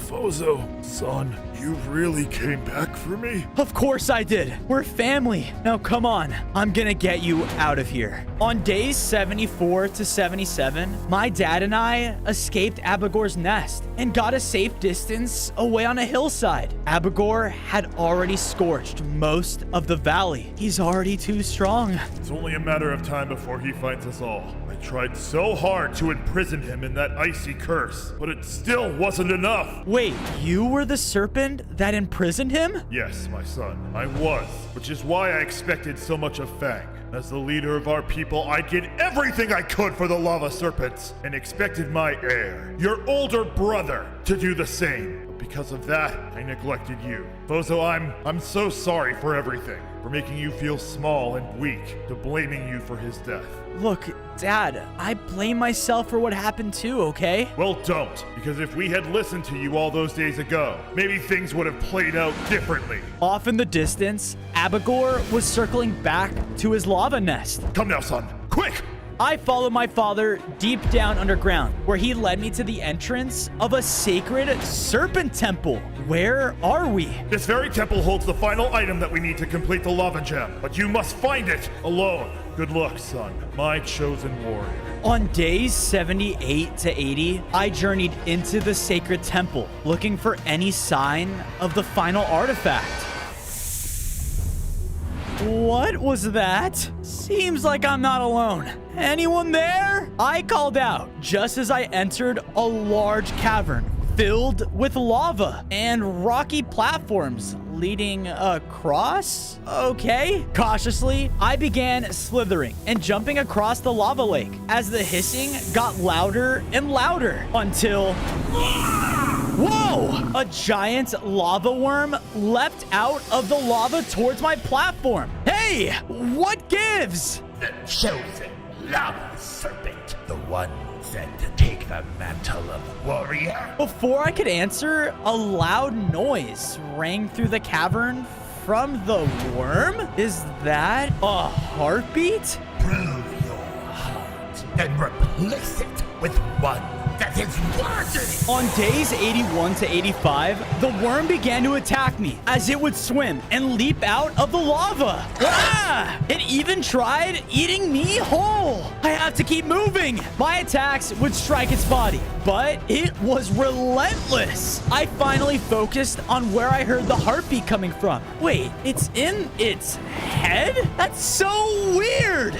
Fozo, son, you really came back for me? Of course I did. We're family. Now come on. I'm gonna get you out of here. On days 74 to 77, my dad and I escaped Abagor's nest and got a safe distance away on a hillside. Abagor had already scorched most of the valley. He's already too strong. It's only a matter of time before he finds us all. I tried so hard to imprison him in that icy curse, but it still wasn't enough. Wait, you were the serpent that imprisoned him? Yes, my son, I was, which is why I expected so much of Fang. As the leader of our people, I did everything I could for the lava serpents and expected my heir, your older brother, to do the same. But because of that, I neglected you. Fozo, I'm so sorry for everything, for making you feel small and weak, to blaming you for his death. Look, Dad, I blame myself for what happened too, okay? Well, don't, because if we had listened to you all those days ago, maybe things would have played out differently. Off in the distance, Abagor was circling back to his lava nest. Come now, son, quick! I followed my father deep down underground, where he led me to the entrance of a sacred serpent temple. Where are we? This very temple holds the final item that we need to complete the lava gem, but you must find it alone. Good luck, son, my chosen warrior. On days 78 to 80, I journeyed into the sacred temple, looking for any sign of the final artifact. What was that? Seems like I'm not alone. Anyone there? I called out just as I entered a large cavern filled with lava and rocky platforms leading across? Okay. Cautiously, I began slithering and jumping across the lava lake as the hissing got louder and louder until... Whoa! A giant lava worm leapt out of the lava towards my platform. Hey, what gives? The chosen lava serpent, the one sent to take the mantle of warrior. Before I could answer, a loud noise rang through the cavern from the worm? Is that a heartbeat? Prove your heart and replace it with one that is worthy. On days 81 to 85, the worm began to attack me as it would swim and leap out of the lava. Ah! It even tried eating me whole. I have to keep moving. My attacks would strike its body, but it was relentless. I finally focused on where I heard the heartbeat coming from. Wait, it's in its head? That's so weird.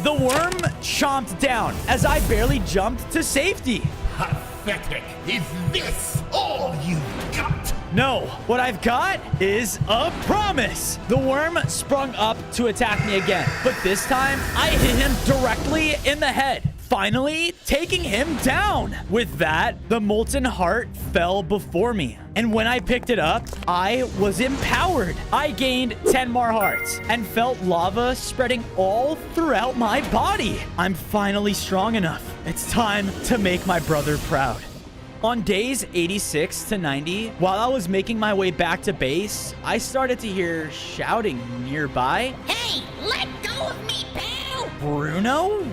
The worm chomped down as I barely jumped to safety. Pathetic. Is this all you got? No, what I've got is a promise. The worm sprung up to attack me again, but this time I hit him directly in the head, finally taking him down. With that, the molten heart fell before me. And when I picked it up, I was empowered. I gained 10 more hearts and felt lava spreading all throughout my body. I'm finally strong enough. It's time to make my brother proud. On days 86 to 90, while I was making my way back to base, I started to hear shouting nearby. Hey, let go of me, pal! Bruno?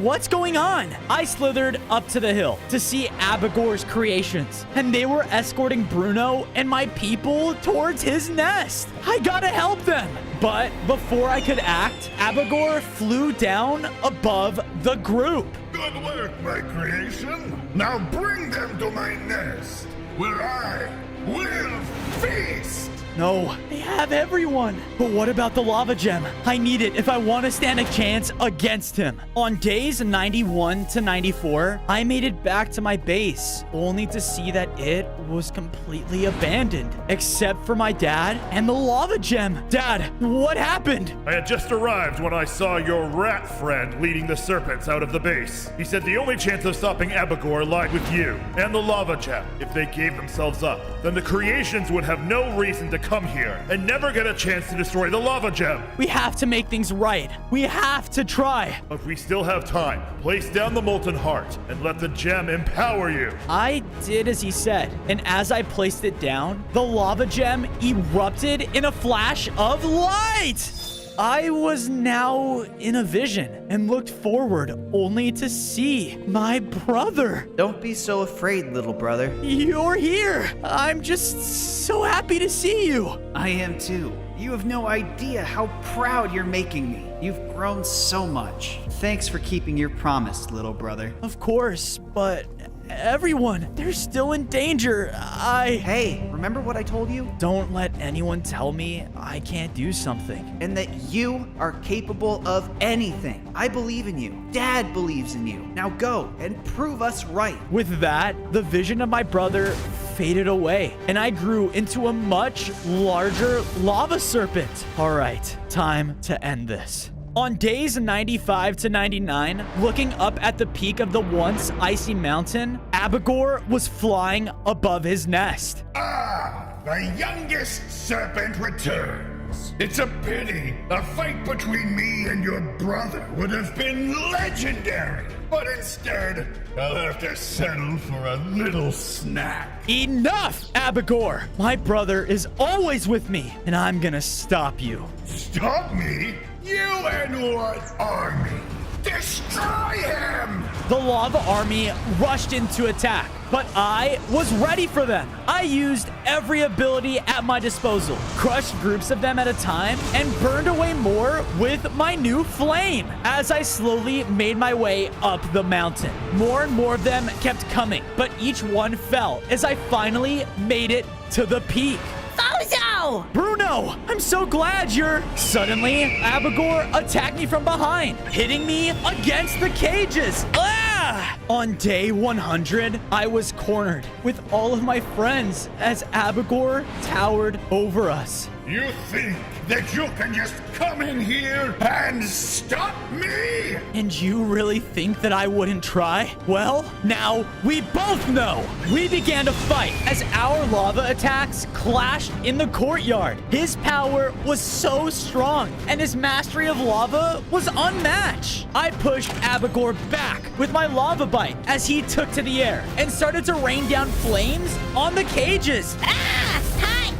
What's going on? I slithered up to the hill to see Abagor's creations, and they were escorting Bruno and my people towards his nest. I gotta help them. But before I could act, Abagor flew down above the group. Good work, my creation. Now bring them to my nest, where I will feast. No, they have everyone. But what about the lava gem? I need it if I want to stand a chance against him. On days 91 to 94, I made it back to my base, only to see that it was completely abandoned, except for my dad and the lava gem. Dad, what happened? I had just arrived when I saw your rat friend leading the serpents out of the base. He said the only chance of stopping Abagor lied with you and the lava gem. If they gave themselves up, then the creations would have no reason to come here and never get a chance to destroy the lava gem. We have to make things right. We have to try. But we still have time. Place down the molten heart and let the gem empower you. I did as he said, and as I placed it down, the lava gem erupted in a flash of light. I was now in a vision and looked forward only to see my brother. Don't be so afraid, little brother. You're here. I'm just so happy to see you. I am too. You have no idea how proud you're making me. You've grown so much. Thanks for keeping your promise, little brother. Of course, but everyone, they're still in danger. Hey, remember what I told you? Don't let anyone tell me I can't do something. And that you are capable of anything. I believe in you. Dad believes in you. Now go and prove us right. With that, the vision of my brother faded away, and I grew into a much larger lava serpent. All right, time to end this. On days 95 to 99, looking up at the peak of the once icy mountain, Abagor was flying above his nest. Ah, the youngest serpent returns. It's a pity. A fight between me and your brother would have been legendary. But instead, I'll have to settle for a little snack. Enough, Abagor! My brother is always with me, and I'm gonna stop you. Stop me? You and what army? Destroy him! The lava army rushed in to attack, but I was ready for them. I used every ability at my disposal, crushed groups of them at a time, and burned away more with my new flame. As I slowly made my way up the mountain, more and more of them kept coming, but each one fell as I finally made it to the peak. Bozo! Bruno, I'm so glad you're... Suddenly, Abagor attacked me from behind, hitting me against the cages. Ah! On day 100, I was cornered with all of my friends as Abagor towered over us. You think that you can just come in here and stop me? And you really think that I wouldn't try? Well, now we both know. We began to fight as our lava attacks clashed in the courtyard. His power was so strong, and his mastery of lava was unmatched. I pushed Abagor back with my lava bite as he took to the air and started to rain down flames on the cages. Ah! Hide!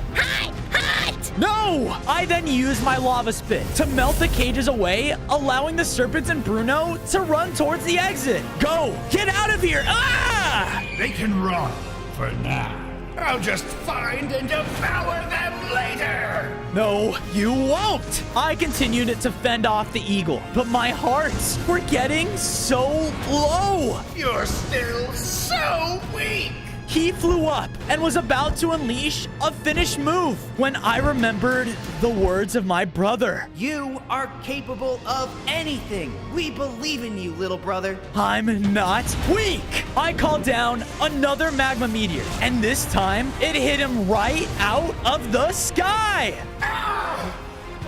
No! I then used my lava spit to melt the cages away, allowing the serpents and Bruno to run towards the exit. Go! Get out of here! Ah! They can run for now. I'll just find and devour them later! No, you won't! I continued to fend off the eagle, but my hearts were getting so low! You're still so weak! He flew up and was about to unleash a finished move when I remembered the words of my brother. You are capable of anything. We believe in you, little brother. I'm not weak. I called down another magma meteor, and this time it hit him right out of the sky. Ah!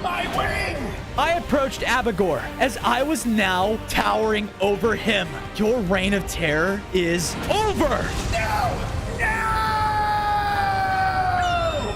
My wing! I approached Abagor as I was now towering over him. Your reign of terror is over. No!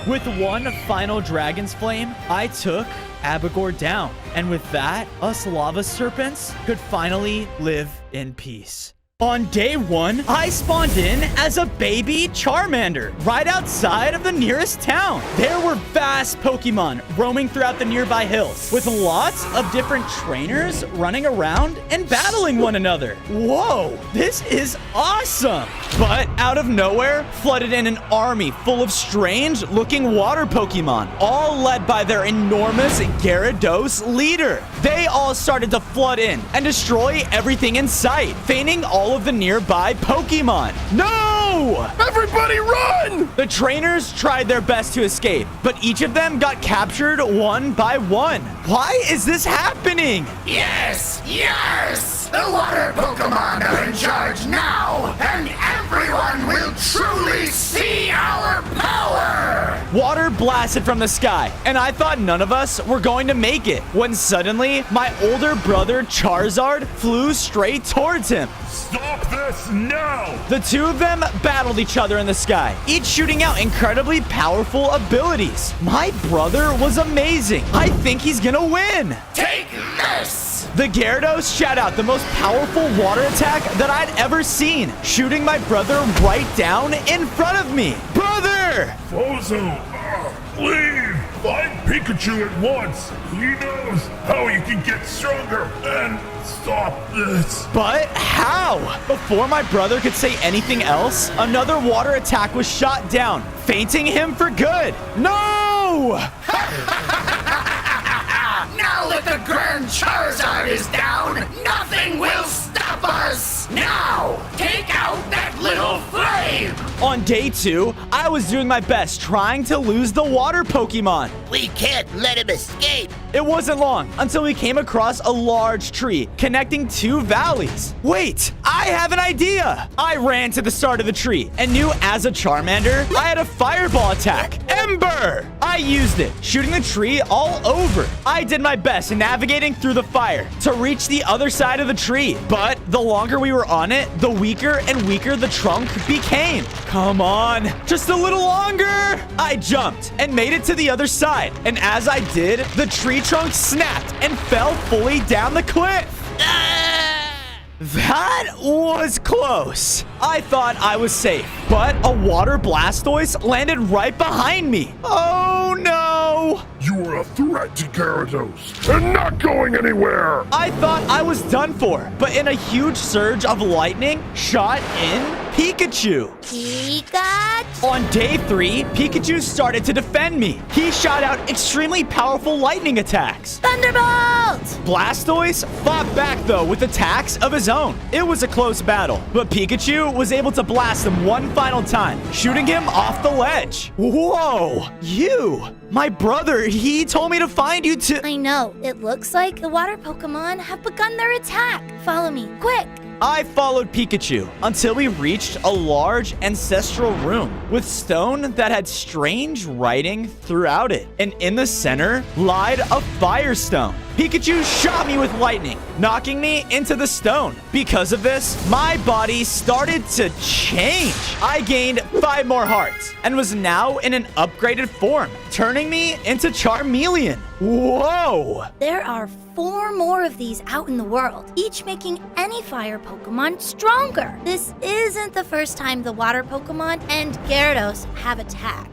With one final dragon's flame, I took Abagor down. And with that, us lava serpents could finally live in peace. On day 1, I spawned in as a baby Charmander right outside of the nearest town. There were vast Pokemon roaming throughout the nearby hills with lots of different trainers running around and battling one another. Whoa, this is awesome. But out of nowhere, flooded in an army full of strange looking water Pokemon, all led by their enormous Gyarados leader. They all started to flood in and destroy everything in sight, feigning all of the nearby Pokemon. No! No! Everybody run! The trainers tried their best to escape, but each of them got captured one by one. Why is this happening? Yes! Yes! The water Pokemon are in charge now, and everyone will truly see our power! Water blasted from the sky, and I thought none of us were going to make it, when suddenly my older brother Charizard flew straight towards him. Stop this now! The two of them battled each other in the sky, each shooting out incredibly powerful abilities. My brother was amazing. I think he's gonna win. Take this! The Gyarados shot out the most powerful water attack that I'd ever seen, shooting my brother right down in front of me. Brother! Bozo, leave! Find Pikachu at once. He knows how you can get stronger and stop this. But how? Before my brother could say anything else, another water attack was shot down, fainting him for good. No! Now that the Grand Charizard is down, nothing will stop us! Now, take out that little flame! On day 2, I was doing my best trying to lose the water Pokemon. We can't let him escape. It wasn't long until we came across a large tree connecting 2 valleys. Wait, I have an idea. I ran to the start of the tree and knew as a Charmander, I had a fireball attack. Ember! I used it, shooting the tree all over. I did my best in navigating through the fire to reach the other side of the tree. But the longer we were on it, the weaker and weaker the trunk became. Come on, just a little longer. I jumped and made it to the other side. And as I did, the tree trunk snapped and fell fully down the cliff. That was close. I thought I was safe, but a water Blastoise landed right behind me. Oh no! You are a threat to Gyarados and not going anywhere. I thought I was done for, but in a huge surge of lightning, shot in Pikachu. Pikachu! On day 3, Pikachu started to defend me. He shot out extremely powerful lightning attacks. Thunderbolt! Blastoise fought back though with attacks of his own. It was a close battle, but Pikachu was able to blast him one final time, shooting him off the ledge. Whoa, you! My brother, he told me to find you to— I know. It looks like the water Pokemon have begun their attack. Follow me, quick! I followed Pikachu until we reached a large ancestral room with stone that had strange writing throughout it. And in the center lied a firestone. Pikachu shot me with lightning, knocking me into the stone. Because of this, my body started to change. I gained 5 more hearts and was now in an upgraded form, turning me into Charmeleon. Whoa! There are 4 more of these out in the world, each making any fire Pokemon stronger. This isn't the first time the water Pokemon and Gyarados have attacked.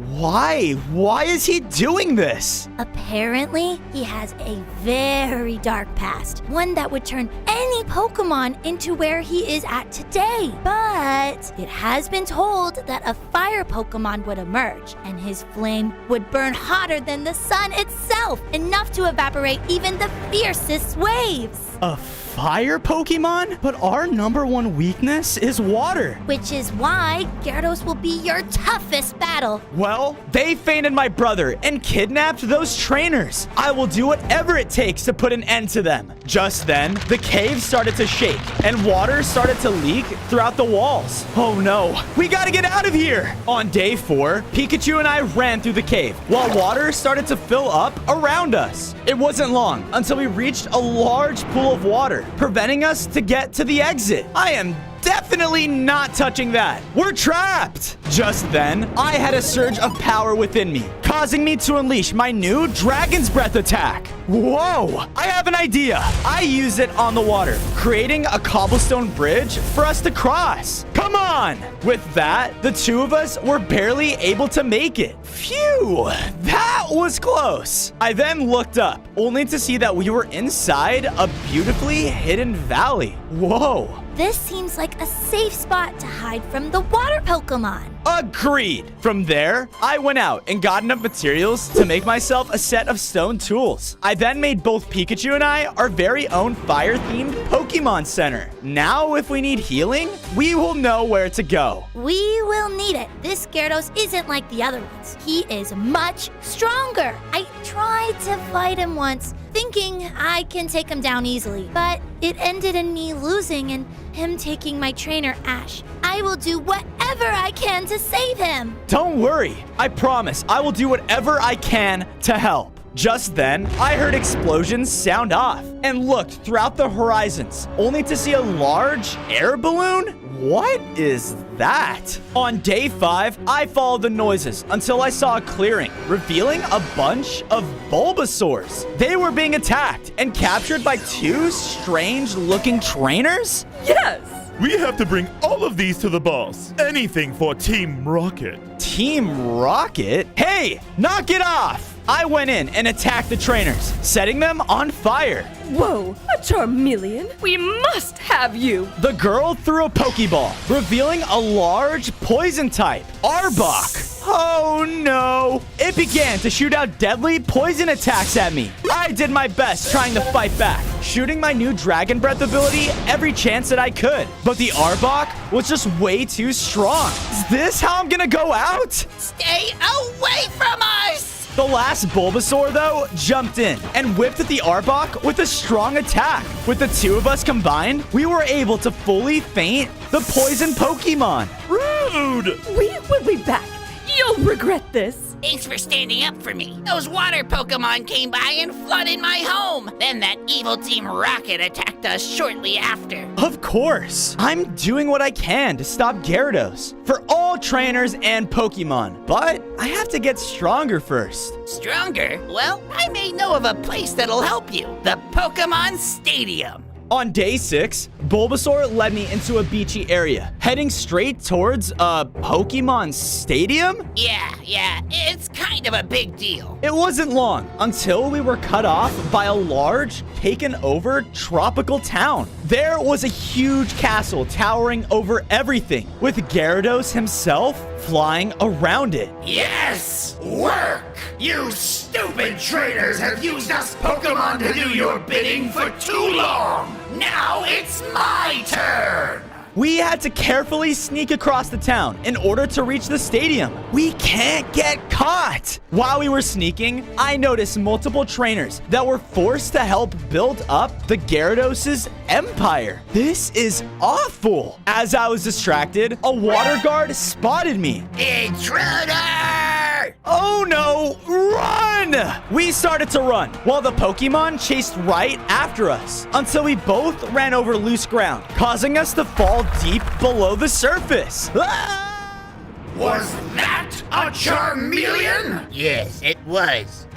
Why? Why is he doing this? Apparently, he has a very dark past, one that would turn any Pokemon into where he is at today. But it has been told that a fire Pokemon would emerge, and his flame would burn hotter than the sun itself, enough to evaporate even the fiercest waves. A fire Pokemon? But our #1 weakness is water. Which is why Gyarados will be your toughest battle. Well, they fainted my brother and kidnapped those trainers. I will do whatever it takes to put an end to them. Just then, the cave started to shake and water started to leak throughout the walls. Oh no, we gotta get out of here. On day 4, Pikachu and I ran through the cave while water started to fill up around us. It wasn't long until we reached a large pool of water, preventing us to get to the exit. I am definitely not touching that. We're trapped. Just then, I had a surge of power within me, causing me to unleash my new Dragon's Breath attack. Whoa, I have an idea. I use it on the water, creating a cobblestone bridge for us to cross. Come on. With that, the two of us were barely able to make it. Phew, that was close. I then looked up, only to see that we were inside a beautifully hidden valley. Whoa. This seems like a safe spot to hide from the water Pokemon. Agreed. From there, I went out and got enough materials to make myself a set of stone tools. I then made both Pikachu and I our very own fire-themed Pokemon Center. Now, if we need healing, we will know where to go. We will need it. This Gyarados isn't like the other ones. He is much stronger. I tried to fight him once, thinking I can take him down easily, but it ended in me losing and him taking my trainer, Ash. I will do whatever I can to save him. Don't worry. I promise I will do whatever I can to help. Just then, I heard explosions sound off and looked throughout the horizons, only to see a large air balloon. What is that? On day 5, I followed the noises until I saw a clearing, revealing a bunch of Bulbasaurs. They were being attacked and captured by 2 strange-looking trainers? Yes! We have to bring all of these to the boss. Anything for Team Rocket. Team Rocket? Hey, knock it off! I went in and attacked the trainers, setting them on fire. Whoa, a Charmeleon? We must have you! The girl threw a Pokeball, revealing a large poison type, Arbok. Oh no! It began to shoot out deadly poison attacks at me. I did my best trying to fight back, shooting my new Dragon Breath ability every chance that I could. But the Arbok was just way too strong. Is this how I'm gonna go out? Stay away from us! The last Bulbasaur, though, jumped in and whipped at the Arbok with a strong attack. With the 2 of us combined, we were able to fully feint the poison Pokemon. Rude! We will be back. You'll regret this. Thanks for standing up for me. Those water Pokemon came by and flooded my home. Then that evil Team Rocket attacked us shortly after. Of course. I'm doing what I can to stop Gyarados for all trainers and Pokemon. But I have to get stronger first. Stronger? Well, I may know of a place that'll help you. The Pokemon Stadium. On day 6, Bulbasaur led me into a beachy area, heading straight towards a Pokemon Stadium? Yeah, it's kind of a big deal. It wasn't long until we were cut off by a large, taken-over tropical town. There was a huge castle towering over everything, with Gyarados himself flying around it. Yes! Work! You stupid trainers have used us Pokemon to do your bidding for too long! Now it's my turn! We had to carefully sneak across the town in order to reach the stadium. We can't get caught. While we were sneaking, I noticed multiple trainers that were forced to help build up the Gyarados' empire. This is awful. As I was distracted, a water guard spotted me. Intruder! Oh no, run! We started to run while the Pokemon chased right after us until we both ran over loose ground, causing us to fall deep below the surface. Ah! Was that a Charmeleon? Yes, it was.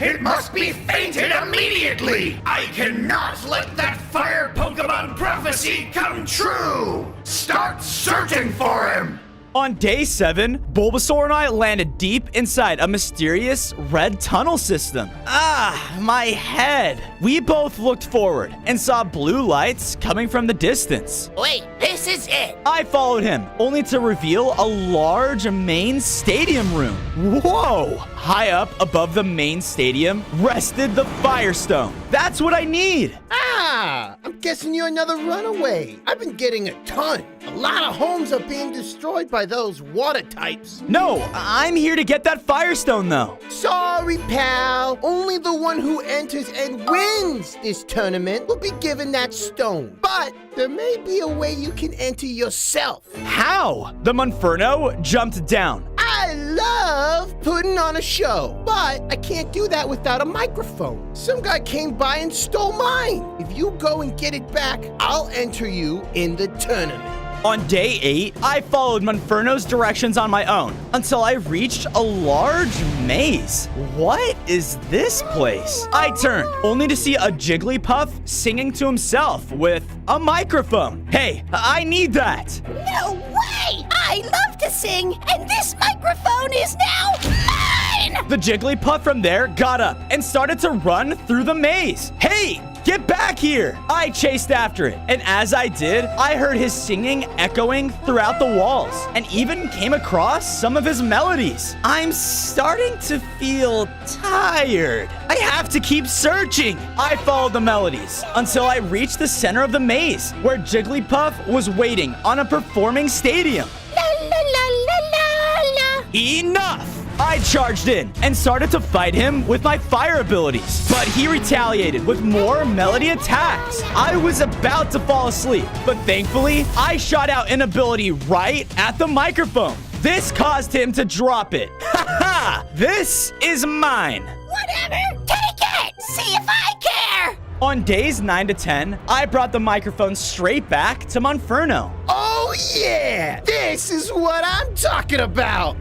It must be fainted immediately! I cannot let that fire Pokemon prophecy come true! Start searching for him! On day 7, Bulbasaur and I landed deep inside a mysterious red tunnel system. Ah, my head. We both looked forward and saw blue lights coming from the distance. Wait, this is it. I followed him, only to reveal a large main stadium room. Whoa! High up above the main stadium rested the Firestone. That's what I need. Ah, I'm guessing you're another runaway. I've been getting a ton. A lot of homes are being destroyed by those water types. No, I'm here to get that Firestone, though. Sorry, pal. Only the one who enters and wins this tournament will be given that stone. But there may be a way you can enter yourself. How? The Monferno jumped down. I love putting on a show, but I can't do that without a microphone. Some guy came by and stole mine. If you go and get it back, I'll enter you in the tournament. On day 8, I followed Monferno's directions on my own until I reached a large maze. What is this place? I turned, only to see a Jigglypuff singing to himself with a microphone. Hey, I need that. No way! I love to sing, and this microphone is now mine! The Jigglypuff from there got up and started to run through the maze. Hey, get back here! I chased after it, and as I did, I heard his singing echoing throughout the walls, and even came across some of his melodies. I'm starting to feel tired. I have to keep searching. I followed the melodies until I reached the center of the maze, where Jigglypuff was waiting on a performing stadium. La la la la la la. Enough! I charged in and started to fight him with my fire abilities, but he retaliated with more melody attacks. I was about to fall asleep, but thankfully, I shot out an ability right at the microphone. This caused him to drop it. Ha ha! This is mine. Whatever, take it! See if I care! On days 9 to 10, I brought the microphone straight back to Monferno. Oh yeah! This is what I'm talking about!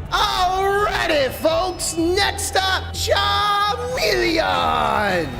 Alrighty, folks. Next up, Charmeleon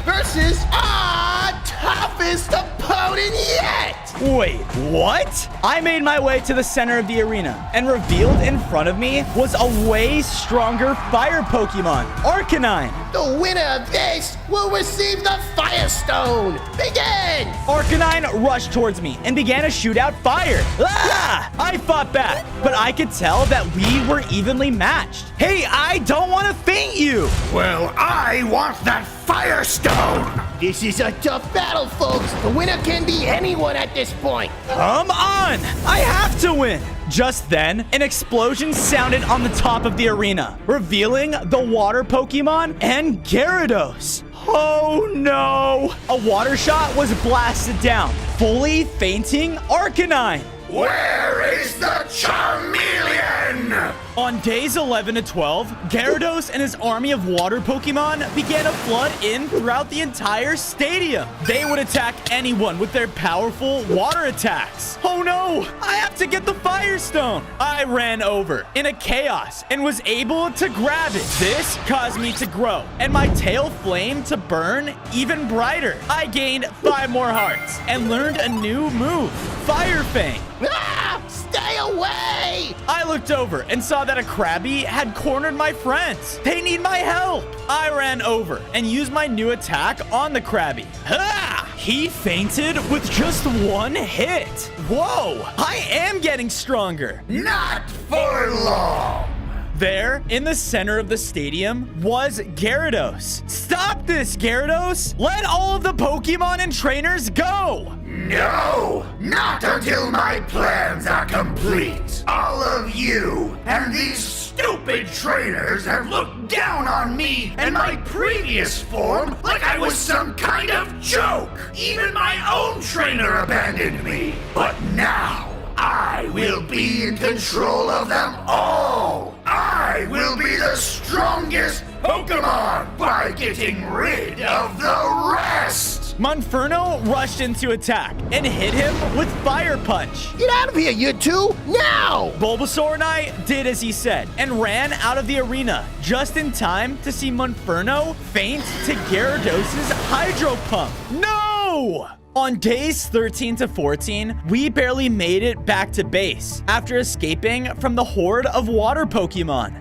versus our toughest opponent yet. Wait, what? I made my way to the center of the arena, and revealed in front of me was a way stronger fire Pokemon, Arcanine. The winner of this will receive the Fire Stone. Begin! Arcanine rushed towards me and began to shoot out fire. Ah! I fought back, but I could tell that we were evenly matched. Hey, I don't want to faint you. Well, I want that Fire Stone. This is a tough battle, folks. The winner can be anyone at this point. Come on! I have to win! Just then, an explosion sounded on the top of the arena, revealing the water Pokemon and Gyarados. Oh no! A water shot was blasted down, fully fainting Arcanine. Where is the Charmeleon? On days 11 to 12, Gyarados and his army of water Pokemon began to flood in throughout the entire stadium. They would attack anyone with their powerful water attacks. Oh no! I have to get the Fire Stone! I ran over in a chaos and was able to grab it. This caused me to grow, and my tail flame to burn even brighter. I gained 5 more hearts and learned a new move, Fire Fang. Ah! Stay away! I looked over and saw that a Krabby had cornered my friends. They need my help. I ran over and used my new attack on the Krabby. Ah! He fainted with just 1 hit. Whoa! I am getting stronger. Not for long. There, in the center of the stadium, was Gyarados. Stop this, Gyarados! Let all of the Pokemon and trainers go! No! Not until my plans are complete! All of you and these stupid trainers have looked down on me and my previous form like I was some kind of joke! Even my own trainer abandoned me! But now, I will be in control of them all! I will be the strongest Pokemon by getting rid of the rest! Monferno rushed in to attack and hit him with Fire Punch. Get out of here, you two! Now! Bulbasaur and I did as he said and ran out of the arena just in time to see Monferno faint to Gyarados' Hydro Pump. No! On days 13 to 14, we barely made it back to base after escaping from the horde of water Pokemon.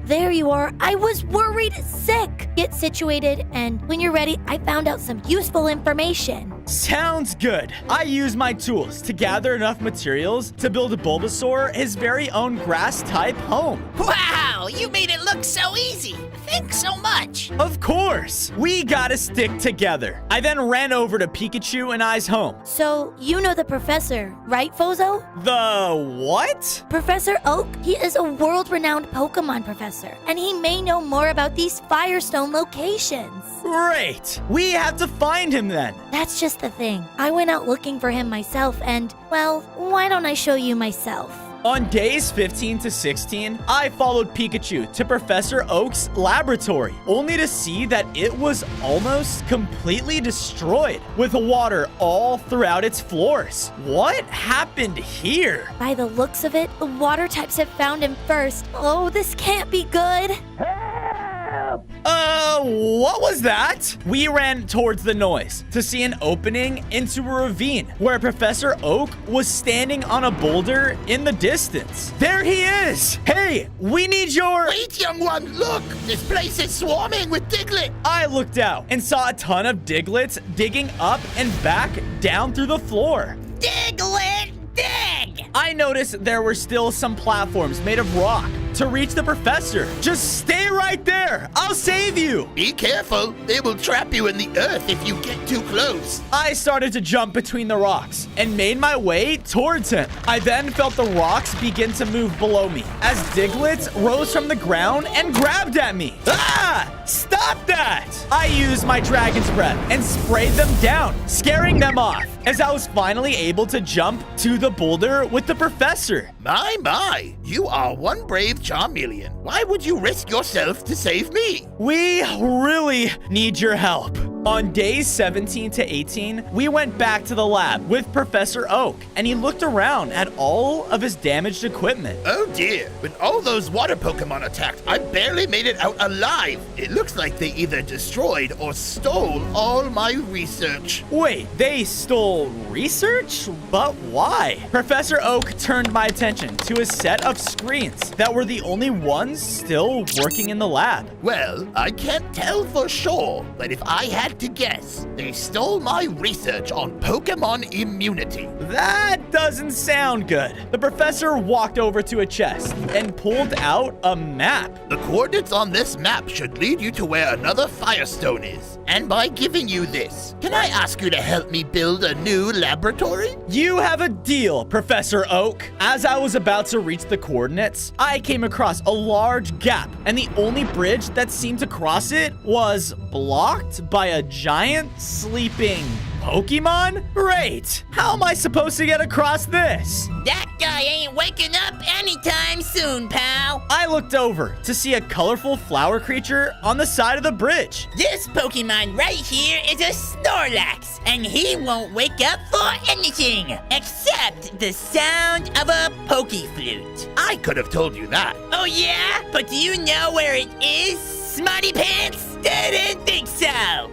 There you are. I was worried sick. Get situated, and when you're ready, I found out some useful information. Sounds good. I used my tools to gather enough materials to build Bulbasaur his very own grass-type home. Wow, you made it look so easy. Thanks so much. Of course. We gotta stick together. I then ran over to Pikachu and I's home. So, you know the professor, right, Fozo? The what? Professor Oak. He is a world-renowned Pokemon professor, and he may know more about these Firestone locations. Great. We have to find him then. That's just the thing. I went out looking for him myself, and, well, why don't I show you myself? On days 15 to 16, I followed Pikachu to Professor Oak's laboratory, only to see that it was almost completely destroyed, with water all throughout its floors. What happened here? By the looks of it, the water types have found him first. Oh, this can't be good. Help! up. What was that? We ran towards the noise to see an opening into a ravine where Professor Oak was standing on a boulder in the distance. There he is. Hey, we need your... Wait, young one, look! This place is swarming with Diglett! I looked out and saw a ton of Diglets digging up and back down through the floor. Diglett, dig! I noticed there were still some platforms made of rock to reach the professor. Just stay right there. I'll save you. Be careful. They will trap you in the earth if you get too close. I started to jump between the rocks and made my way towards him. I then felt the rocks begin to move below me as Diglets rose from the ground and grabbed at me. Ah! Stop that! I used my dragon's breath and sprayed them down, scaring them off as I was finally able to jump to the boulder with the professor. My, you are one brave Charmeleon. Why would you risk yourself to save me? We really need your help. On days 17 to 18, we went back to the lab with Professor Oak, and he looked around at all of his damaged equipment. Oh dear, when all those water Pokemon attacked, I barely made it out alive. It looks like they either destroyed or stole all my research. Wait, they stole research? But why? Professor Oak turned my attention to a set of screens that were the only ones still working in the lab. Well, I can't tell for sure, but if I had to guess, they stole my research on Pokemon immunity. That doesn't sound good. The professor walked over to a chest and pulled out a map. The coordinates on this map should lead you to where another Firestone is. And by giving you this, can I ask you to help me build a new laboratory? You have a deal, Professor Oak. As I was about to reach the coordinates, I came across a large gap, and the only bridge that seemed to cross it was blocked by a giant sleeping Pokemon? Great! How am I supposed to get across this? That guy ain't waking up anytime soon, pal. I looked over to see a colorful flower creature on the side of the bridge. This Pokemon right here is a Snorlax, and he won't wake up for anything except the sound of a Pokeflute. I could have told you that. Oh yeah? But do you know where it is, Smarty Pants? Didn't think so.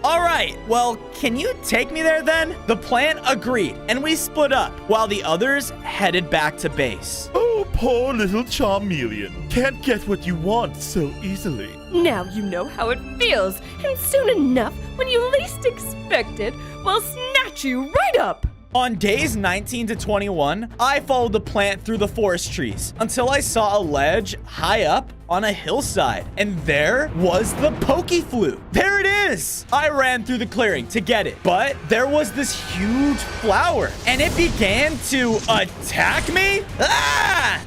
All right, well, can you take me there then? The plan agreed, and we split up while the others headed back to base. Oh, poor little Charmeleon. Can't get what you want so easily. Now you know how it feels, and soon enough, when you least expect it, we'll snatch you right up. On days 19 to 21, I followed the plant through the forest trees until I saw a ledge high up on a hillside, and there was the Pokeflute. There it is! I ran through the clearing to get it, but there was this huge flower, and it began to attack me. Ah!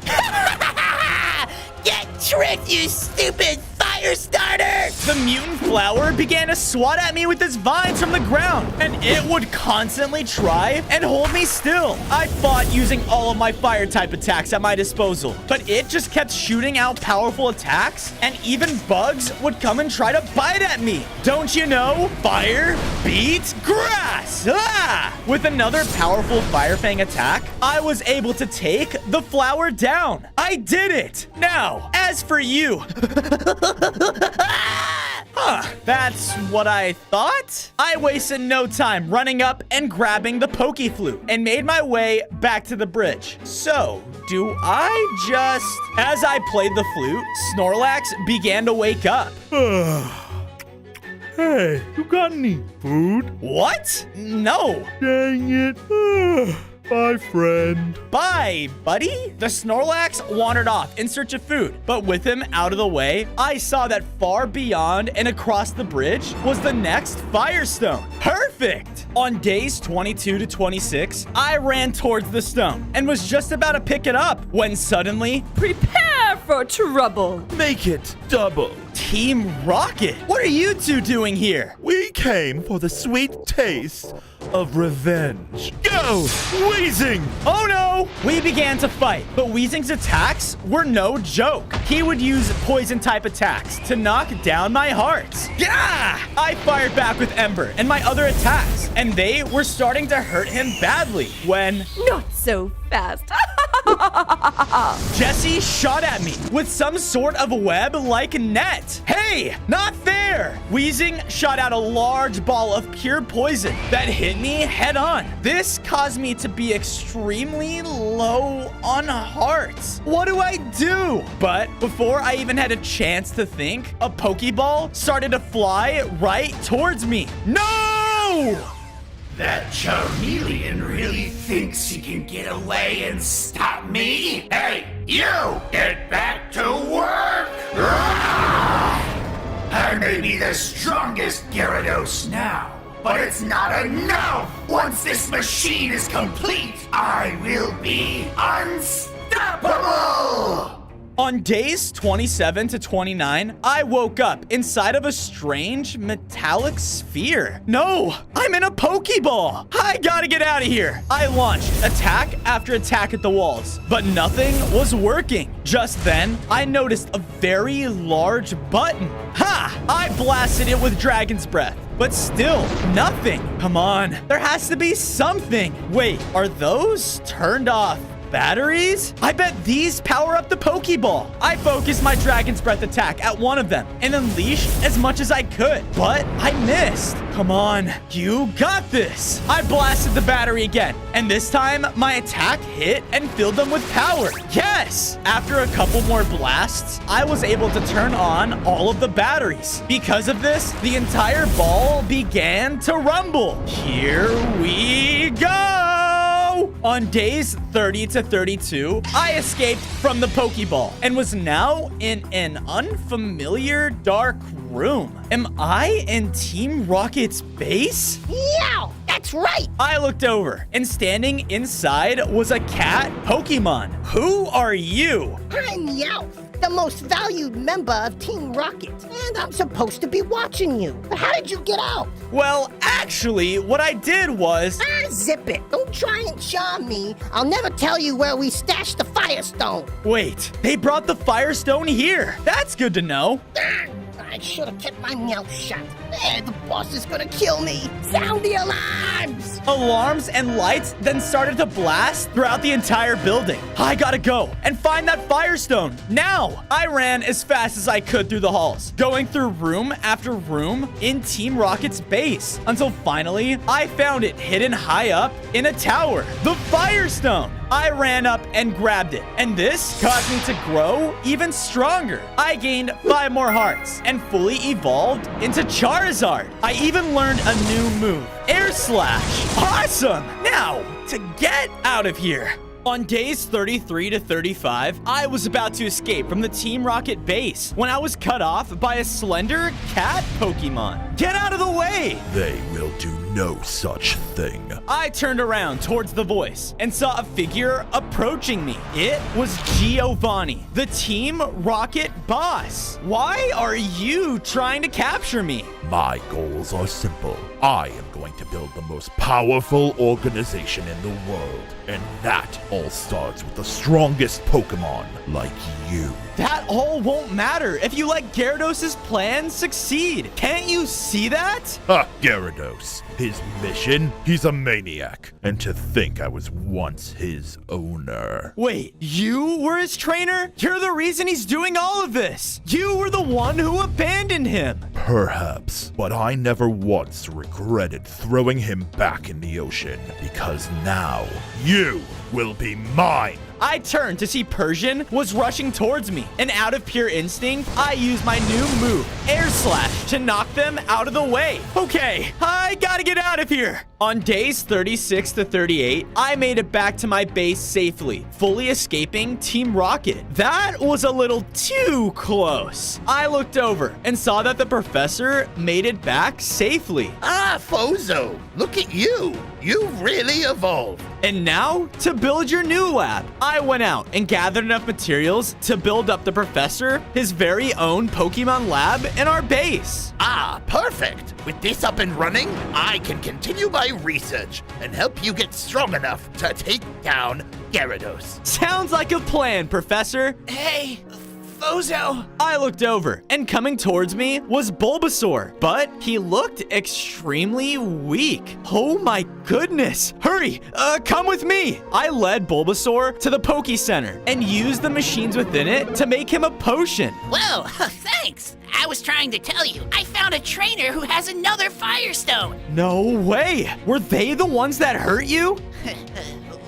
Get tricked, you stupid fire starter! The mutant flower began to swat at me with its vines from the ground, and it would constantly try and hold me still. I fought using all of my fire type attacks at my disposal, but it just kept shooting out powerful attacks, and even bugs would come and try to bite at me. Don't you know? Fire beats grass! Ah! With another powerful Fire Fang attack, I was able to take the flower down. I did it! Now, as for you... That's what I thought? I wasted no time running up and grabbing the Pokeflute and made my way back to the bridge. So, do I just... As I played the flute, Snorlax began to wake up. Hey, you got any food? What? No. Dang it. Bye, friend. Bye, buddy. The Snorlax wandered off in search of food, but with him out of the way, I saw that far beyond and across the bridge was the next Firestone. Perfect! On days 22 to 26, I ran towards the stone and was just about to pick it up when suddenly... Prepare for trouble. Make it double. Team Rocket, what are you two doing here? We came for the sweet taste of revenge. Go, Weezing! Oh no! We began to fight, but Weezing's attacks were no joke. He would use poison-type attacks to knock down my hearts. Yeah! I fired back with Ember and my other attacks, and they were starting to hurt him badly when... Not so fast. Jesse shot at me with some sort of web-like net. Hey, not fair! Wheezing shot out a large ball of pure poison that hit me head on. This caused me to be extremely low on hearts. What do I do? But before I even had a chance to think, a Pokeball started to fly right towards me. No! That Charmeleon really thinks he can get away and stop me? Hey, you! Get back to work! I may be the strongest Gyarados now, but it's not enough! Once this machine is complete, I will be unstoppable! On days 27 to 29, I woke up inside of a strange metallic sphere. No, I'm in a Pokeball. I gotta get out of here. I launched attack after attack at the walls, but nothing was working. Just then, I noticed a very large button. Ha! I blasted it with Dragon's Breath. But still, nothing. Come on, there has to be something. Wait, are those turned off batteries? I bet these power up the Pokeball. I focused my Dragon's Breath attack at one of them and unleashed as much as I could, but I missed. Come on, you got this. I blasted the battery again, and this time my attack hit and filled them with power. Yes! After a couple more blasts, I was able to turn on all of the batteries. Because of this, the entire ball began to rumble. Here we go! On days 30 to 32, I escaped from the Pokeball and was now in an unfamiliar dark room. Am I in Team Rocket's base? Yeah, that's right. I looked over, and standing inside was a cat Pokemon. Who are you? I'm Meowth, the most valued member of Team Rocket, and I'm supposed to be watching you. But how did you get out? Well, actually, what I did was... zip it. Don't try and charm me. I'll never tell you where we stashed the Firestone. Wait, they brought the Firestone here. That's good to know. I should have kept my mouth shut. The boss is gonna kill me. Sound the alarms! Alarms and lights then started to blast throughout the entire building. I gotta go and find that Firestone now. I ran as fast as I could through the halls, going through room after room in Team Rocket's base, until finally I found it hidden high up in a tower. The Firestone! I ran up and grabbed it, and this caused me to grow even stronger. I gained 5 more hearts and fully evolved into Charizard. I even learned a new move, Air Slash. Awesome! Now, to get out of here. On days 33 to 35, I was about to escape from the Team Rocket base when I was cut off by a slender cat Pokemon. Get out of the way! They will do no such thing. I turned around towards the voice and saw a figure approaching me. It was Giovanni, the Team Rocket boss. Why are you trying to capture me? My goals are simple. I am going to build the most powerful organization in the world. And that all starts with the strongest Pokemon like you. That all won't matter if you let Gyarados' plan succeed. Can't you see that? Ha, Gyarados. His mission? He's a maniac. And to think I was once his owner. Wait, you were his trainer? You're the reason he's doing all of this. You were the one who abandoned him. Perhaps, but I never once regretted throwing him back in the ocean, because now you will be mine. I turned to see Persian was rushing towards me, and out of pure instinct, I used my new move, Air Slash, to knock them out of the way. Okay, I gotta get out of here. On days 36 to 38, I made it back to my base safely, fully escaping Team Rocket. That was a little too close. I looked over and saw that the professor made it back safely. Ah, Fozo, look at you. You've really evolved. And now, to build your new lab, I went out and gathered enough materials to build up the professor his very own Pokemon lab in our base. Ah, perfect. With this up and running, I can continue my research and help you get strong enough to take down Gyarados. Sounds like a plan, Professor. Hey, Bozo! I looked over, and coming towards me was Bulbasaur, but he looked extremely weak. Oh my goodness! Hurry! Come with me! I led Bulbasaur to the Poke Center and used the machines within it to make him a potion. Whoa, thanks. I was trying to tell you, I found a trainer who has another Firestone. No way! Were they the ones that hurt you?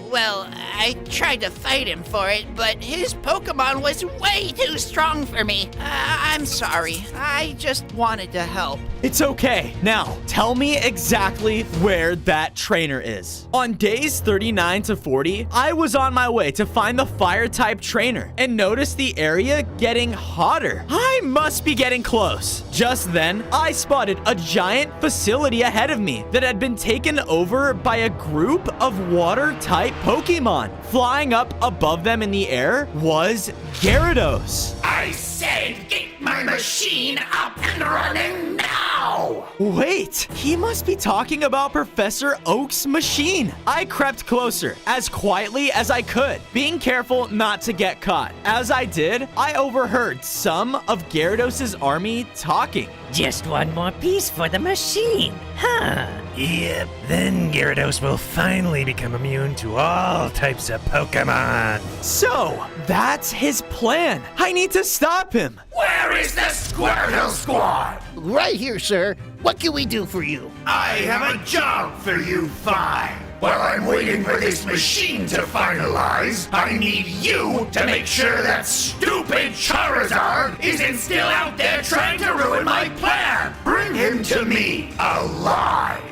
Well, I tried to fight him for it, but his Pokemon was way too strong for me. I'm sorry. I just wanted to help. It's okay. Now, tell me exactly where that trainer is. On days 39 to 40, I was on my way to find the fire-type trainer and noticed the area getting hotter. I must be getting close. Just then, I spotted a giant facility ahead of me that had been taken over by a group of water-type Pokemon. Flying up above them in the air was Gyarados. I said get my machine up and running now! Wait, he must be talking about Professor Oak's machine. I crept closer as quietly as I could, being careful not to get caught. As I did, I overheard some of Gyarados' army talking. Just one more piece for the machine, huh? Yep, then Gyarados will finally become immune to all types of Pokemon. So, that's his plan. I need to stop him. Where is the Squirtle Squad? Right here, sir. What can we do for you? I have a job for you five. While I'm waiting for this machine to finalize, I need you to make sure that stupid Charizard isn't still out there trying to ruin my plan. Bring him to me alive.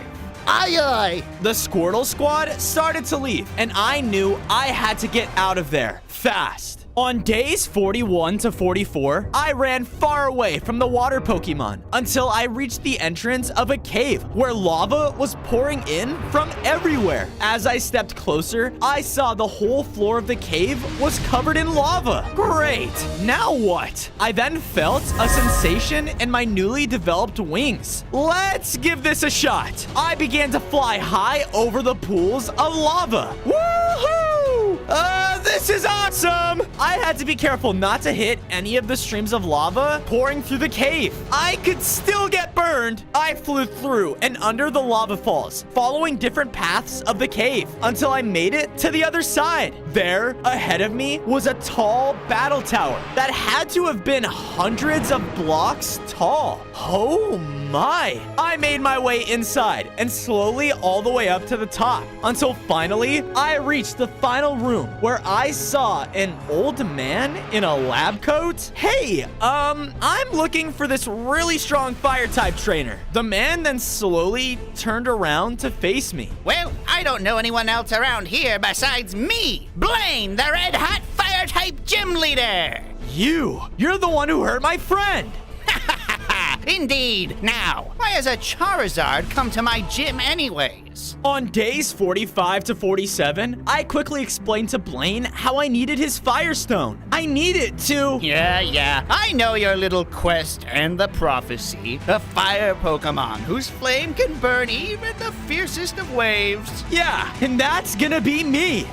Aye, aye. The Squirtle Squad started to leave, and I knew I had to get out of there fast. On days 41 to 44, I ran far away from the water Pokemon until I reached the entrance of a cave where lava was pouring in from everywhere. As I stepped closer, I saw the whole floor of the cave was covered in lava. Great! Now what? I then felt a sensation in my newly developed wings. Let's give this a shot. I began to fly high over the pools of lava. Woohoo! This is awesome! I had to be careful not to hit any of the streams of lava pouring through the cave. I could still get burned. I flew through and under the lava falls, following different paths of the cave until I made it to the other side. There, ahead of me, was a tall battle tower that had to have been hundreds of blocks tall. Oh my! I made my way inside and slowly all the way up to the top until finally I reached the final room where I saw an old man in a lab coat. Hey, I'm looking for this really strong fire type trainer. The man then slowly turned around to face me. Well, I don't know anyone else around here besides me, Blaine, the red hot fire type gym leader. You're the one who hurt my friend. Indeed. Now, why has a Charizard come to my gym anyways? On days 45 to 47, I quickly explained to Blaine how I needed his Firestone. I needed to... Yeah. I know your little quest and the prophecy. The fire Pokemon whose flame can burn even the fiercest of waves. Yeah, and that's gonna be me.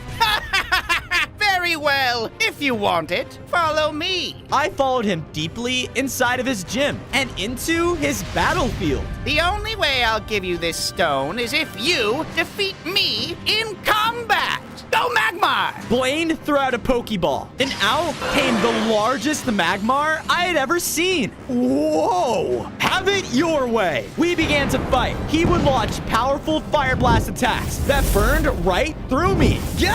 Very well. If you want it, follow me. I followed him deeply inside of his gym and into his battlefield. The only way I'll give you this stone is if you defeat me in combat. Go Magmar! Blaine threw out a Pokeball, and out came the largest Magmar I had ever seen. Whoa! Have it your way. We began to fight. He would launch powerful Fire Blast attacks that burned right through me. Yeah!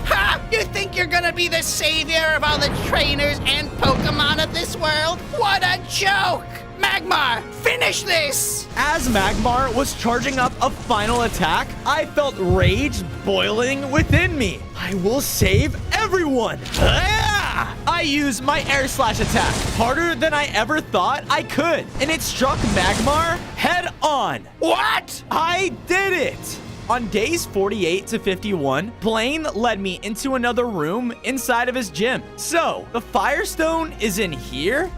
Ha! You think you're gonna be the savior of all the trainers and Pokemon of this world? What a joke! Magmar, finish this! As Magmar was charging up a final attack, I felt rage boiling within me. I will save everyone! Ah! I used my Air Slash attack, harder than I ever thought I could, and it struck Magmar head on. What? I did it! On days 48 to 51, Blaine led me into another room inside of his gym. So, the Firestone is in here?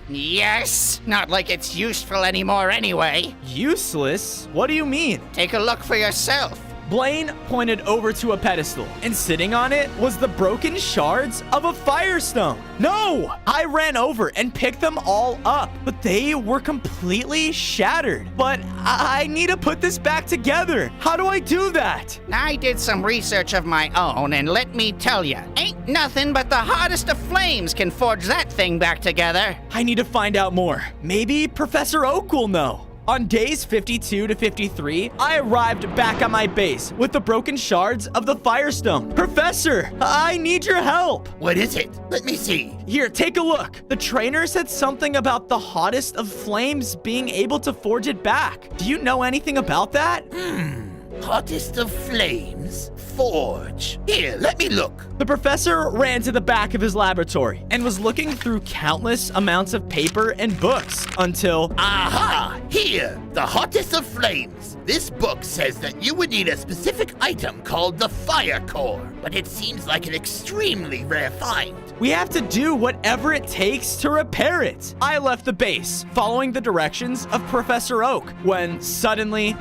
Yes. Not like it's useful anymore anyway. Useless? What do you mean? Take a look for yourself. Blaine pointed over to a pedestal, and sitting on it was the broken shards of a firestone. No! I ran over and picked them all up, but they were completely shattered. But I need to put this back together. How do I do that? I did some research of my own, and let me tell ya, ain't nothing but the hottest of flames can forge that thing back together. I need to find out more. Maybe Professor Oak will know. On days 52 to 53, I arrived back at my base with the broken shards of the Firestone. Professor, I need your help. What is it? Let me see. Here, take a look. The trainer said something about the hottest of flames being able to forge it back. Do you know anything about that? Hottest of flames? Forge. Here, let me look. The professor ran to the back of his laboratory and was looking through countless amounts of paper and books until... Aha! Here, the hottest of flames. This book says that you would need a specific item called the fire core, but it seems like an extremely rare find. We have to do whatever it takes to repair it. I left the base, following the directions of Professor Oak, when suddenly...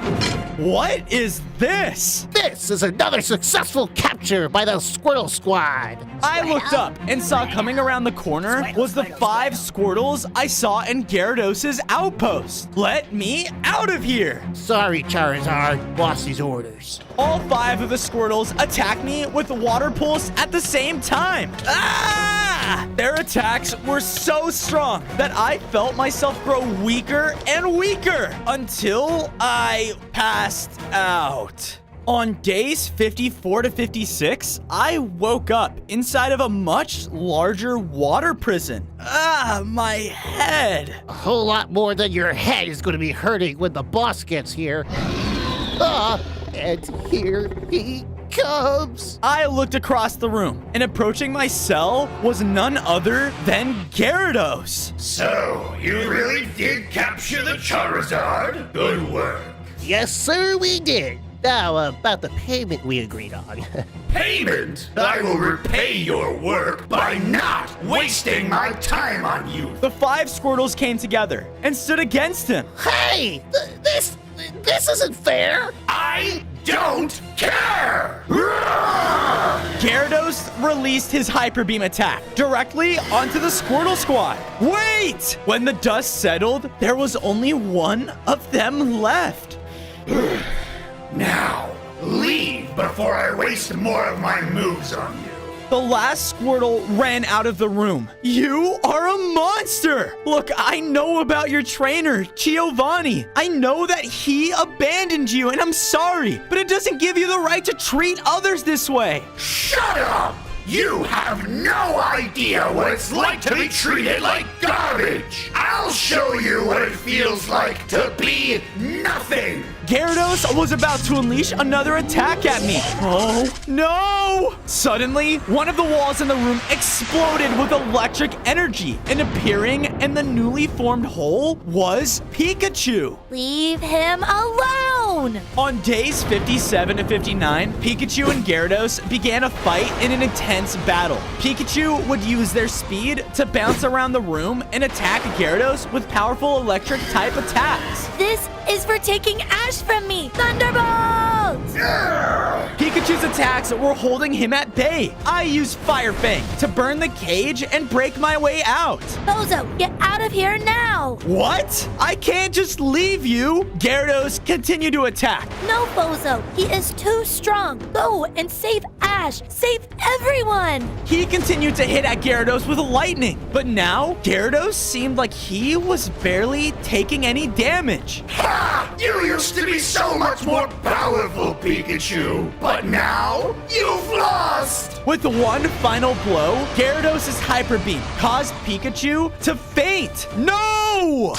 What is this? This is another successful capture by the Squirtle Squad. I looked up and saw coming around the corner was the 5 Squirtles I saw in Gyarados' outpost. Let me out of here! Sorry, Charizard. Boss's orders. All 5 of the Squirtles attacked me with water pulse at the same time. Ah! Their attacks were so strong that I felt myself grow weaker and weaker until I passed out. On days 54 to 56, I woke up inside of a much larger water prison. Ah, my head. A whole lot more than your head is going to be hurting when the boss gets here. And here he comes. I looked across the room, and approaching my cell was none other than Gyarados. So, you really did capture the Charizard? Good work. Yes, sir, we did. Now, about the payment we agreed on. Payment? I will repay your work by not wasting my time on you. The 5 Squirtles came together and stood against him. Hey, this isn't fair. I don't care! Gyarados released his Hyper Beam attack directly onto the Squirtle Squad. Wait! When the dust settled, there was only one of them left. Now, leave before I waste more of my moves on you. The last Squirtle ran out of the room. You are a monster! Look, I know about your trainer, Giovanni. I know that he abandoned you, and I'm sorry, but it doesn't give you the right to treat others this way. Shut up! You have no idea what it's like to be treated like garbage! I'll show you what it feels like to be nothing! Gyarados was about to unleash another attack at me. Oh, no! Suddenly, one of the walls in the room exploded with electric energy, and appearing in the newly formed hole was Pikachu. Leave him alone! On days 57 to 59, Pikachu and Gyarados began a fight in an intense battle. Pikachu would use their speed to bounce around the room and attack Gyarados with powerful electric type attacks. This is for taking Ash from me! Thunderbolts! Pikachu's attacks were holding him at bay. I used Fire Fang to burn the cage and break my way out. Bozo, get out of here now! What? I can't just leave you. Gyarados continued to attack. No, Bozo, he is too strong. Go and save Ash. Save everyone! He continued to hit at Gyarados with lightning, but now Gyarados seemed like he was barely taking any damage. Ha! You used to be so much more powerful, Pikachu, but now you've lost! With one final blow, Gyarados' Hyper Beam caused Pikachu to faint. No!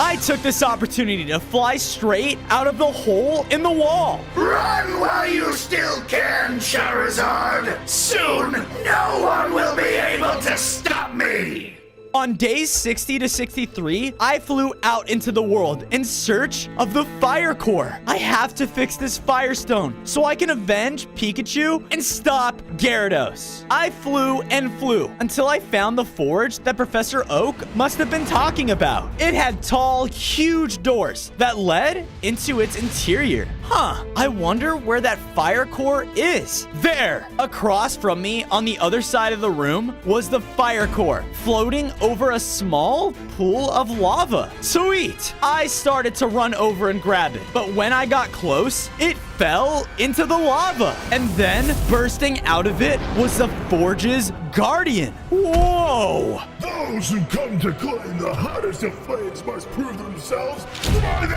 I took this opportunity to fly straight out of the hole in the wall. Run while you still can, Charizard! Soon, no one will be able to stop me! On days 60 to 63, I flew out into the world in search of the fire core. I have to fix this firestone so I can avenge Pikachu and stop Gyarados. I flew and flew until I found the forge that Professor Oak must have been talking about. It had tall, huge doors that led into its interior. I wonder where that fire core is. There, across from me on the other side of the room was the fire core, floating over a small pool of lava. Sweet! I started to run over and grab it, but when I got close, it fell into the lava. And then, bursting out of it was the forge's guardian. Whoa! Those who come to claim the hottest of flames must prove themselves worthy!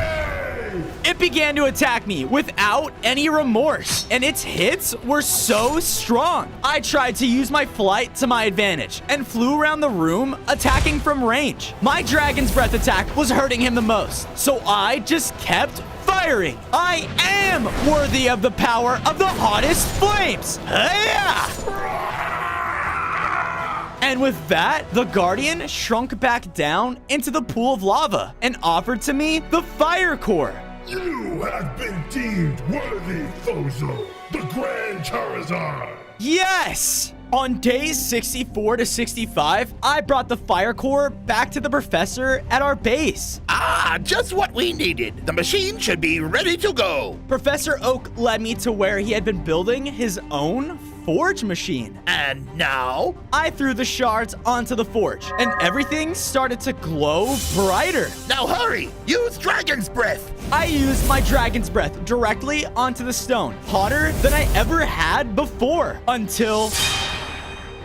It began to attack me without any remorse, and its hits were so strong. I tried to use my flight to my advantage and flew around the room, attacking from range. My Dragon's Breath attack was hurting him the most, so I just kept firing. I am worthy of the power of the hottest flames. And with that, the Guardian shrunk back down into the pool of lava and offered to me the fire core. You have been deemed worthy, Fozo, the Grand Charizard. Yes! On days 64 to 65, I brought the fire core back to the professor at our base. Just what we needed. The machine should be ready to go. Professor Oak led me to where he had been building his own forge machine. And now? I threw the shards onto the forge, and everything started to glow brighter. Now hurry! Use Dragon's Breath! I used my Dragon's Breath directly onto the stone, hotter than I ever had before, until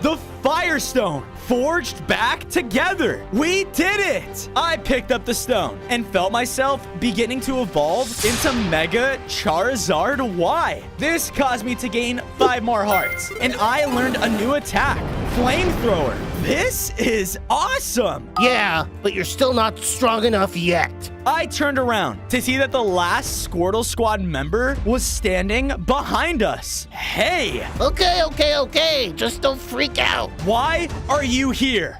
the Firestone forged back together. We did it! I picked up the stone and felt myself beginning to evolve into Mega Charizard Y. This caused me to gain 5 more hearts, and I learned a new attack, Flamethrower. This is awesome! Yeah, but you're still not strong enough yet. I turned around to see that the last Squirtle Squad member was standing behind us. Hey! Okay. Just don't freak out. Why are you here?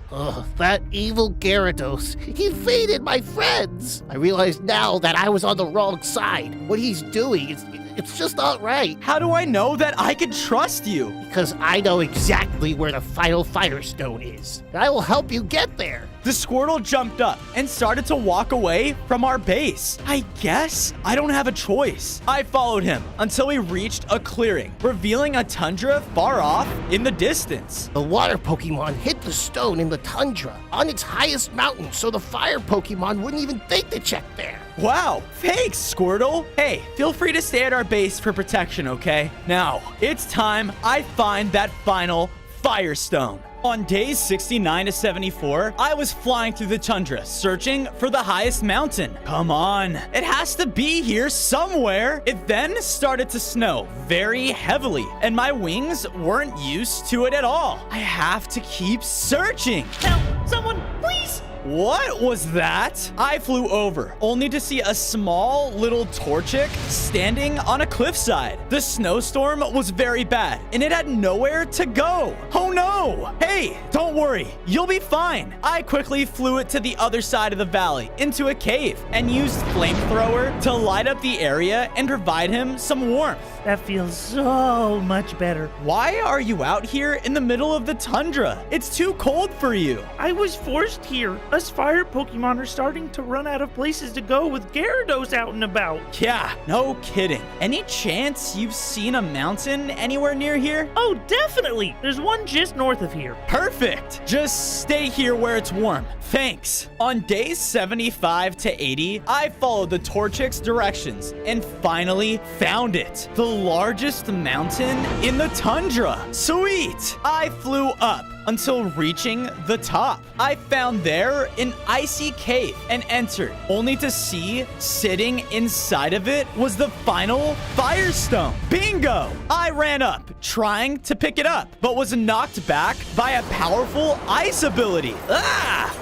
That evil Gyarados. He faded my friends. I realize now that I was on the wrong side. What he's doing, it's just not right. How do I know that I can trust you? Because I know exactly where the final Firestone is. I will help you get there. The Squirtle jumped up and started to walk away from our base. I guess I don't have a choice. I followed him until we reached a clearing, revealing a tundra far off in the distance. The water Pokemon hid the stone in the tundra on its highest mountain, so the fire Pokemon wouldn't even think to check there. Wow, thanks, Squirtle. Hey, feel free to stay at our base for protection, okay? Now, it's time I find that final Firestone. On days 69 to 74, I was flying through the tundra, searching for the highest mountain. Come on, it has to be here somewhere. It then started to snow very heavily, and my wings weren't used to it at all. I have to keep searching. Help! Someone, please! What was that? I flew over, only to see a small little Torchic standing on a cliffside. The snowstorm was very bad, and it had nowhere to go. Oh no! Hey, don't worry, you'll be fine. I quickly flew it to the other side of the valley, into a cave, and used Flamethrower to light up the area and provide him some warmth. That feels so much better. Why are you out here in the middle of the tundra? It's too cold for you. I was forced here. Us fire Pokemon are starting to run out of places to go with Gyarados out and about. Yeah, no kidding. Any chance you've seen a mountain anywhere near here? Oh, definitely. There's one just north of here. Perfect. Just stay here where it's warm. Thanks. On days 75 to 80, I followed the Torchic's directions and finally found it. The largest mountain in the tundra. Sweet. I flew up until reaching the top. I found there an icy cave and entered, only to see sitting inside of it was the final Firestone. Bingo! I ran up, trying to pick it up, but was knocked back by a powerful ice ability.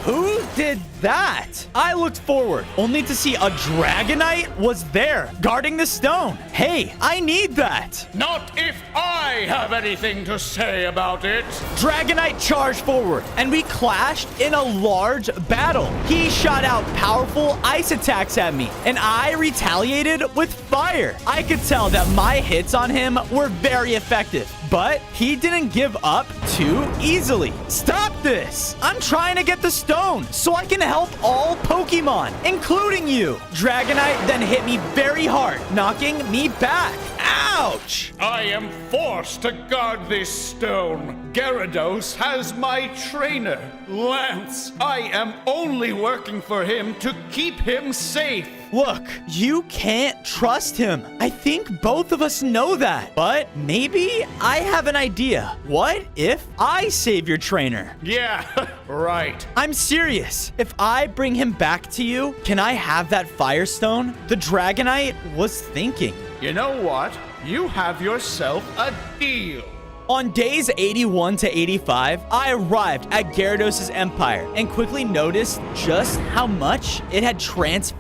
Who did that? I looked forward, only to see a Dragonite was there, guarding the stone. Hey, I need that. Not if I have anything to say about it. Dragonite charged forward, and we clashed in a large battle. He shot out powerful ice attacks at me, and I retaliated with fire. I could tell that my hits on him were very effective, but he didn't give up too easily. Stop this! I'm trying to get the stone so I can help all Pokemon, including you. Dragonite then hit me very hard, knocking me back. Ouch! I am forced to guard this stone. Gyarados has my trainer, Lance. I am only working for him to keep him safe. Look, you can't trust him. I think both of us know that. But maybe I have an idea. What if I save your trainer? Yeah, right. I'm serious. If I bring him back to you, can I have that Firestone? The Dragonite was thinking. You know what? You have yourself a deal. On days 81 to 85, I arrived at Gyarados' empire and quickly noticed just how much it had transformed.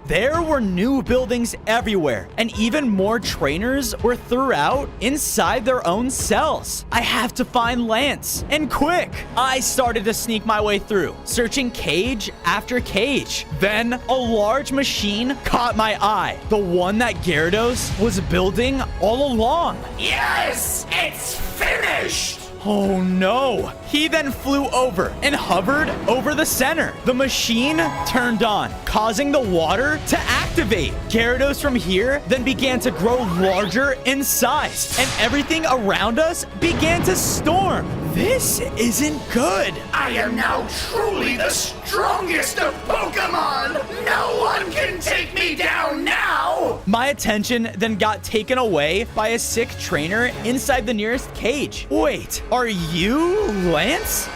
There were new buildings everywhere, and even more trainers were throughout inside their own cells. I have to find Lance, and quick! I started to sneak my way through, searching cage after cage. Then, a large machine caught my eye, the one that Gyarados was building all along. Yes! It's finished! Oh no! He then flew over and hovered over the center. The machine turned on, causing the water to activate. Gyarados from here then began to grow larger in size, and everything around us began to storm. This isn't good. I am now truly the strongest of Pokemon! No one can take me down now! My attention then got taken away by a sick trainer inside the nearest cage. Wait, are you Lance?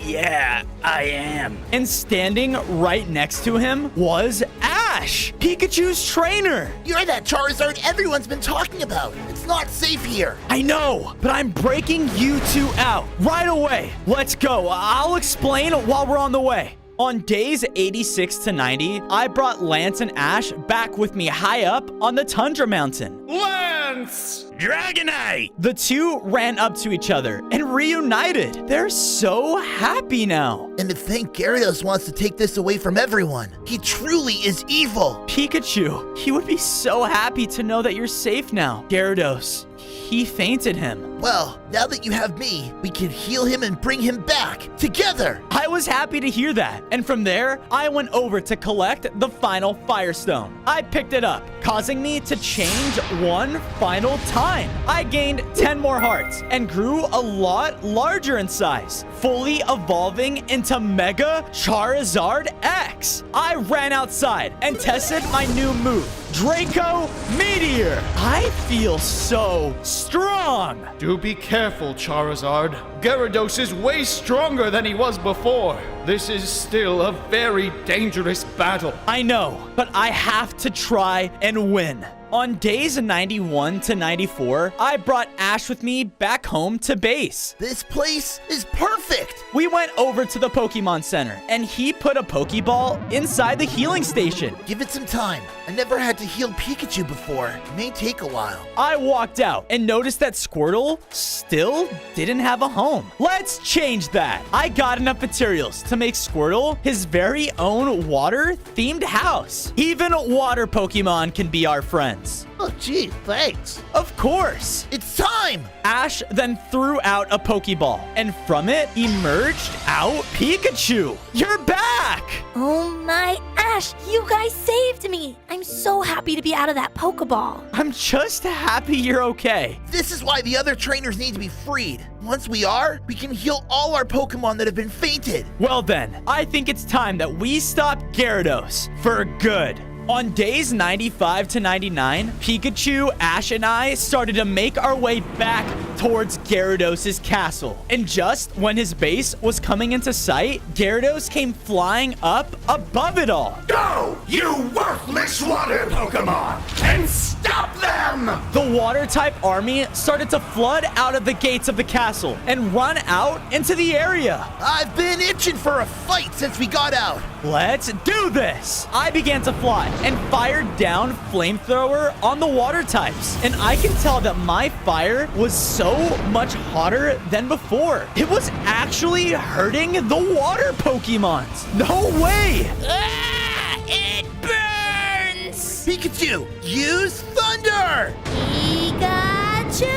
Yeah, I am. And standing right next to him was Ash, Pikachu's trainer. You're that Charizard everyone's been talking about. It's not safe here. I know, but I'm breaking you two out right away. Let's go. I'll explain while we're on the way. On days 86 to 90, I brought Lance and Ash back with me high up on the Tundra Mountain. Lance! Dragonite! The two ran up to each other and reunited. They're so happy now. And to think Gyarados wants to take this away from everyone. He truly is evil. Pikachu, he would be so happy to know that you're safe now. Gyarados, he fainted him. Well, now that you have me, we can heal him and bring him back together. I was happy to hear that. And from there, I went over to collect the final Firestone. I picked it up, causing me to change one final time. I gained 10 more hearts and grew a lot larger in size, fully evolving into Mega Charizard X. I ran outside and tested my new move, Draco Meteor. I feel so strong. Do be careful, Charizard. Gyarados is way stronger than he was before. This is still a very dangerous battle. I know, but I have to try and win. On days 91 to 94, I brought Ash with me back home to base. This place is perfect. We went over to the Pokemon Center, and he put a Pokeball inside the healing station. Give it some time. I never had to heal Pikachu before. It may take a while. I walked out and noticed that Squirtle still didn't have a home. Let's change that. I got enough materials to make Squirtle his very own water-themed house. Even water Pokemon can be our friends. Oh, gee, thanks. Of course. It's time. Ash then threw out a Pokeball, and from it emerged out Pikachu. You're back. Oh my, Ash, you guys saved me. I'm so happy to be out of that Pokeball. I'm just happy you're okay. This is why the other trainers need to be freed. Once we are, we can heal all our Pokemon that have been fainted. Well then, I think it's time that we stop Gyarados for good. On days 95 to 99, Pikachu, Ash, and I started to make our way back towards Gyarados' castle. And just when his base was coming into sight, Gyarados came flying up above it all. Go, you worthless water Pokemon, and stop them! The water-type army started to flood out of the gates of the castle and run out into the area. I've been itching for a fight since we got out. Let's do this! I began to fly and fired down flamethrower on the water types. And I can tell that my fire was so much hotter than before. It was actually hurting the water Pokemons. No way! Ah, it burns! Pikachu, use thunder! Pikachu!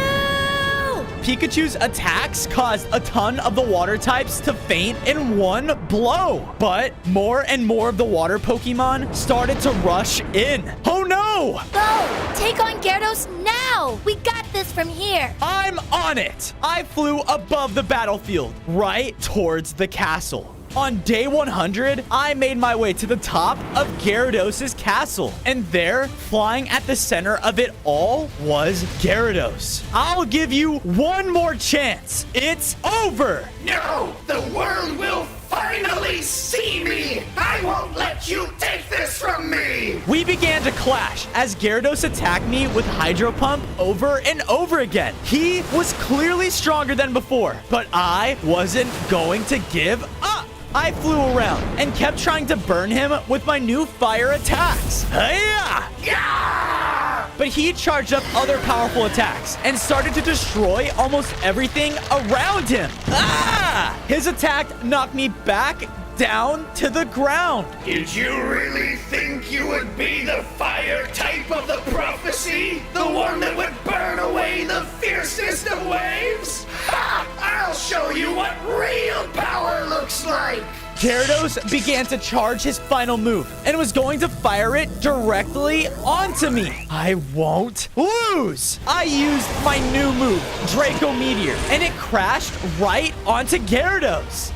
Pikachu's attacks caused a ton of the water types to faint in one blow. But more and more of the water Pokemon started to rush in. Oh no! Go! Take on Gyarados now! We got this from here. I'm on it! I flew above the battlefield, right towards the castle. On day 100, I made my way to the top of Gyarados' castle. And there, flying at the center of it all, was Gyarados. I'll give you one more chance. It's over! No! The world will finally see me! I won't let you take this from me! We began to clash as Gyarados attacked me with Hydro Pump over and over again. He was clearly stronger than before, but I wasn't going to give up. I flew around and kept trying to burn him with my new fire attacks. Hi-ya! Yeah! But he charged up other powerful attacks and started to destroy almost everything around him. Ah! His attack knocked me back down to the ground. Did you really think you would be the fire type of the prophecy? The one that would burn away the fiercest of waves? Ha! I'll show you what real power looks like! Gyarados began to charge his final move and was going to fire it directly onto me. I won't lose. I used my new move, Draco Meteor, and it crashed right onto Gyarados.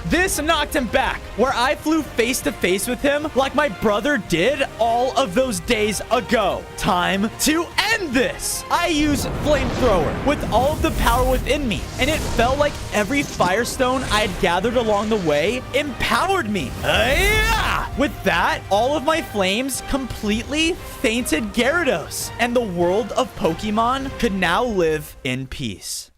This knocked him back, where I flew face to face with him like my brother did all of those days ago. Time to end this. I used Flamethrower with all of the power within me, and it felt like every Firestone I had gathered along the way empowered me. With that, all of my flames completely fainted Gyarados, and the world of Pokemon could now live in peace.